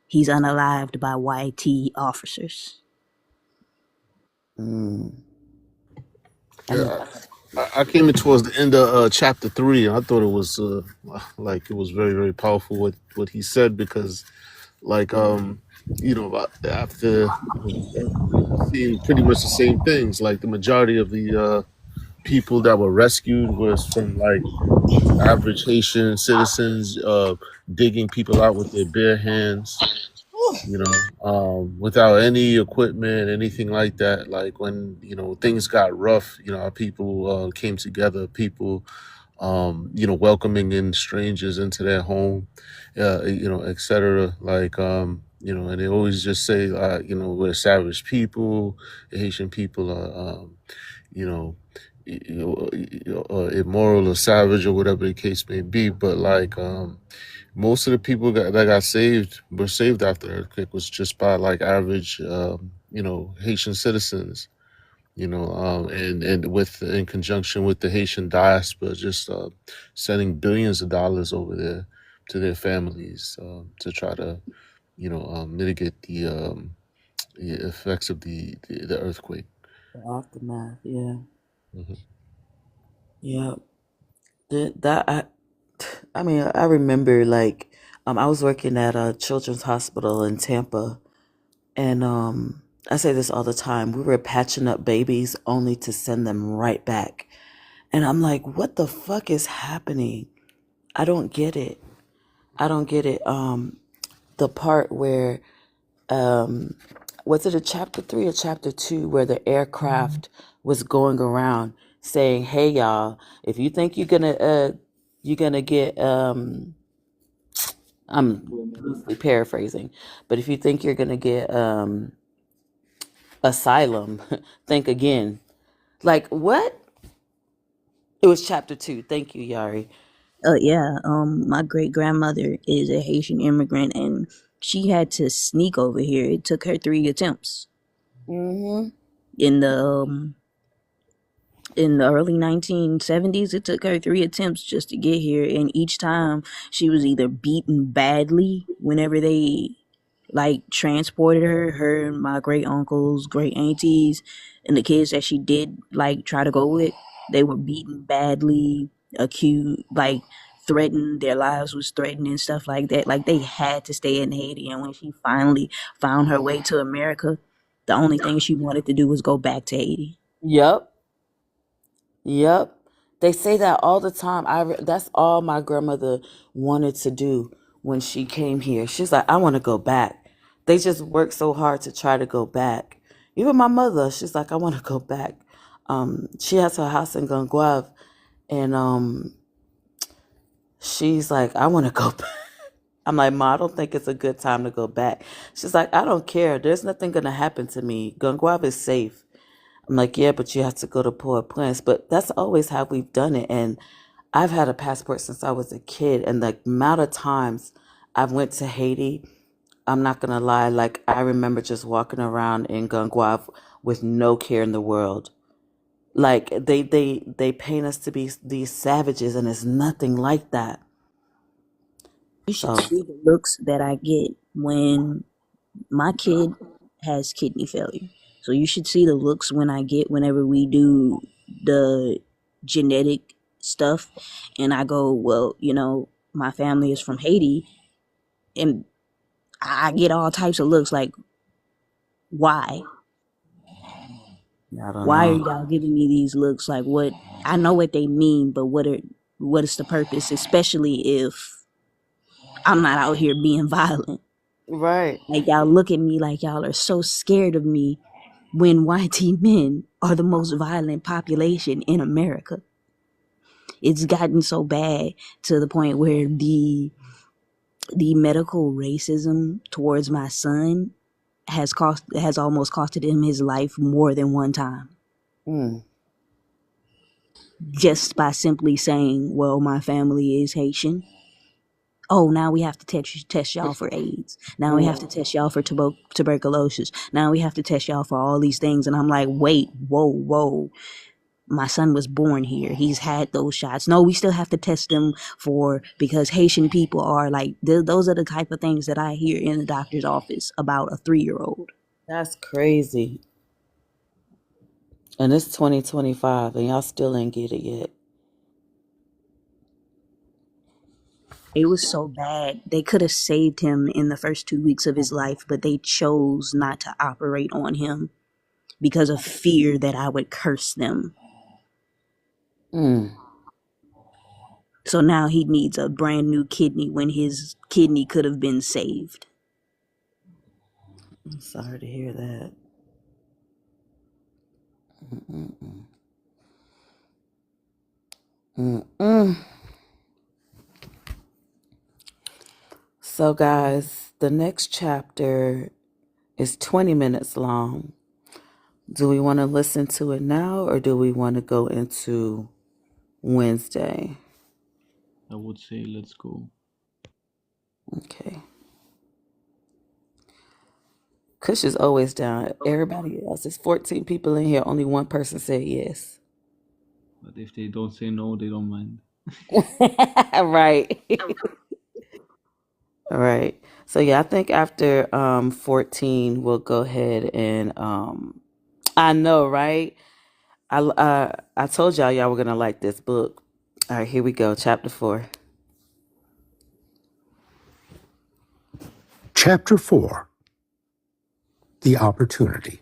He's unalived by YT officers. Mm. And Yeah, I came in towards the end of chapter 3. And I thought it was like it was very very powerful what he said, because like after seeing pretty much the same things, like the majority of the people that were rescued was from like just average Haitian citizens, digging people out with their bare hands, without any equipment, anything like that. Like when things got rough, our people came together. People, welcoming in strangers into their home, etc. Like, and they always just say, we're savage people. The Haitian people are, you know, immoral or savage or whatever the case may be. But like, most of the people that got saved were saved after the earthquake was just by like average, Haitian citizens, and with in conjunction with the Haitian diaspora, just sending billions of dollars over there to their families to try to, mitigate the effects of the earthquake. the aftermath, yeah. Mhm. Yeah. I mean, I remember like I was working at a children's hospital in Tampa, and I say this all the time. We were patching up babies only to send them right back. And I'm like, what the fuck is happening? I don't get it. I don't get it. The part where was it a chapter 3 or chapter 2 where the aircraft was going around saying, "Hey y'all, if you think you're gonna you're gonna get I'm loosely paraphrasing, but if you think you're gonna get asylum, think again. Like what? It was chapter 2. Thank you, Yari. Yeah. My great grandmother is a Haitian immigrant, and she had to sneak over here. It took her 3 attempts Mm-hmm. in the early 1970s. It took her 3 attempts just to get here, and each time she was either beaten badly whenever they like transported her and my great uncles, great aunties, and the kids that she did like try to go with. They were beaten badly, accused, like threatened. Their lives was threatened and stuff like that. Like they had to stay in Haiti, and when she finally found her way to America, the only thing she wanted to do was go back to Haiti. Yep. Yep. They say that all the time. That's all my grandmother wanted to do when she came here. She's like, I want to go back. They just work so hard to try to go back. Even my mother, she's like, I want to go back. She has her house in Gonguave, and she's like, I want to go back. I'm like, Ma, I don't think it's a good time to go back. She's like, I don't care. There's nothing gonna happen to me. Gonguave is safe. I'm like, yeah, but you have to go to Port-au-Prince. But that's always how we've done it. And I've had a passport since I was a kid. And the amount of times I've went to Haiti, I'm not gonna lie. Like I remember just walking around in Gonguave with no care in the world. Like they paint us to be these savages, and it's nothing like that. You should So see the looks that I get when my kid has kidney failure. So you should see the looks when I get whenever we do the genetic stuff, and I go, well, my family is from Haiti, and I get all types of looks like, why? I don't Why are know. y'all giving me these looks? Like, what? I know what they mean, but what is the purpose? Especially if I'm not out here being violent. Right. Like y'all look at me like y'all are so scared of me when YT men are the most violent population in America. It's gotten so bad to the point where the medical racism towards my son has almost costed him his life more than one time. Mm. Just by simply saying, well, my family is Haitian. Oh, now we have to test y'all for AIDS. Now we have to test y'all for tuberculosis. Now we have to test y'all for all these things. And I'm like, wait, whoa. My son was born here. He's had those shots. No, we still have to test them because Haitian people are like, those are the type of things that I hear in the doctor's office about a 3-year-old. That's crazy. And it's 2025 and y'all still ain't get it yet. It was so bad. They could have saved him in the first 2 weeks of his life, but they chose not to operate on him because of fear that I would curse them. Mm. So now he needs a brand new kidney when his kidney could have been saved. I'm sorry to hear that. Mm-mm-mm. Mm-mm. So, guys, the next chapter is 20 minutes long. Do we want to listen to it now or do we want to go into Wednesday? I would say let's go. Okay. Kush is always down. Everybody else, there's 14 people in here. Only one person said yes. But if they don't say no, they don't mind. Right. All right. So yeah, I think after 14 we'll go ahead and I know, right? I told y'all were going to like this book. All right, here we go. Chapter 4. Chapter 4. The Opportunity.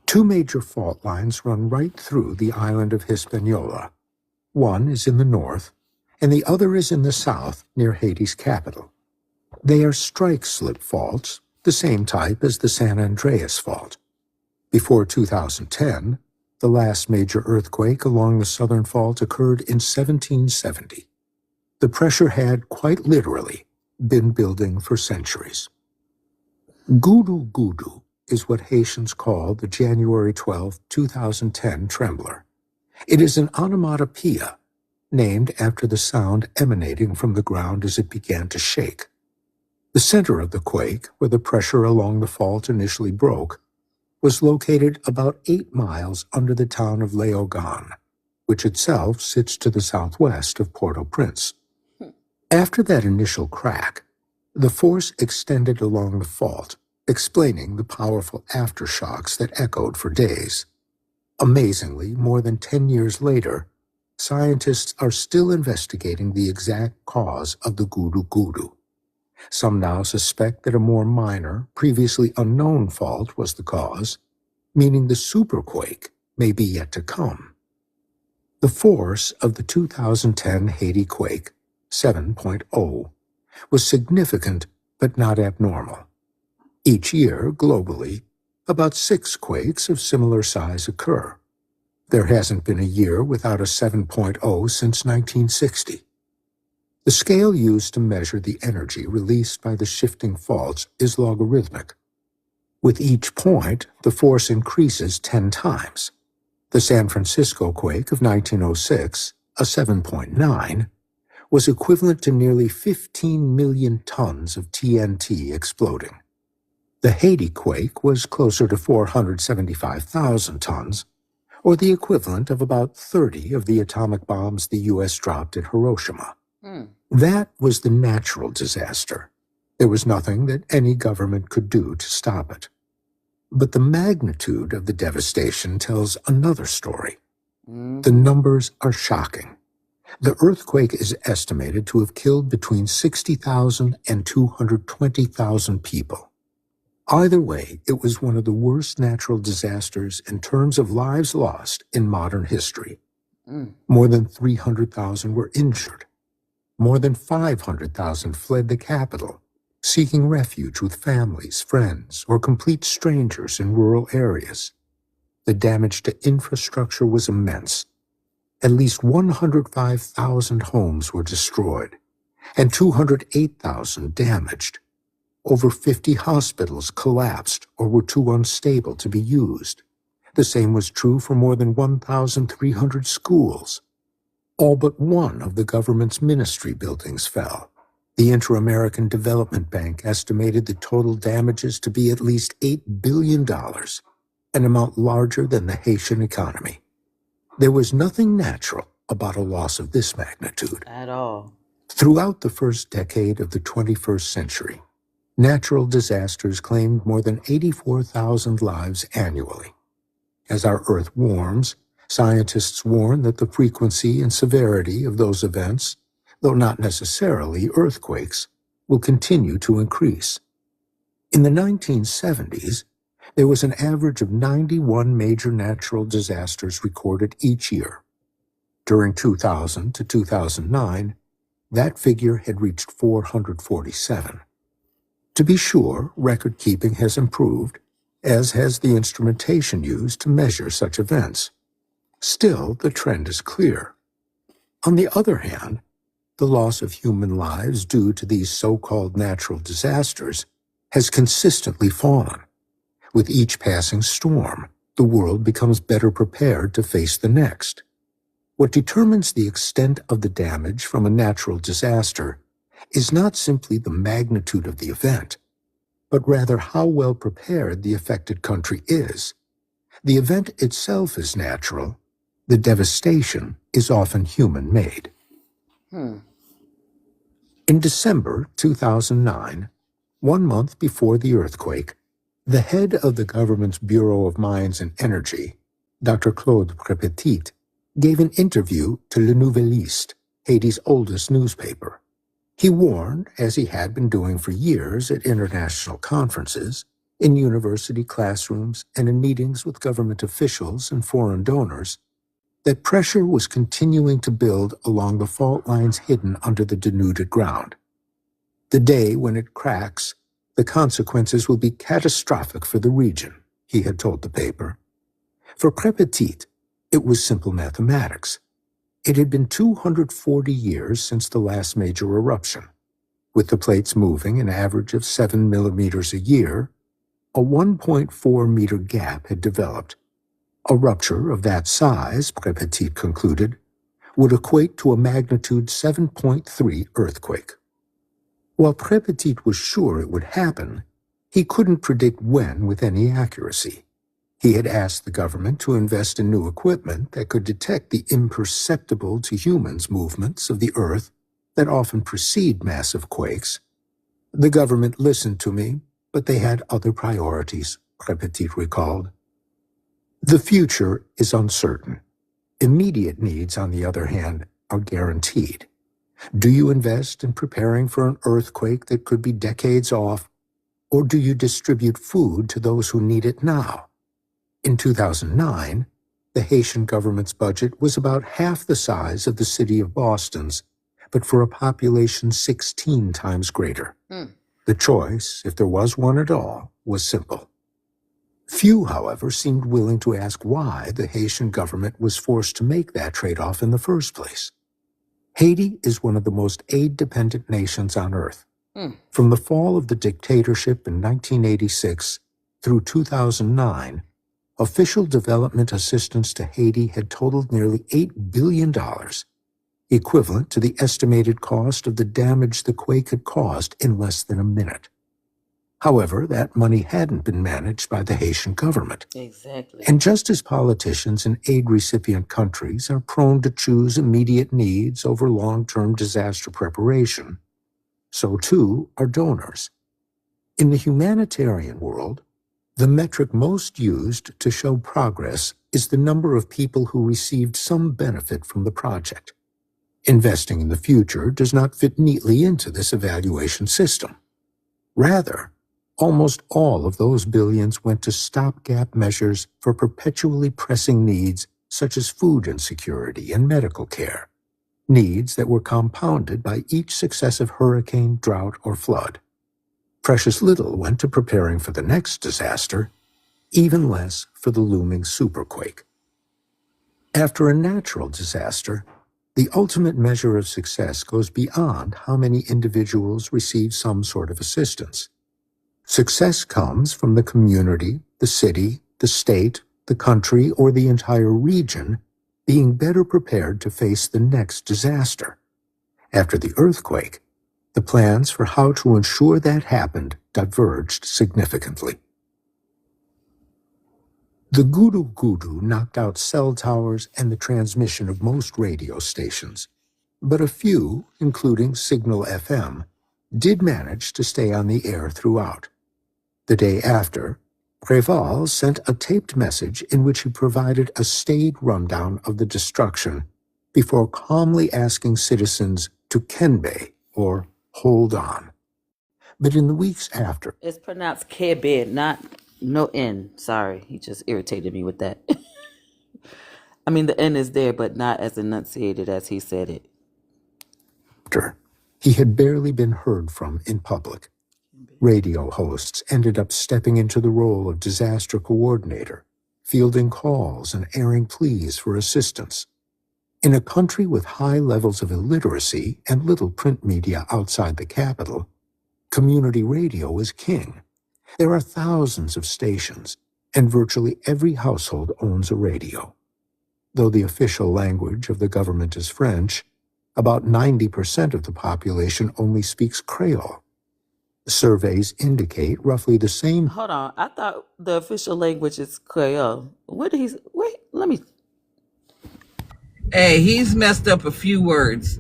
2 major fault lines run right through the island of Hispaniola. One is in the north, and the other is in the south near Haiti's capital. They are strike-slip faults, the same type as the San Andreas Fault. Before 2010, The last major earthquake along the southern fault occurred in 1770. The pressure had, quite literally, been building for centuries. Gudu Gudu is what Haitians call the January 12, 2010 trembler. It is an onomatopoeia named after the sound emanating from the ground as it began to shake. The center of the quake, where the pressure along the fault initially broke, was located about 8 miles under the town of Léogâne, which itself sits to the southwest of Port-au-Prince. After that initial crack, the force extended along the fault, explaining the powerful aftershocks that echoed for days. Amazingly, more than 10 years later, scientists are still investigating the exact cause of the Gudu Gudu. Some now suspect that a more minor, previously unknown fault was the cause, meaning the superquake may be yet to come. The force of the 2010 Haiti quake, 7.0, was significant but not abnormal. Each year, globally, about 6 quakes of similar size occur. There hasn't been a year without a 7.0 since 1960. The scale used to measure the energy released by the shifting faults is logarithmic. With each point, the force increases 10 times. The San Francisco quake of 1906, a 7.9, was equivalent to nearly 15 million tons of TNT exploding. The Haiti quake was closer to 475,000 tons, or the equivalent of about 30 of the atomic bombs the U.S. dropped at Hiroshima. That was the natural disaster. There was nothing that any government could do to stop it. But the magnitude of the devastation tells another story. The numbers are shocking. The earthquake is estimated to have killed between 60,000 and 220,000 people. Either way, it was one of the worst natural disasters in terms of lives lost in modern history. More than 300,000 were injured. More than 500,000 fled the capital, seeking refuge with families, friends, or complete strangers in rural areas. The damage to infrastructure was immense. At least 105,000 homes were destroyed, and 208,000 damaged. Over 50 hospitals collapsed or were too unstable to be used. The same was true for more than 1,300 schools. All but one of the government's ministry buildings fell. The Inter-American Development Bank estimated the total damages to be at least $8 billion, an amount larger than the Haitian economy. There was nothing natural about a loss of this magnitude. At all. Throughout the first decade of the 21st century, natural disasters claimed more than 84,000 lives annually. As our Earth warms, scientists warn that the frequency and severity of those events, though not necessarily earthquakes, will continue to increase. In the 1970s, there was an average of 91 major natural disasters recorded each year. During 2000 to 2009, that figure had reached 447. To be sure, record-keeping has improved, as has the instrumentation used to measure such events. Still, the trend is clear. On the other hand, the loss of human lives due to these so-called natural disasters has consistently fallen. With each passing storm, the world becomes better prepared to face the next. What determines the extent of the damage from a natural disaster is not simply the magnitude of the event, but rather how well prepared the affected country is. The event itself is natural. The devastation is often human-made. In December 2009, 1 month before the earthquake, the head of the government's Bureau of Mines and Energy, Dr. Claude Crepetit, gave an interview to Le Nouvelliste, Haiti's oldest newspaper. He warned, as he had been doing for years at international conferences, in university classrooms, and in meetings with government officials and foreign donors, that pressure was continuing to build along the fault lines hidden under the denuded ground. The day when it cracks, the consequences will be catastrophic for the region, he had told the paper. For Crépetite, it was simple mathematics. It had been 240 years since the last major eruption. With the plates moving an average of 7 millimeters a year, a 1.4-meter gap had developed. A rupture of that size, Crépetite concluded, would equate to a magnitude 7.3 earthquake. While Crépetite was sure it would happen, he couldn't predict when with any accuracy. He had asked the government to invest in new equipment that could detect the imperceptible to humans movements of the earth that often precede massive quakes. The government listened to me, but they had other priorities, Crépetite recalled. The future is uncertain. Immediate needs, on the other hand, are guaranteed. Do you invest in preparing for an earthquake that could be decades off, or do you distribute food to those who need it now? In 2009, the Haitian government's budget was about half the size of the city of Boston's, but for a population 16 times greater. The choice, if there was one at all, was simple. Few, however, seemed willing to ask why the Haitian government was forced to make that trade-off in the first place. Haiti is one of the most aid-dependent nations on earth. From the fall of the dictatorship in 1986 through 2009, official development assistance to Haiti had totaled nearly $8 billion, equivalent to the estimated cost of the damage the quake had caused in less than a minute. However, that money hadn't been managed by the Haitian government. Exactly. And just as politicians in aid recipient countries are prone to choose immediate needs over long-term disaster preparation, so too are donors. In the humanitarian world, the metric most used to show progress is the number of people who received some benefit from the project. Investing in the future does not fit neatly into this evaluation system. Rather, almost all of those billions went to stopgap measures for perpetually pressing needs such as food insecurity and medical care, needs that were compounded by each successive hurricane, drought, or flood. Precious little went to preparing for the next disaster, even less for the looming superquake. After a natural disaster, the ultimate measure of success goes beyond how many individuals receive some sort of assistance. Success comes from the community, the city, the state, the country, or the entire region being better prepared to face the next disaster. After the earthquake, the plans for how to ensure that happened diverged significantly. The gudu knocked out cell towers and the transmission of most radio stations, but a few, including Signal FM, did manage to stay on the air throughout. The day after, Préval sent a taped message in which he provided a staid rundown of the destruction before calmly asking citizens to kenbe, or hold on. But in the weeks after, It's pronounced kebe, not no N. Sorry, he just irritated me with that. I mean, the N is there, but not as enunciated as he said it. he had barely been heard from in public. Radio hosts ended up stepping into the role of disaster coordinator, fielding calls and airing pleas for assistance. In a country with high levels of illiteracy and little print media outside the capital, community radio is king. There are thousands of stations, and virtually every household owns a radio. Though the official language of the government is French, about 90% of the population only speaks Creole. Surveys indicate roughly the same. Hold on, I thought the official language is Creole. What did he? Wait, let me. Hey, he's messed up a few words.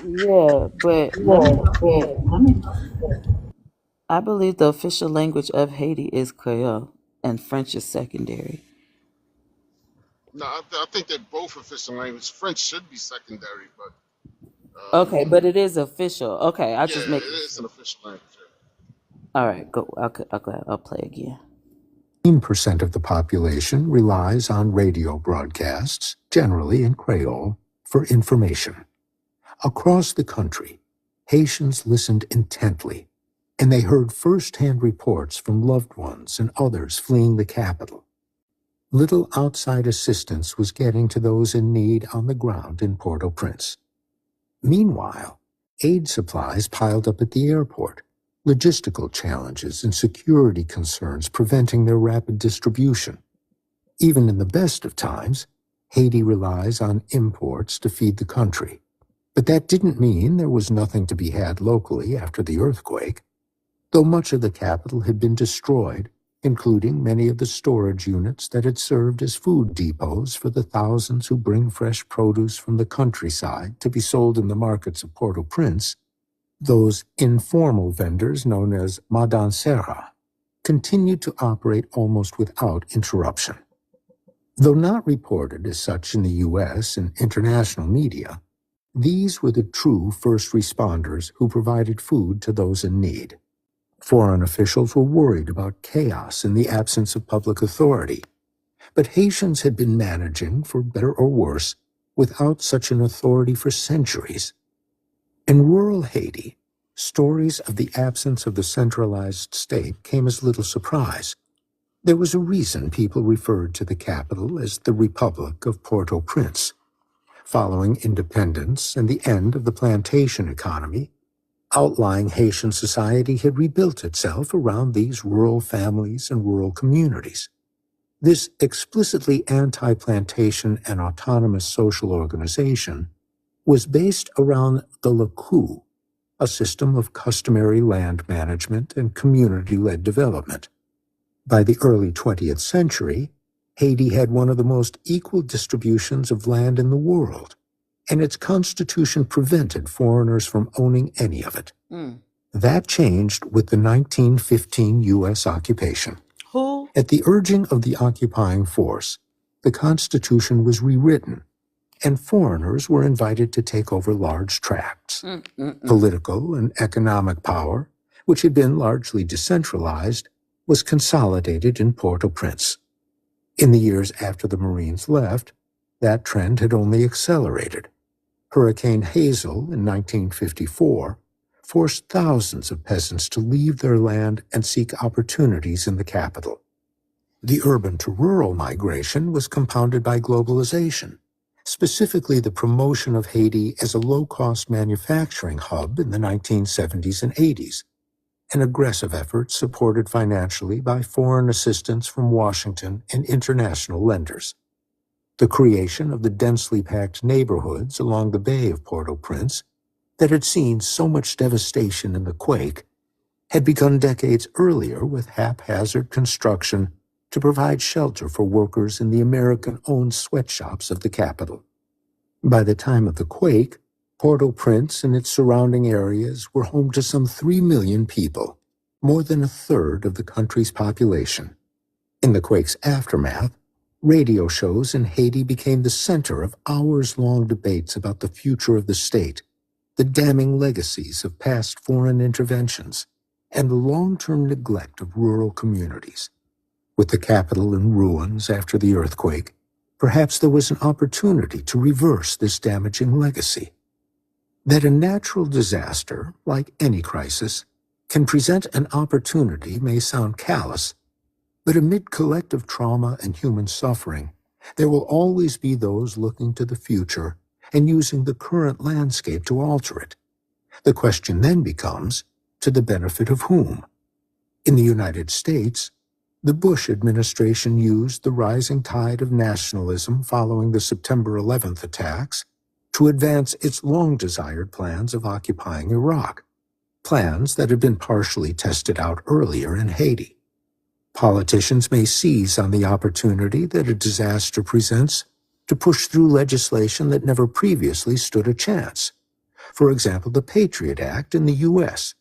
Yeah, but let me. I believe the official language of Haiti is Creole, and French is secondary. No, I think they're both official language. French should be secondary, but Okay, but it is official. Okay, I'll yeah, just make it it is an sure. official language. All right, go. I'll play again. 10% of the population relies on radio broadcasts, generally in Creole, for information. Across the country, Haitians listened intently, and they heard first-hand reports from loved ones and others fleeing the capital. little outside assistance was getting to those in need on the ground in Port-au-Prince. Meanwhile, aid supplies piled up at the airport, logistical challenges and security concerns preventing their rapid distribution. Even in the best of times, Haiti relies on imports to feed the country. But that didn't mean there was nothing to be had locally after the earthquake. Though much of the capital had been destroyed, including many of the storage units that had served as food depots for the thousands who bring fresh produce from the countryside to be sold in the markets of Port-au-Prince, those informal vendors known as madansera continued to operate almost without interruption. Though not reported as such in the U.S. and international media, these were the true first responders who provided food to those in need. Foreign officials were worried about chaos in the absence of public authority, but Haitians had been managing, for better or worse, without such an authority for centuries. In rural Haiti, stories of the absence of the centralized state came as little surprise. There was a reason people referred to the capital as the Republic of Port-au-Prince. Following independence and the end of the plantation economy, outlying Haitian society had rebuilt itself around these rural families and rural communities. This explicitly anti-plantation and autonomous social organization was based around the Lakou, a system of customary land management and community-led development. By the early 20th century, Haiti had one of the most equal distributions of land in the world, and its constitution prevented foreigners from owning any of it. That changed with the 1915 U.S. occupation. Who? At the urging of the occupying force, the Constitution was rewritten, and foreigners were invited to take over large tracts. Political and economic power, which had been largely decentralized, was consolidated in Port-au-Prince. In the years after the Marines left, that trend had only accelerated. Hurricane Hazel in 1954 forced thousands of peasants to leave their land and seek opportunities in the capital. The urban-to-rural migration was compounded by globalization, specifically the promotion of Haiti as a low-cost manufacturing hub in the 1970s and 80s, an aggressive effort supported financially by foreign assistance from Washington and international lenders. The creation of the densely packed neighborhoods along the bay of Port-au-Prince that had seen so much devastation in the quake had begun decades earlier with haphazard construction to provide shelter for workers in the American-owned sweatshops of the capital. By the time of the quake, Port-au-Prince and its surrounding areas were home to some 3 million people, more than a third of the country's population. In the quake's aftermath, radio shows in Haiti became the center of hours-long debates about the future of the state, the damning legacies of past foreign interventions, and the long-term neglect of rural communities. With the capital in ruins after the earthquake, perhaps there was an opportunity to reverse this damaging legacy. That a natural disaster, like any crisis, can present an opportunity may sound callous, but amid collective trauma and human suffering, there will always be those looking to the future and using the current landscape to alter it. The question then becomes, to the benefit of whom? In the United States, the Bush administration used the rising tide of nationalism following the September 11th attacks to advance its long-desired plans of occupying Iraq, plans that had been partially tested out earlier in Haiti. Politicians may seize on the opportunity that a disaster presents to push through legislation that never previously stood a chance. For example, the Patriot Act in the U.S.,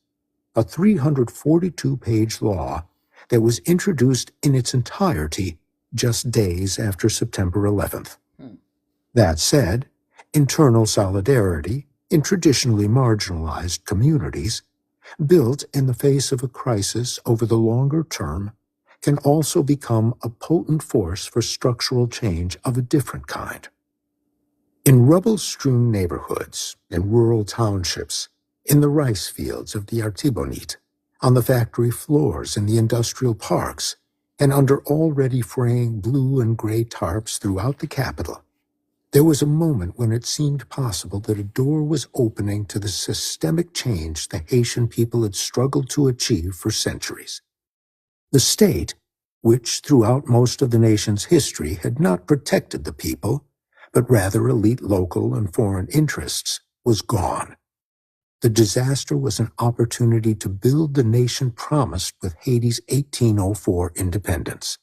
a 342-page law that was introduced in its entirety just days after September 11th. That said, internal solidarity in traditionally marginalized communities, built in the face of a crisis over the longer term, can also become a potent force for structural change of a different kind. In rubble-strewn neighborhoods, in rural townships, in the rice fields of the Artibonite, on the factory floors in the industrial parks, and under already fraying blue and gray tarps throughout the capital, there was a moment when it seemed possible that a door was opening to the systemic change the Haitian people had struggled to achieve for centuries. The state, which throughout most of the nation's history had not protected the people, but rather elite local and foreign interests, was gone. The disaster was an opportunity to build the nation promised with Haiti's 1804 independence.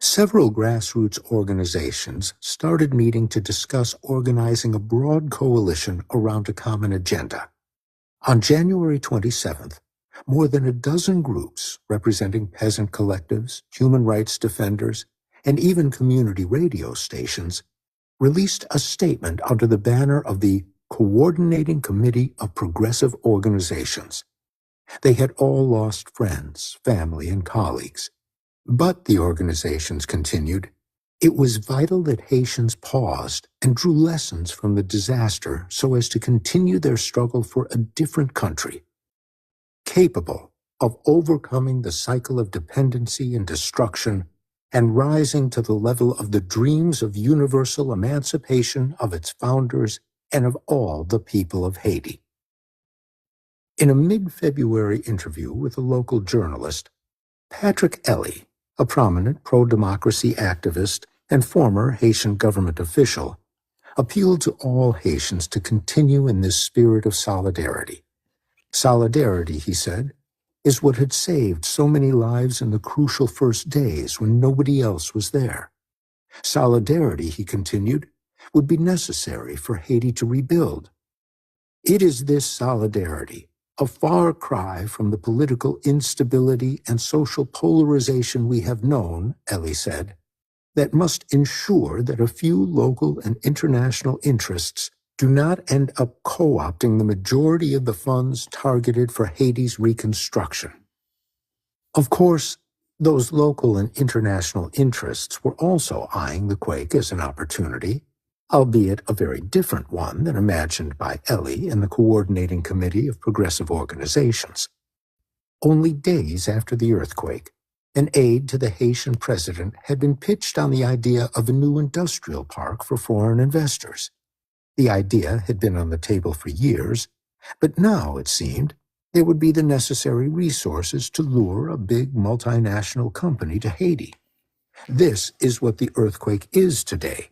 Several grassroots organizations started meeting to discuss organizing a broad coalition around a common agenda. On January 27th, more than a dozen groups representing peasant collectives, human rights defenders, and even community radio stations released a statement under the banner of the Coordinating Committee of Progressive Organizations. They had all lost friends, family, and colleagues. But, the organizations continued, it was vital that Haitians paused and drew lessons from the disaster so as to continue their struggle for a different country, capable of overcoming the cycle of dependency and destruction and rising to the level of the dreams of universal emancipation of its founders and of all the people of Haiti. In a mid-February interview with a local journalist, Patrick Ellie, a prominent pro-democracy activist and former Haitian government official, appealed to all Haitians to continue in this spirit of solidarity. Solidarity, he said, is what had saved so many lives in the crucial first days when nobody else was there. Solidarity, he continued, would be necessary for Haiti to rebuild. It is this solidarity, a far cry from the political instability and social polarization we have known, Ellie said, that must ensure that a few local and international interests do not end up co-opting the majority of the funds targeted for Haiti's reconstruction. Of course, those local and international interests were also eyeing the quake as an opportunity, albeit a very different one than imagined by Ellie and the Coordinating Committee of Progressive Organizations. Only days after the earthquake, an aide to the Haitian president had been pitched on the idea of a new industrial park for foreign investors. The idea had been on the table for years, but now, it seemed, there would be the necessary resources to lure a big multinational company to Haiti. This is what the earthquake is today,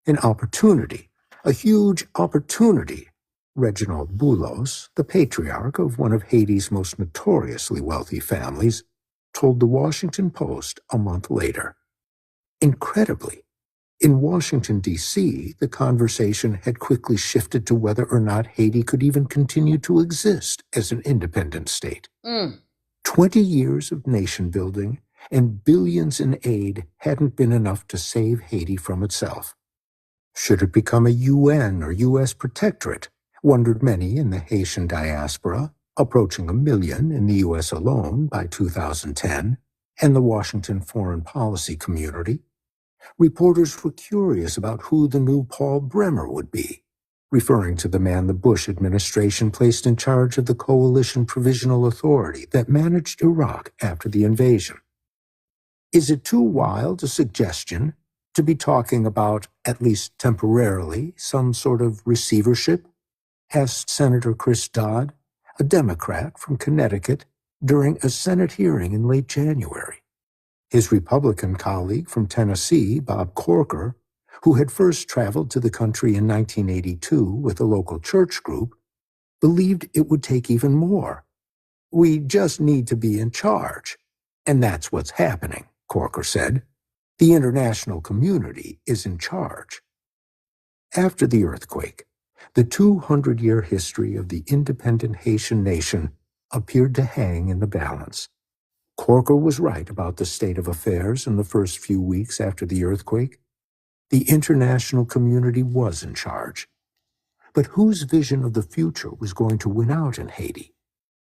an opportunity, a huge opportunity. Reginald Boulos, the patriarch of one of Haiti's most notoriously wealthy families, told the Washington Post a month later. Incredibly, in Washington, D.C., the conversation had quickly shifted to whether or not Haiti could even continue to exist as an independent state. 20 years of nation-building and billions in aid hadn't been enough to save Haiti from itself. Should it become a UN or U.S. protectorate, wondered many in the Haitian diaspora, approaching 1 million in the U.S. alone by 2010, and the Washington foreign policy community. Reporters were curious about who the new Paul Bremer would be, referring to the man the Bush administration placed in charge of the Coalition Provisional Authority that managed Iraq after the invasion. Is it too wild a suggestion to be talking about, at least temporarily, some sort of receivership? Asked Senator Chris Dodd, a Democrat from Connecticut, during a Senate hearing in late January. His Republican colleague from Tennessee, Bob Corker, who had first traveled to the country in 1982 with a local church group, believed it would take even more. We just need to be in charge. And that's what's happening, Corker said. The international community is in charge. After the earthquake, the 200-year history of the independent Haitian nation appeared to hang in the balance. Corker was right about the state of affairs in the first few weeks after the earthquake. The international community was in charge. But whose vision of the future was going to win out in Haiti?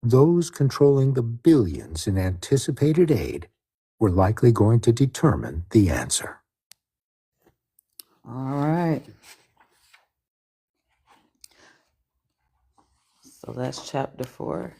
Those controlling the billions in anticipated aid were likely going to determine the answer. All right. So that's chapter 4.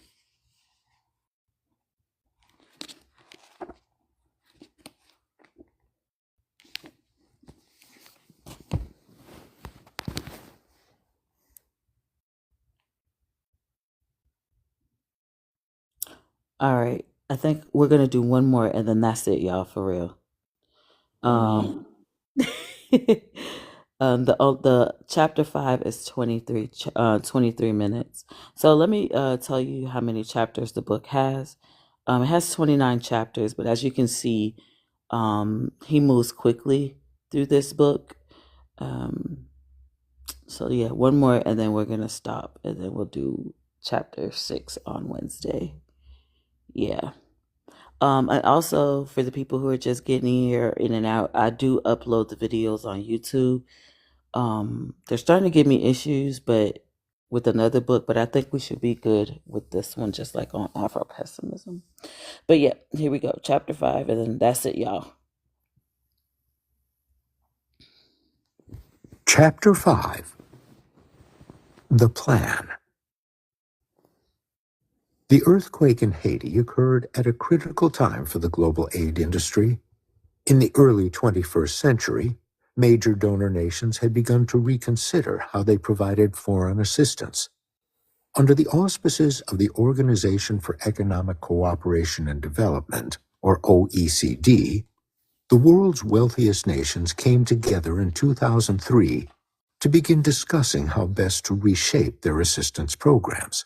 All right. I think we're gonna do one more, and then that's it, y'all, for real. Um, the chapter 5 is 23 minutes. So let me tell you how many chapters the book has. It has 29 chapters, but as you can see, he moves quickly through this book. So yeah, one more, and then we're gonna stop, and then we'll do chapter 6 on Wednesday. Yeah. And also for the people who are just getting here in and out, I do upload the videos on YouTube. They're starting to give me issues, but with another book, but I think we should be good with this one, just like on Afro pessimism. But yeah, here we go, chapter 5, and then that's it, y'all. Chapter 5. The Plan. The earthquake in Haiti occurred at a critical time for the global aid industry. In the early 21st century, major donor nations had begun to reconsider how they provided foreign assistance. Under the auspices of the Organization for Economic Cooperation and Development, or OECD, the world's wealthiest nations came together in 2003 to begin discussing how best to reshape their assistance programs.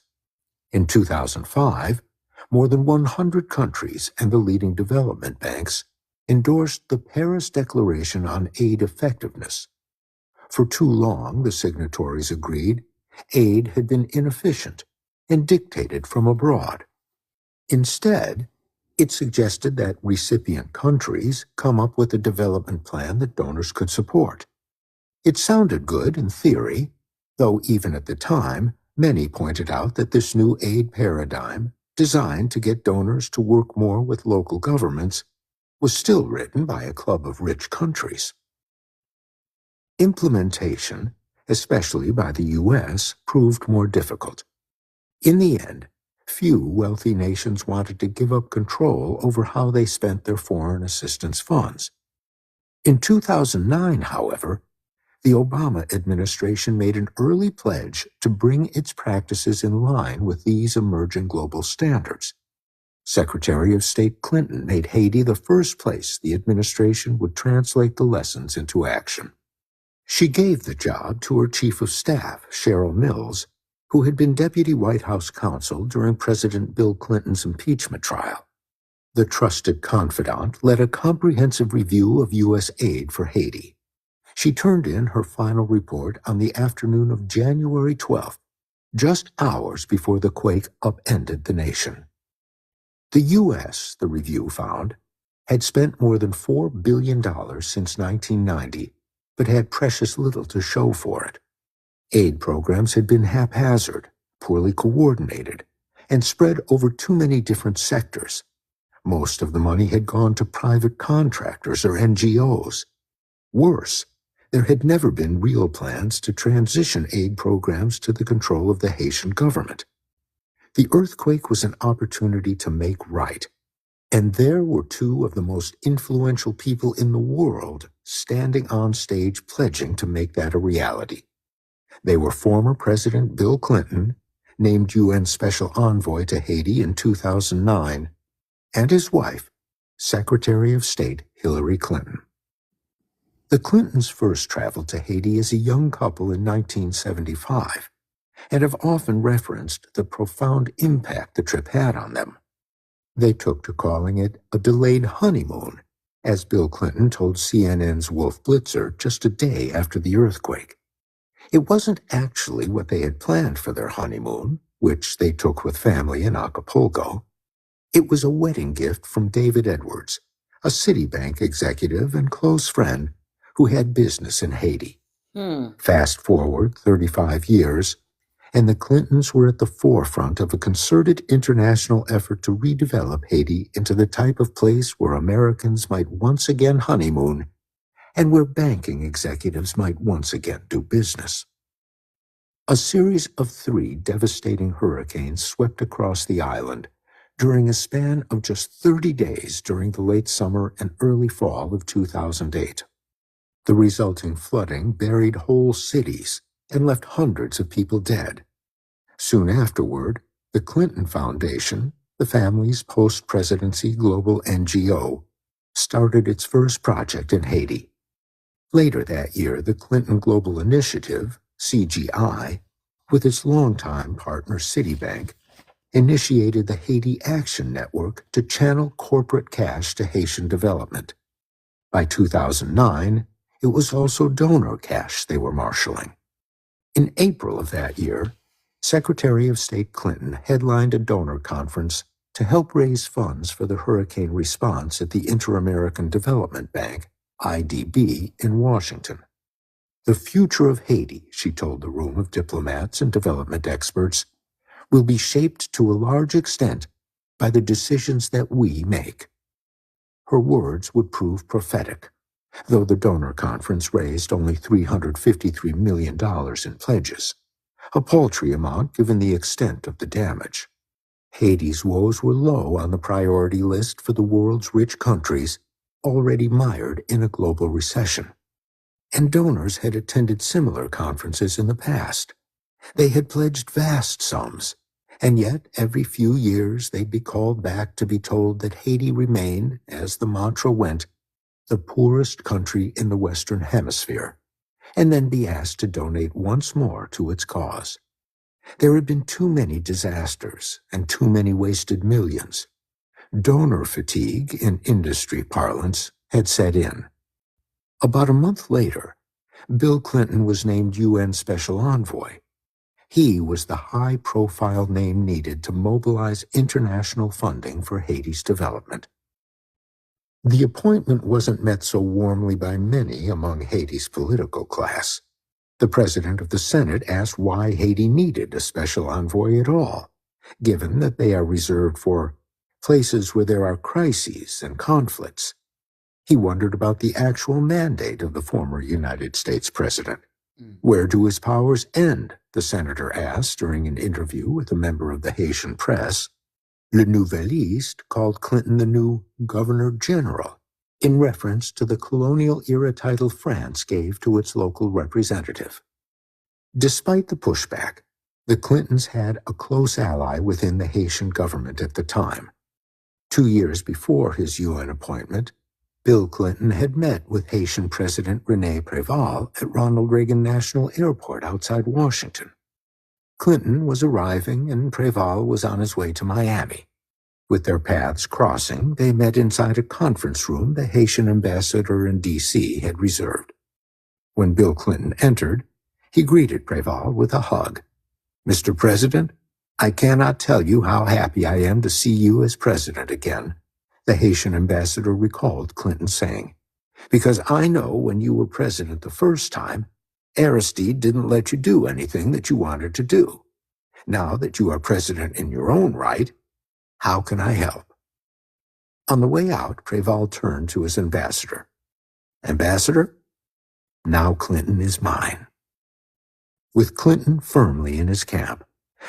In 2005, more than 100 countries and the leading development banks endorsed the Paris Declaration on Aid Effectiveness. For too long, the signatories agreed, aid had been inefficient and dictated from abroad. Instead, it suggested that recipient countries come up with a development plan that donors could support. It sounded good in theory, though even at the time, many pointed out that this new aid paradigm, designed to get donors to work more with local governments, was still written by a club of rich countries. Implementation, especially by the U.S., proved more difficult. In the end, few wealthy nations wanted to give up control over how they spent their foreign assistance funds. In 2009, however, the Obama administration made an early pledge to bring its practices in line with these emerging global standards. Secretary of State Clinton made Haiti the first place the administration would translate the lessons into action. She gave the job to her chief of staff, Cheryl Mills, who had been deputy White House counsel during President Bill Clinton's impeachment trial. The trusted confidant led a comprehensive review of U.S. aid for Haiti. She turned in her final report on the afternoon of January 12th, just hours before the quake upended the nation. The U.S., the review found, had spent more than $4 billion since 1990, but had precious little to show for it. Aid programs had been haphazard, poorly coordinated, and spread over too many different sectors. Most of the money had gone to private contractors or NGOs. Worse, there had never been real plans to transition aid programs to the control of the Haitian government. The earthquake was an opportunity to make right, and there were two of the most influential people in the world standing on stage pledging to make that a reality. They were former President Bill Clinton, named UN Special Envoy to Haiti in 2009, and his wife, Secretary of State Hillary Clinton. The Clintons first traveled to Haiti as a young couple in 1975 and have often referenced the profound impact the trip had on them. They took to calling it a delayed honeymoon, as Bill Clinton told CNN's Wolf Blitzer just a day after the earthquake. It wasn't actually what they had planned for their honeymoon, which they took with family in Acapulco. It was a wedding gift from David Edwards, a Citibank executive and close friend who had business in Haiti. Fast forward 35 years, and the Clintons were at the forefront of a concerted international effort to redevelop Haiti into the type of place where Americans might once again honeymoon and where banking executives might once again do business. A series of 3 devastating hurricanes swept across the island during a span of just 30 days during the late summer and early fall of 2008. The resulting flooding buried whole cities and left hundreds of people dead. Soon afterward, the Clinton Foundation, the family's post-presidency global NGO started its first project in Haiti. Later that year, the Clinton Global Initiative, CGI, with its longtime partner Citibank, initiated the Haiti Action Network to channel corporate cash to Haitian development. By 2009, it was also donor cash they were marshaling. In April of that year, Secretary of State Clinton headlined a donor conference to help raise funds for the hurricane response at the Inter-American Development Bank, IDB, in Washington. The future of Haiti, she told the room of diplomats and development experts, will be shaped to a large extent by the decisions that we make. Her words would prove prophetic, though the donor conference raised only $353 million in pledges, a paltry amount given the extent of the damage. Haiti's woes were low on the priority list for the world's rich countries, already mired in a global recession. And donors had attended similar conferences in the past. They had pledged vast sums, and yet every few years they'd be called back to be told that Haiti remained, as the mantra went, the poorest country in the Western Hemisphere, and then be asked to donate once more to its cause. There had been too many disasters and too many wasted millions. Donor fatigue, in industry parlance, had set in. About a month later, Bill Clinton was named UN Special Envoy. He was the high-profile name needed to mobilize international funding for Haiti's development. The appointment wasn't met so warmly by many among Haiti's political class. The president of the Senate asked why Haiti needed a special envoy at all, given that they are reserved for places where there are crises and conflicts. He wondered about the actual mandate of the former United States president. Where do his powers end? The senator asked during an interview with a member of the Haitian press. Le Nouvelliste called Clinton the new Governor General, in reference to the colonial-era title France gave to its local representative. Despite the pushback, the Clintons had a close ally within the Haitian government at the time. 2 years before his UN appointment, Bill Clinton had met with Haitian President René Préval at Ronald Reagan National Airport outside Washington. Clinton was arriving and Préval was on his way to Miami. With their paths crossing, they met inside a conference room the Haitian ambassador in D.C. had reserved. When Bill Clinton entered, he greeted Préval with a hug. "Mr. President, I cannot tell you how happy I am to see you as president again," the Haitian ambassador recalled Clinton saying, "because I know when you were president the first time, Aristide didn't let you do anything that you wanted to do. Now that you are president in your own right, how can I help?" On the way out, Préval turned to his ambassador. "Ambassador, now Clinton is mine." With Clinton firmly in his camp,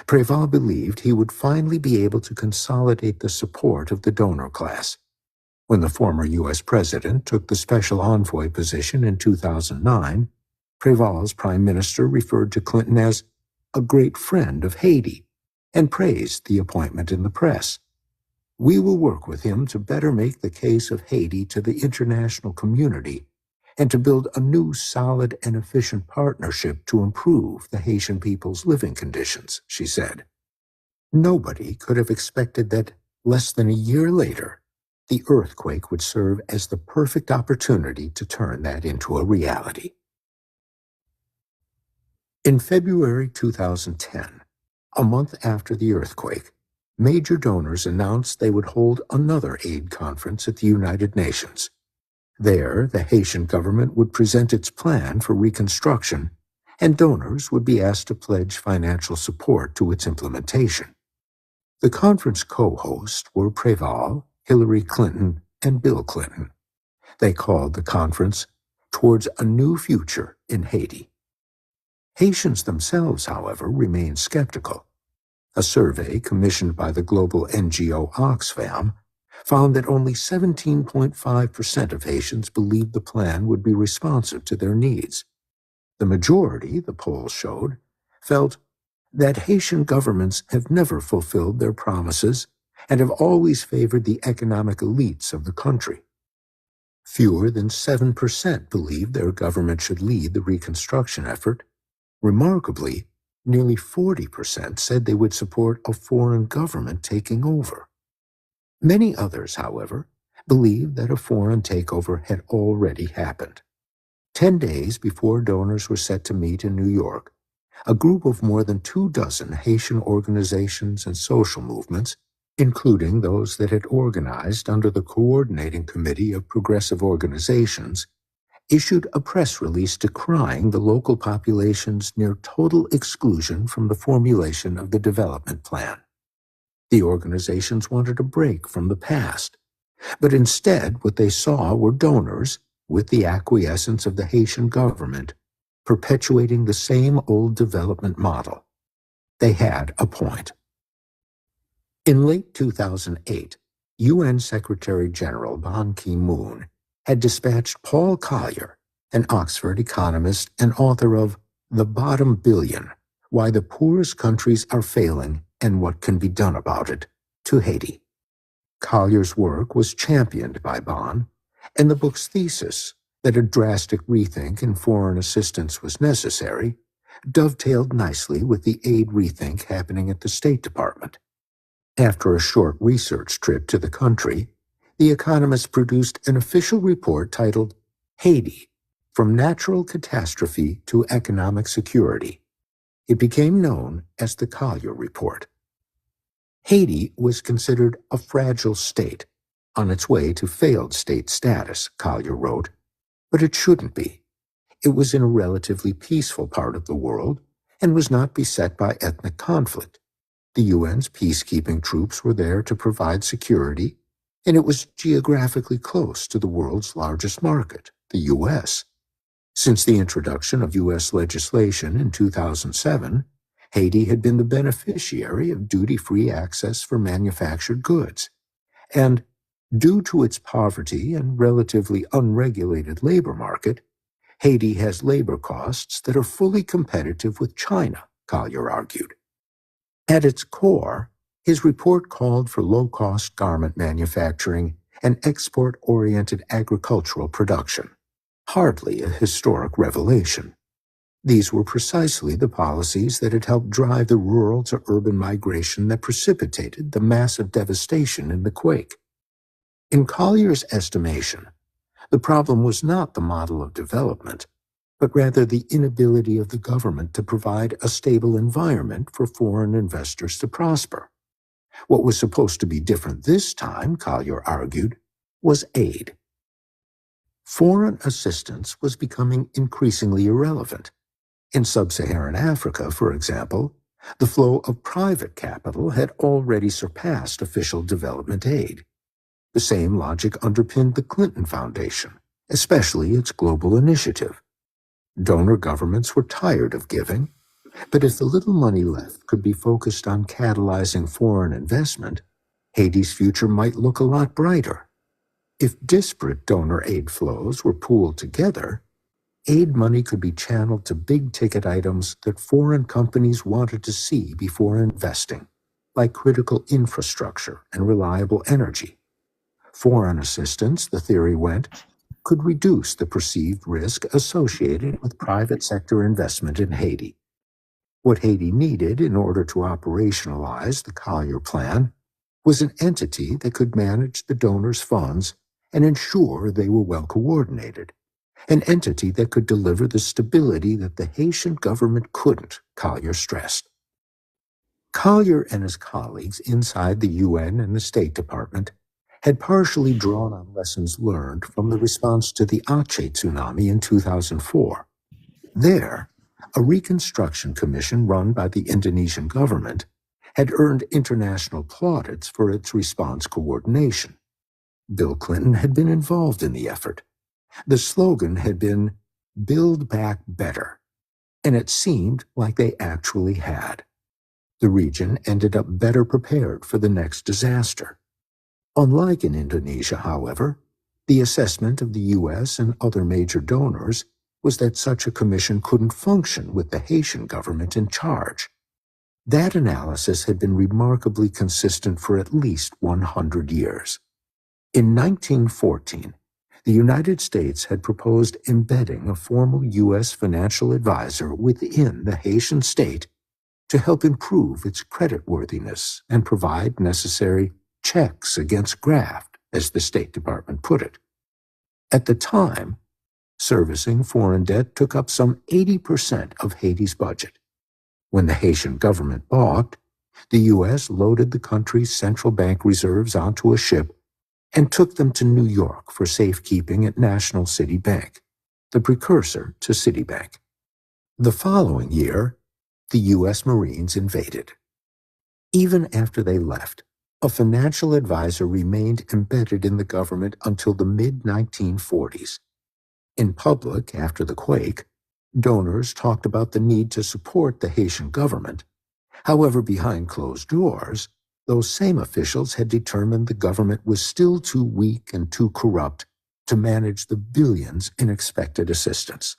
Préval believed he would finally be able to consolidate the support of the donor class. When the former U.S. president took the special envoy position in 2009, Préval's prime minister referred to Clinton as a great friend of Haiti and praised the appointment in the press. "We will work with him to better make the case of Haiti to the international community and to build a new solid and efficient partnership to improve the Haitian people's living conditions," she said. Nobody could have expected that, less than a year later, the earthquake would serve as the perfect opportunity to turn that into a reality. In February 2010, a month after the earthquake, major donors announced they would hold another aid conference at the United Nations. There, the Haitian government would present its plan for reconstruction, and donors would be asked to pledge financial support to its implementation. The conference co-hosts were Préval, Hillary Clinton, and Bill Clinton. They called the conference Towards a New Future in Haiti. Haitians themselves, however, remained skeptical. A survey commissioned by the global NGO Oxfam found that only 17.5% of Haitians believed the plan would be responsive to their needs. The majority, the polls showed, felt that Haitian governments have never fulfilled their promises and have always favored the economic elites of the country. Fewer than 7% believed their government should lead the reconstruction effort. Remarkably, nearly 40% said they would support a foreign government taking over. Many others, however, believed that a foreign takeover had already happened. 10 days before donors were set to meet in New York, a group of more than 24 Haitian organizations and social movements, including those that had organized under the Coordinating Committee of Progressive Organizations, issued a press release decrying the local population's near total exclusion from the formulation of the development plan. The organizations wanted a break from the past, but instead what they saw were donors, with the acquiescence of the Haitian government, perpetuating the same old development model. They had a point. In late 2008, UN Secretary General Ban Ki-moon had dispatched Paul Collier, an Oxford economist and author of The Bottom Billion: Why the Poorest Countries Are Failing and What Can Be Done About It, to Haiti. Collier's work was championed by Ban, and the book's thesis that a drastic rethink in foreign assistance was necessary dovetailed nicely with the aid rethink happening at the State Department. After a short research trip to the country, the economist produced an official report titled Haiti: From Natural Catastrophe to Economic Security. It became known as the Collier Report. Haiti was considered a fragile state, on its way to failed state status, Collier wrote, but it shouldn't be. It was in a relatively peaceful part of the world and was not beset by ethnic conflict. The UN's peacekeeping troops were there to provide security, and it was geographically close to the world's largest market, the U.S. Since the introduction of U.S. legislation in 2007, Haiti had been the beneficiary of duty-free access for manufactured goods, and due to its poverty and relatively unregulated labor market, Haiti has labor costs that are fully competitive with China, Collier argued. At its core, his report called for low-cost garment manufacturing and export-oriented agricultural production. Hardly a historic revelation. These were precisely the policies that had helped drive the rural to urban migration that precipitated the massive devastation in the quake. In Collier's estimation, the problem was not the model of development, but rather the inability of the government to provide a stable environment for foreign investors to prosper. What was supposed to be different this time, Collier argued, was aid. Foreign assistance was becoming increasingly irrelevant. In sub-Saharan Africa, for example, the flow of private capital had already surpassed official development aid. The same logic underpinned the Clinton Foundation, especially its global initiative. Donor governments were tired of giving, but if the little money left could be focused on catalyzing foreign investment, Haiti's future might look a lot brighter. If disparate donor aid flows were pooled together, aid money could be channeled to big-ticket items that foreign companies wanted to see before investing, like critical infrastructure and reliable energy. Foreign assistance, the theory went, could reduce the perceived risk associated with private sector investment in Haiti. What Haiti needed in order to operationalize the Collier Plan was an entity that could manage the donors' funds and ensure they were well coordinated, an entity that could deliver the stability that the Haitian government couldn't, Collier stressed. Collier and his colleagues inside the UN and the State Department had partially drawn on lessons learned from the response to the Aceh tsunami in 2004. There, a reconstruction commission run by the Indonesian government had earned international plaudits for its response coordination. Bill Clinton had been involved in the effort. The slogan had been, "Build Back Better," and it seemed like they actually had. The region ended up better prepared for the next disaster. Unlike in Indonesia, however, the assessment of the U.S. and other major donors was that such a commission couldn't function with the Haitian government in charge. That analysis had been remarkably consistent for at least 100 years. In 1914, the United States had proposed embedding a formal U.S. financial advisor within the Haitian state to help improve its creditworthiness and provide necessary checks against graft, as the State Department put it. At the time, servicing foreign debt took up some 80% of Haiti's budget. When the Haitian government balked, the U.S. loaded the country's central bank reserves onto a ship and took them to New York for safekeeping at National City Bank, the precursor to Citibank. The following year, the U.S. Marines invaded. Even after they left, a financial advisor remained embedded in the government until the mid-1940s. In public, after the quake, donors talked about the need to support the Haitian government. However, behind closed doors, those same officials had determined the government was still too weak and too corrupt to manage the billions in expected assistance.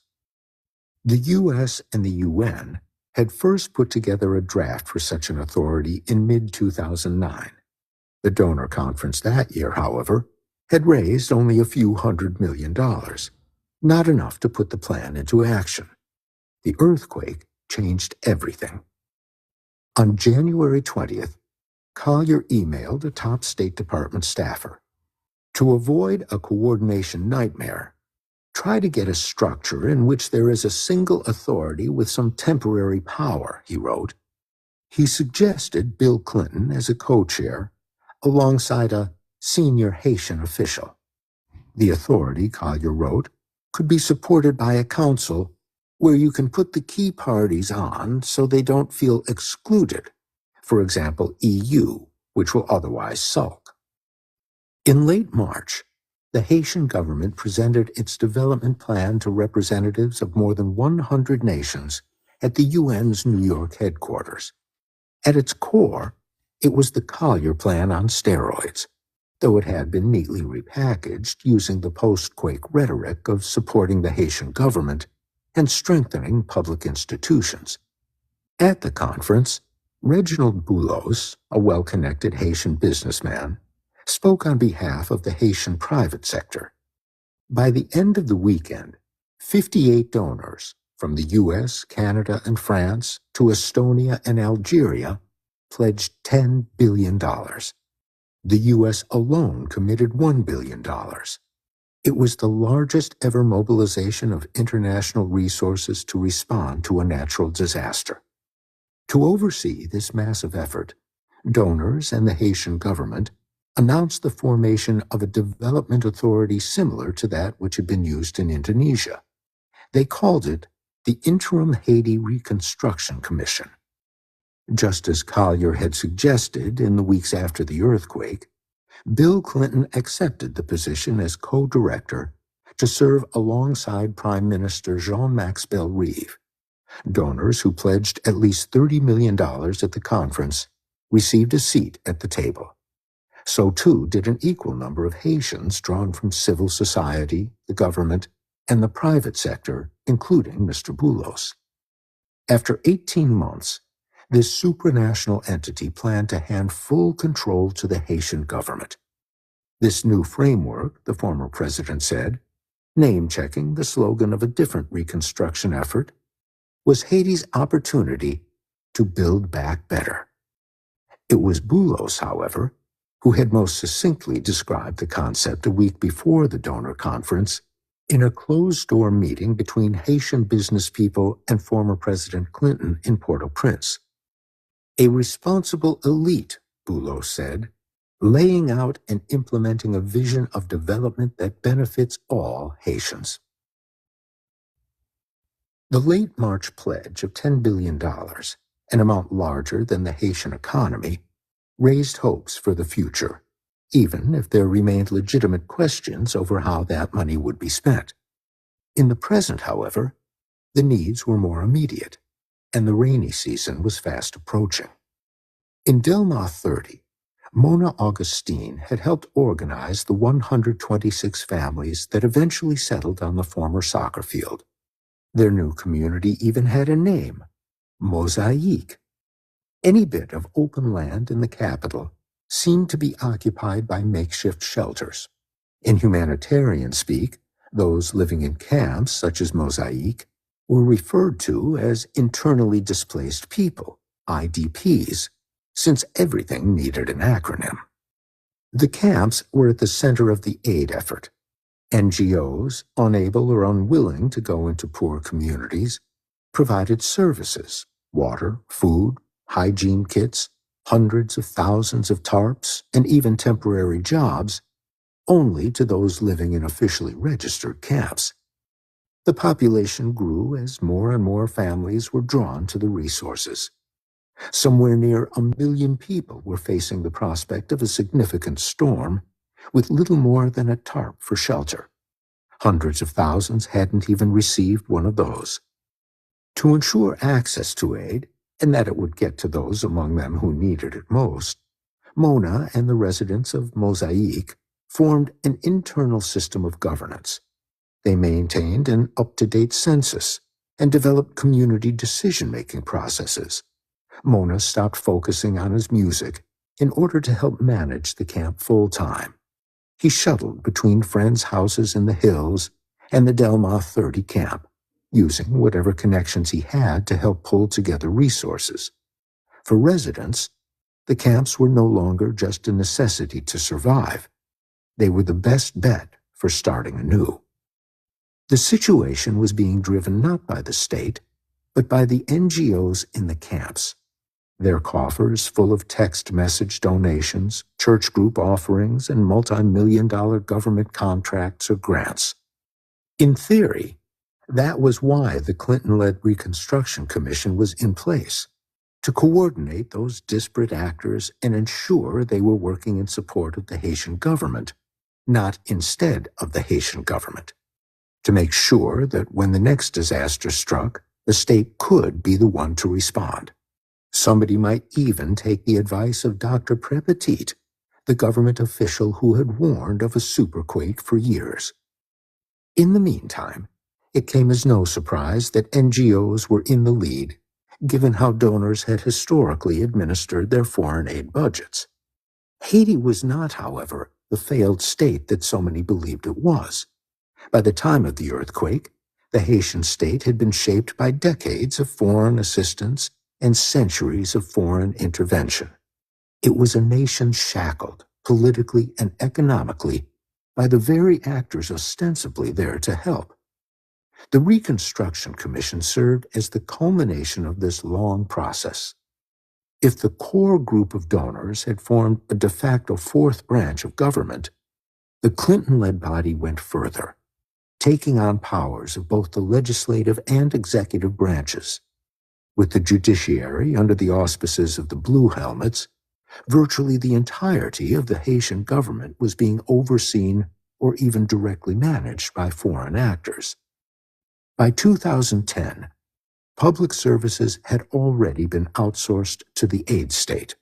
The U.S. and the UN had first put together a draft for such an authority in mid-2009. The donor conference that year, however, had raised only a few $100 million, not enough to put the plan into action. The earthquake changed everything. On January 20th, Collier emailed a top State Department staffer. To avoid a coordination nightmare, try to get a structure in which there is a single authority with some temporary power, he wrote. He suggested Bill Clinton as a co-chair, alongside a senior Haitian official. The authority, Collier wrote, could be supported by a council where you can put the key parties on so they don't feel excluded. For example, EU, which will otherwise sulk. In late March, the Haitian government presented its development plan to representatives of more than 100 nations at the UN's New York headquarters. At its core, it was the Collier Plan on steroids, though it had been neatly repackaged using the post-quake rhetoric of supporting the Haitian government and strengthening public institutions. At the conference, Reginald Boulos, a well-connected Haitian businessman, spoke on behalf of the Haitian private sector. By the end of the weekend, 58 donors from the U.S., Canada, and France to Estonia and Algeria pledged $10 billion. The U.S. alone committed $1 billion. It was the largest ever mobilization of international resources to respond to a natural disaster. To oversee this massive effort, donors and the Haitian government announced the formation of a development authority similar to that which had been used in Indonesia. They called it the Interim Haiti Reconstruction Commission. Just as Collier had suggested in the weeks after the earthquake, Bill Clinton accepted the position as co-director to serve alongside Prime Minister Jean-Max Bellerive. Donors who pledged at least $30 million at the conference received a seat at the table. So too did an equal number of Haitians drawn from civil society, the government, and the private sector, including Mr. Boulos. After 18 months, this supranational entity planned to hand full control to the Haitian government. This new framework, the former president said, name-checking the slogan of a different reconstruction effort, was Haiti's opportunity to build back better. It was Boulos, however, who had most succinctly described the concept a week before the donor conference in a closed-door meeting between Haitian business people and former President Clinton in Port-au-Prince. A responsible elite, Boulos said, laying out and implementing a vision of development that benefits all Haitians. The late March pledge of $10 billion, an amount larger than the Haitian economy, raised hopes for the future, even if there remained legitimate questions over how that money would be spent. In the present, however, the needs were more immediate, and the rainy season was fast approaching. In Delma 30, Mona Augustine had helped organize the 126 families that eventually settled on the former soccer field. Their new community even had a name, Mosaic. Any bit of open land in the capital seemed to be occupied by makeshift shelters. In humanitarian speak, those living in camps, such as Mosaic, were referred to as internally displaced people, IDPs, since everything needed an acronym. The camps were at the center of the aid effort. NGOs, unable or unwilling to go into poor communities, provided services, water, food, hygiene kits, hundreds of thousands of tarps, and even temporary jobs, only to those living in officially registered camps. The population grew as more and more families were drawn to the resources. Somewhere near 1 million people were facing the prospect of a significant storm, with little more than a tarp for shelter. Hundreds of thousands hadn't even received one of those. To ensure access to aid, and that it would get to those among them who needed it most, Mona and the residents of Mosaic formed an internal system of governance. They maintained an up-to-date census and developed community decision-making processes. Mona stopped focusing on his music in order to help manage the camp full-time. He shuttled between friends' houses in the hills and the Delma 30 camp, using whatever connections he had to help pull together resources. For residents, the camps were no longer just a necessity to survive. They were the best bet for starting anew. The situation was being driven not by the state, but by the NGOs in the camps. Their coffers full of text message donations, church group offerings, and multi-million-dollar government contracts or grants. In theory, that was why the Clinton-led Reconstruction Commission was in place, to coordinate those disparate actors and ensure they were working in support of the Haitian government, not instead of the Haitian government, to make sure that when the next disaster struck, the state could be the one to respond. Somebody might even take the advice of Dr. Prepetit, the government official who had warned of a superquake for years. In the meantime, it came as no surprise that NGOs were in the lead, given how donors had historically administered their foreign aid budgets. Haiti was not, however, the failed state that so many believed it was. By the time of the earthquake, the Haitian state had been shaped by decades of foreign assistance and centuries of foreign intervention. It was a nation shackled, politically and economically, by the very actors ostensibly there to help. The Reconstruction Commission served as the culmination of this long process. If the core group of donors had formed a de facto fourth branch of government, the Clinton-led body went further, taking on powers of both the legislative and executive branches. With the judiciary under the auspices of the Blue Helmets, virtually the entirety of the Haitian government was being overseen or even directly managed by foreign actors. By 2010, public services had already been outsourced to the aid state.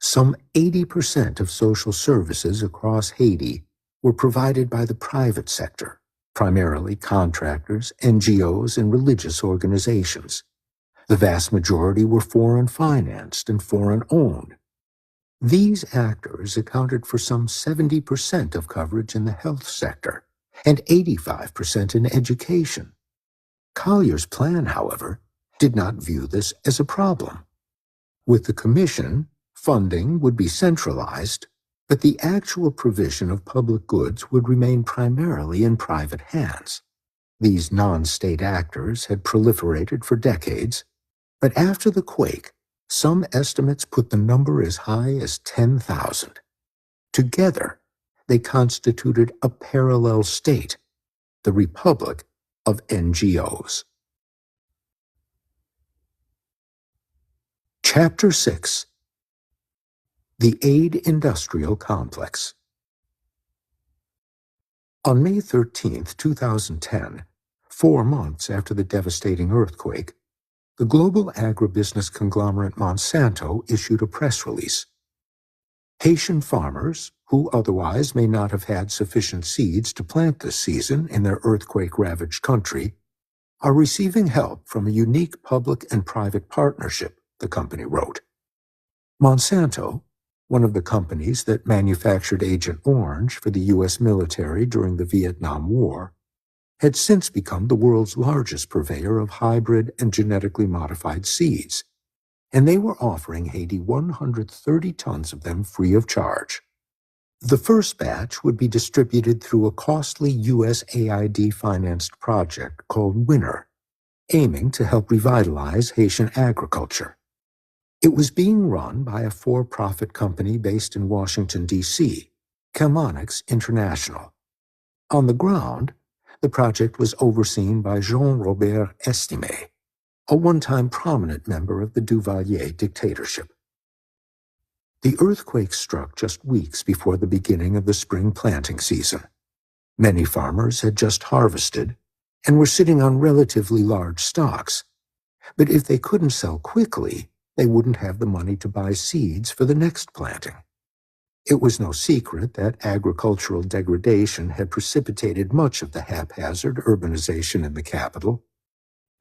Some 80% of social services across Haiti were provided by the private sector, primarily contractors, NGOs, and religious organizations. The vast majority were foreign-financed and foreign-owned. These actors accounted for some 70% of coverage in the health sector and 85% in education. Collier's plan, however, did not view this as a problem. With the commission, funding would be centralized, but the actual provision of public goods would remain primarily in private hands. These non-state actors had proliferated for decades, but after the quake, some estimates put the number as high as 10,000. Together, they constituted a parallel state, the Republic of NGOs. Chapter 6: The Aid Industrial Complex. On May 13, 2010, 4 months after the devastating earthquake, the global agribusiness conglomerate Monsanto issued a press release. Haitian farmers, who otherwise may not have had sufficient seeds to plant this season in their earthquake-ravaged country, are receiving help from a unique public and private partnership, the company wrote. Monsanto, one of the companies that manufactured Agent Orange for the U.S. military during the Vietnam War, had since become the world's largest purveyor of hybrid and genetically modified seeds, and they were offering Haiti 130 tons of them free of charge. The first batch would be distributed through a costly USAID-financed project called WINNER, aiming to help revitalize Haitian agriculture. It was being run by a for-profit company based in Washington, D.C., Chemonics International. On the ground, the project was overseen by Jean-Robert Estimé, a one-time prominent member of the Duvalier dictatorship. The earthquake struck just weeks before the beginning of the spring planting season. Many farmers had just harvested and were sitting on relatively large stocks, but if they couldn't sell quickly, they wouldn't have the money to buy seeds for the next planting. It was no secret that agricultural degradation had precipitated much of the haphazard urbanization in the capital,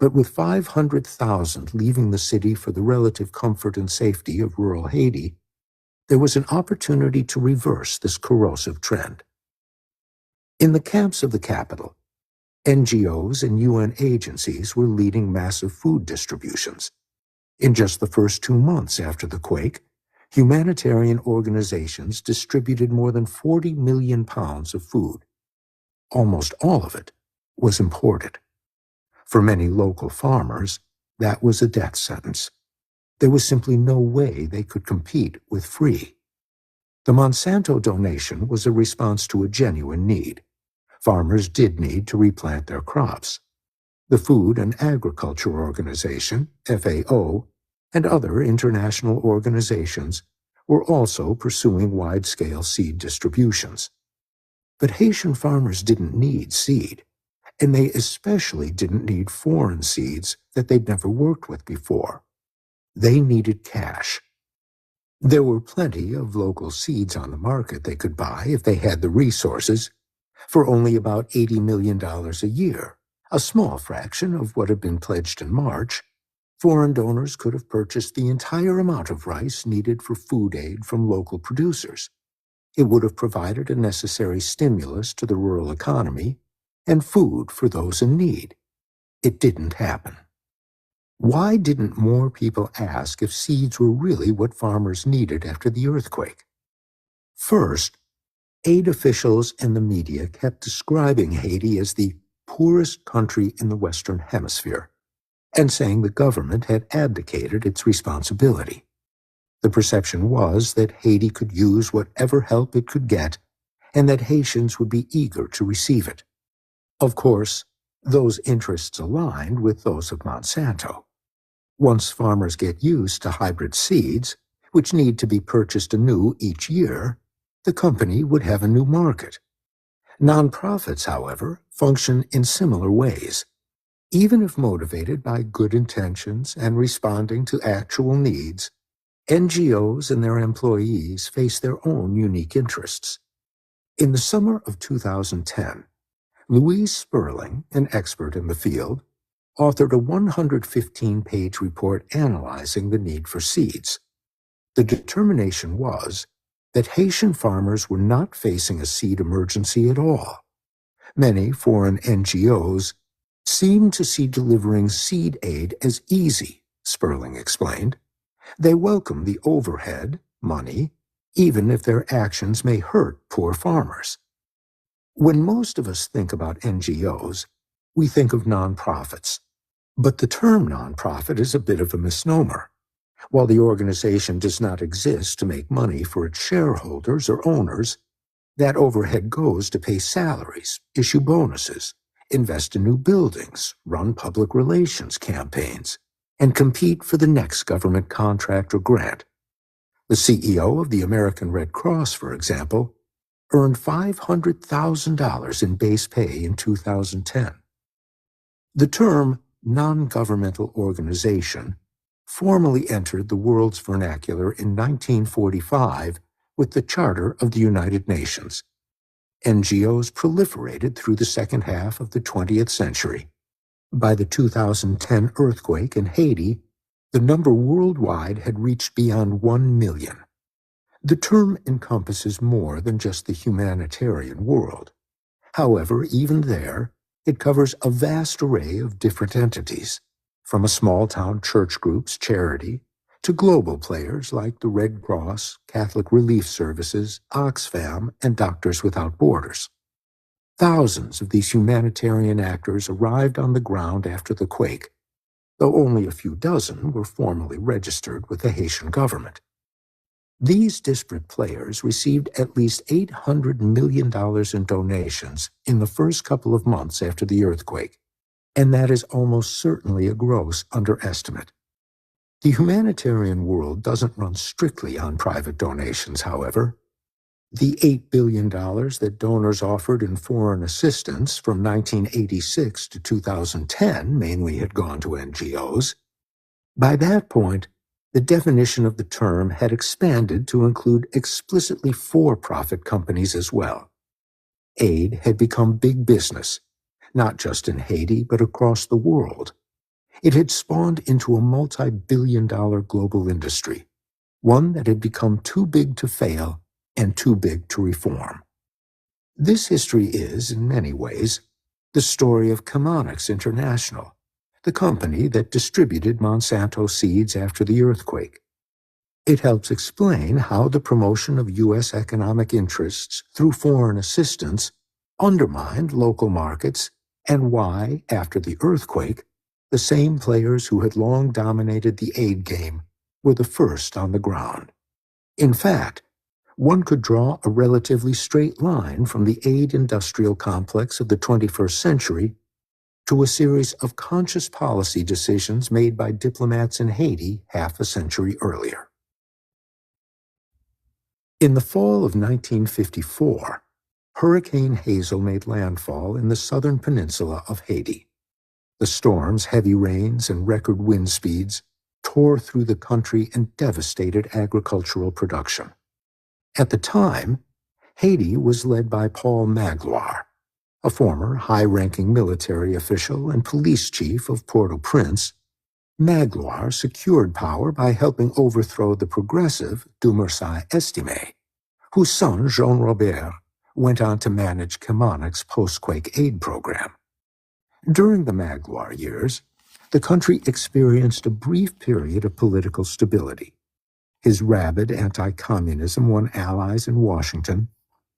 but with 500,000 leaving the city for the relative comfort and safety of rural Haiti, there was an opportunity to reverse this corrosive trend. In the camps of the capital, NGOs and UN agencies were leading massive food distributions. In just the first 2 months after the quake, humanitarian organizations distributed more than 40 million pounds of food. Almost all of it was imported. For many local farmers, that was a death sentence. There was simply no way they could compete with free. The Monsanto donation was a response to a genuine need. Farmers did need to replant their crops. The Food and Agriculture Organization, FAO, and other international organizations were also pursuing wide-scale seed distributions. But Haitian farmers didn't need seed, and they especially didn't need foreign seeds that they'd never worked with before. They needed cash. There were plenty of local seeds on the market they could buy if they had the resources, for only about $80 million a year, a small fraction of what had been pledged in March. Foreign donors could have purchased the entire amount of rice needed for food aid from local producers. It would have provided a necessary stimulus to the rural economy and food for those in need. It didn't happen. Why didn't more people ask if seeds were really what farmers needed after the earthquake? First, aid officials and the media kept describing Haiti as the poorest country in the Western Hemisphere, and saying the government had abdicated its responsibility. The perception was that Haiti could use whatever help it could get, and that Haitians would be eager to receive it. Of course, those interests aligned with those of Monsanto. Once farmers get used to hybrid seeds, which need to be purchased anew each year, the company would have a new market. Nonprofits, however, function in similar ways. Even if motivated by good intentions and responding to actual needs, NGOs and their employees face their own unique interests. In the summer of 2010, Louise Sperling, an expert in the field, authored a 115-page report analyzing the need for seeds. The determination was that Haitian farmers were not facing a seed emergency at all. Many foreign NGOs seemed to see delivering seed aid as easy, Sperling explained. They welcome the overhead, money, even if their actions may hurt poor farmers. When most of us think about NGOs, we think of nonprofits. But the term nonprofit is a bit of a misnomer. While the organization does not exist to make money for its shareholders or owners, that overhead goes to pay salaries, issue bonuses, invest in new buildings, run public relations campaigns, and compete for the next government contract or grant. The CEO of the American Red Cross, for example, earned $500,000 in base pay in 2010. The term non-governmental organization formally entered the world's vernacular in 1945 with the Charter of the United Nations. NGOs proliferated through the second half of the 20th century. By the 2010 earthquake in Haiti, The number worldwide had reached beyond 1 million. The term encompasses more than just the humanitarian world. However, even there, it covers a vast array of different entities, from a small-town church group's charity to global players like the Red Cross, Catholic Relief Services, Oxfam, and Doctors Without Borders. Thousands of these humanitarian actors arrived on the ground after the quake, though only a few dozen were formally registered with the Haitian government. These disparate players received at least $800 million in donations in the first couple of months after the earthquake, and that is almost certainly a gross underestimate. The humanitarian world doesn't run strictly on private donations, however. The $8 billion that donors offered in foreign assistance from 1986 to 2010 mainly had gone to NGOs. By that point, the definition of the term had expanded to include explicitly for-profit companies as well. Aid had become big business, not just in Haiti, but across the world. It had spawned into a multi-billion-dollar global industry, one that had become too big to fail and too big to reform. This history is, in many ways, the story of Chemonics International, the company that distributed Monsanto seeds after the earthquake. It helps explain how the promotion of U.S. economic interests through foreign assistance undermined local markets and why, after the earthquake, the same players who had long dominated the aid game were the first on the ground. In fact, one could draw a relatively straight line from the aid industrial complex of the 21st century to a series of conscious policy decisions made by diplomats in Haiti half a century earlier. In the fall of 1954, Hurricane Hazel made landfall in the southern peninsula of Haiti. The storm's heavy rains and record wind speeds tore through the country and devastated agricultural production. At the time, Haiti was led by Paul Magloire, a former high-ranking military official and police chief of Port-au-Prince. Magloire secured power by helping overthrow the progressive Dumercy Estimé, whose son, Jean Robert, went on to manage Chemonics' post-quake aid program. During the Magloire years, the country experienced a brief period of political stability. His rabid anti-communism won allies in Washington,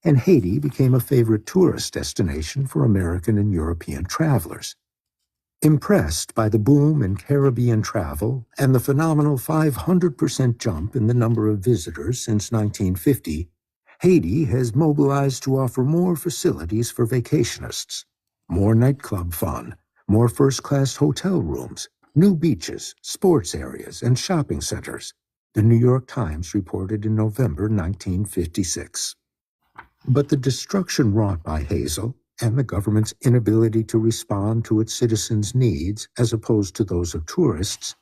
and Haiti became a favorite tourist destination for American and European travelers. Impressed by the boom in Caribbean travel and the phenomenal 500% jump in the number of visitors since 1950, Haiti has mobilized to offer more facilities for vacationists, more nightclub fun, more first-class hotel rooms, new beaches, sports areas, and shopping centers, the New York Times reported in November 1956. But the destruction wrought by Hazel and the government's inability to respond to its citizens' needs as opposed to those of tourists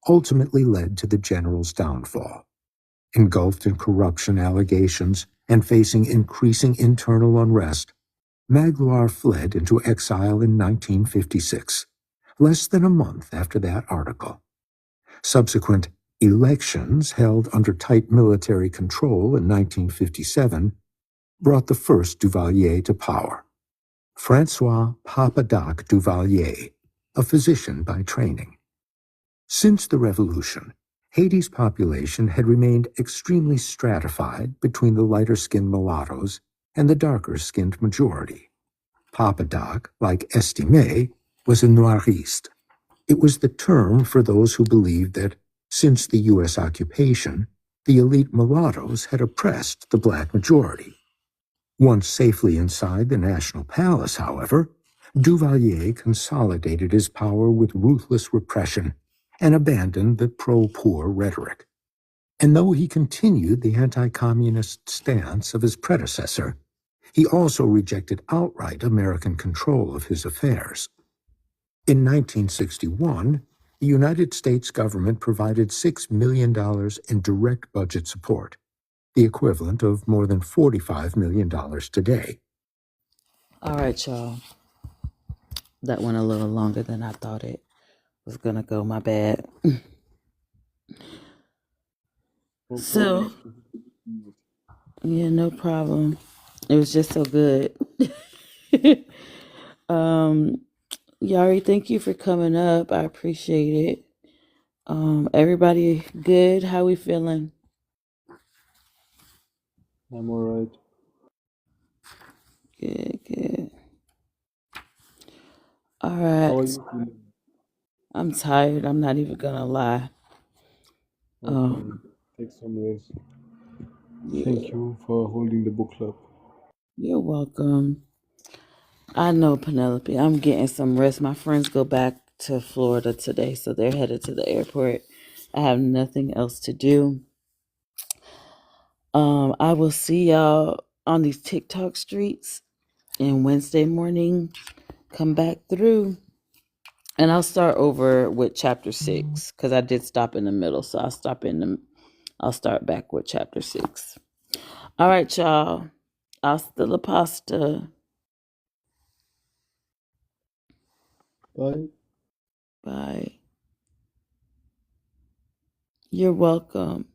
ultimately led to the general's downfall. Engulfed in corruption allegations and facing increasing internal unrest, Magloire fled into exile in 1956, less than a month after that article. Subsequent elections held under tight military control in 1957 brought the first Duvalier to power, François Papadoc Duvalier, a physician by training. Since the revolution, Haiti's population had remained extremely stratified between the lighter-skinned mulattoes and the darker-skinned majority. Papadoc, like Estimé, was a noiriste. It was the term for those who believed that, since the U.S. occupation, the elite mulattoes had oppressed the black majority. Once safely inside the National Palace, however, Duvalier consolidated his power with ruthless repression and abandoned the pro-poor rhetoric. And though he continued the anti-communist stance of his predecessor, he also rejected outright American control of his affairs. In 1961, the United States government provided $6 million in direct budget support, the equivalent of more than $45 million today. All right, y'all. That went a little longer than I thought it was going to go. My bad. No So, problem. yeah, no problem. It was just so good. um, Yari, thank you for coming up. I appreciate it. Everybody good? How we feeling? I'm alright. Good, good. All How are right. you feeling? I'm tired. I'm not even gonna lie. Okay, Um, take some rest. yeah, Thank you for holding the book club. you're welcome. I know, Penelope. I'm getting some rest. My friends go back to Florida today, so they're headed to the airport. I have nothing else to do. I will see y'all on these TikTok streets and Wednesday morning. Come back through. And I'll start over with chapter 6 because I did stop in the middle. So I'll start back with chapter 6. All right, y'all. Hasta la pasta. Bye. Bye. You're welcome.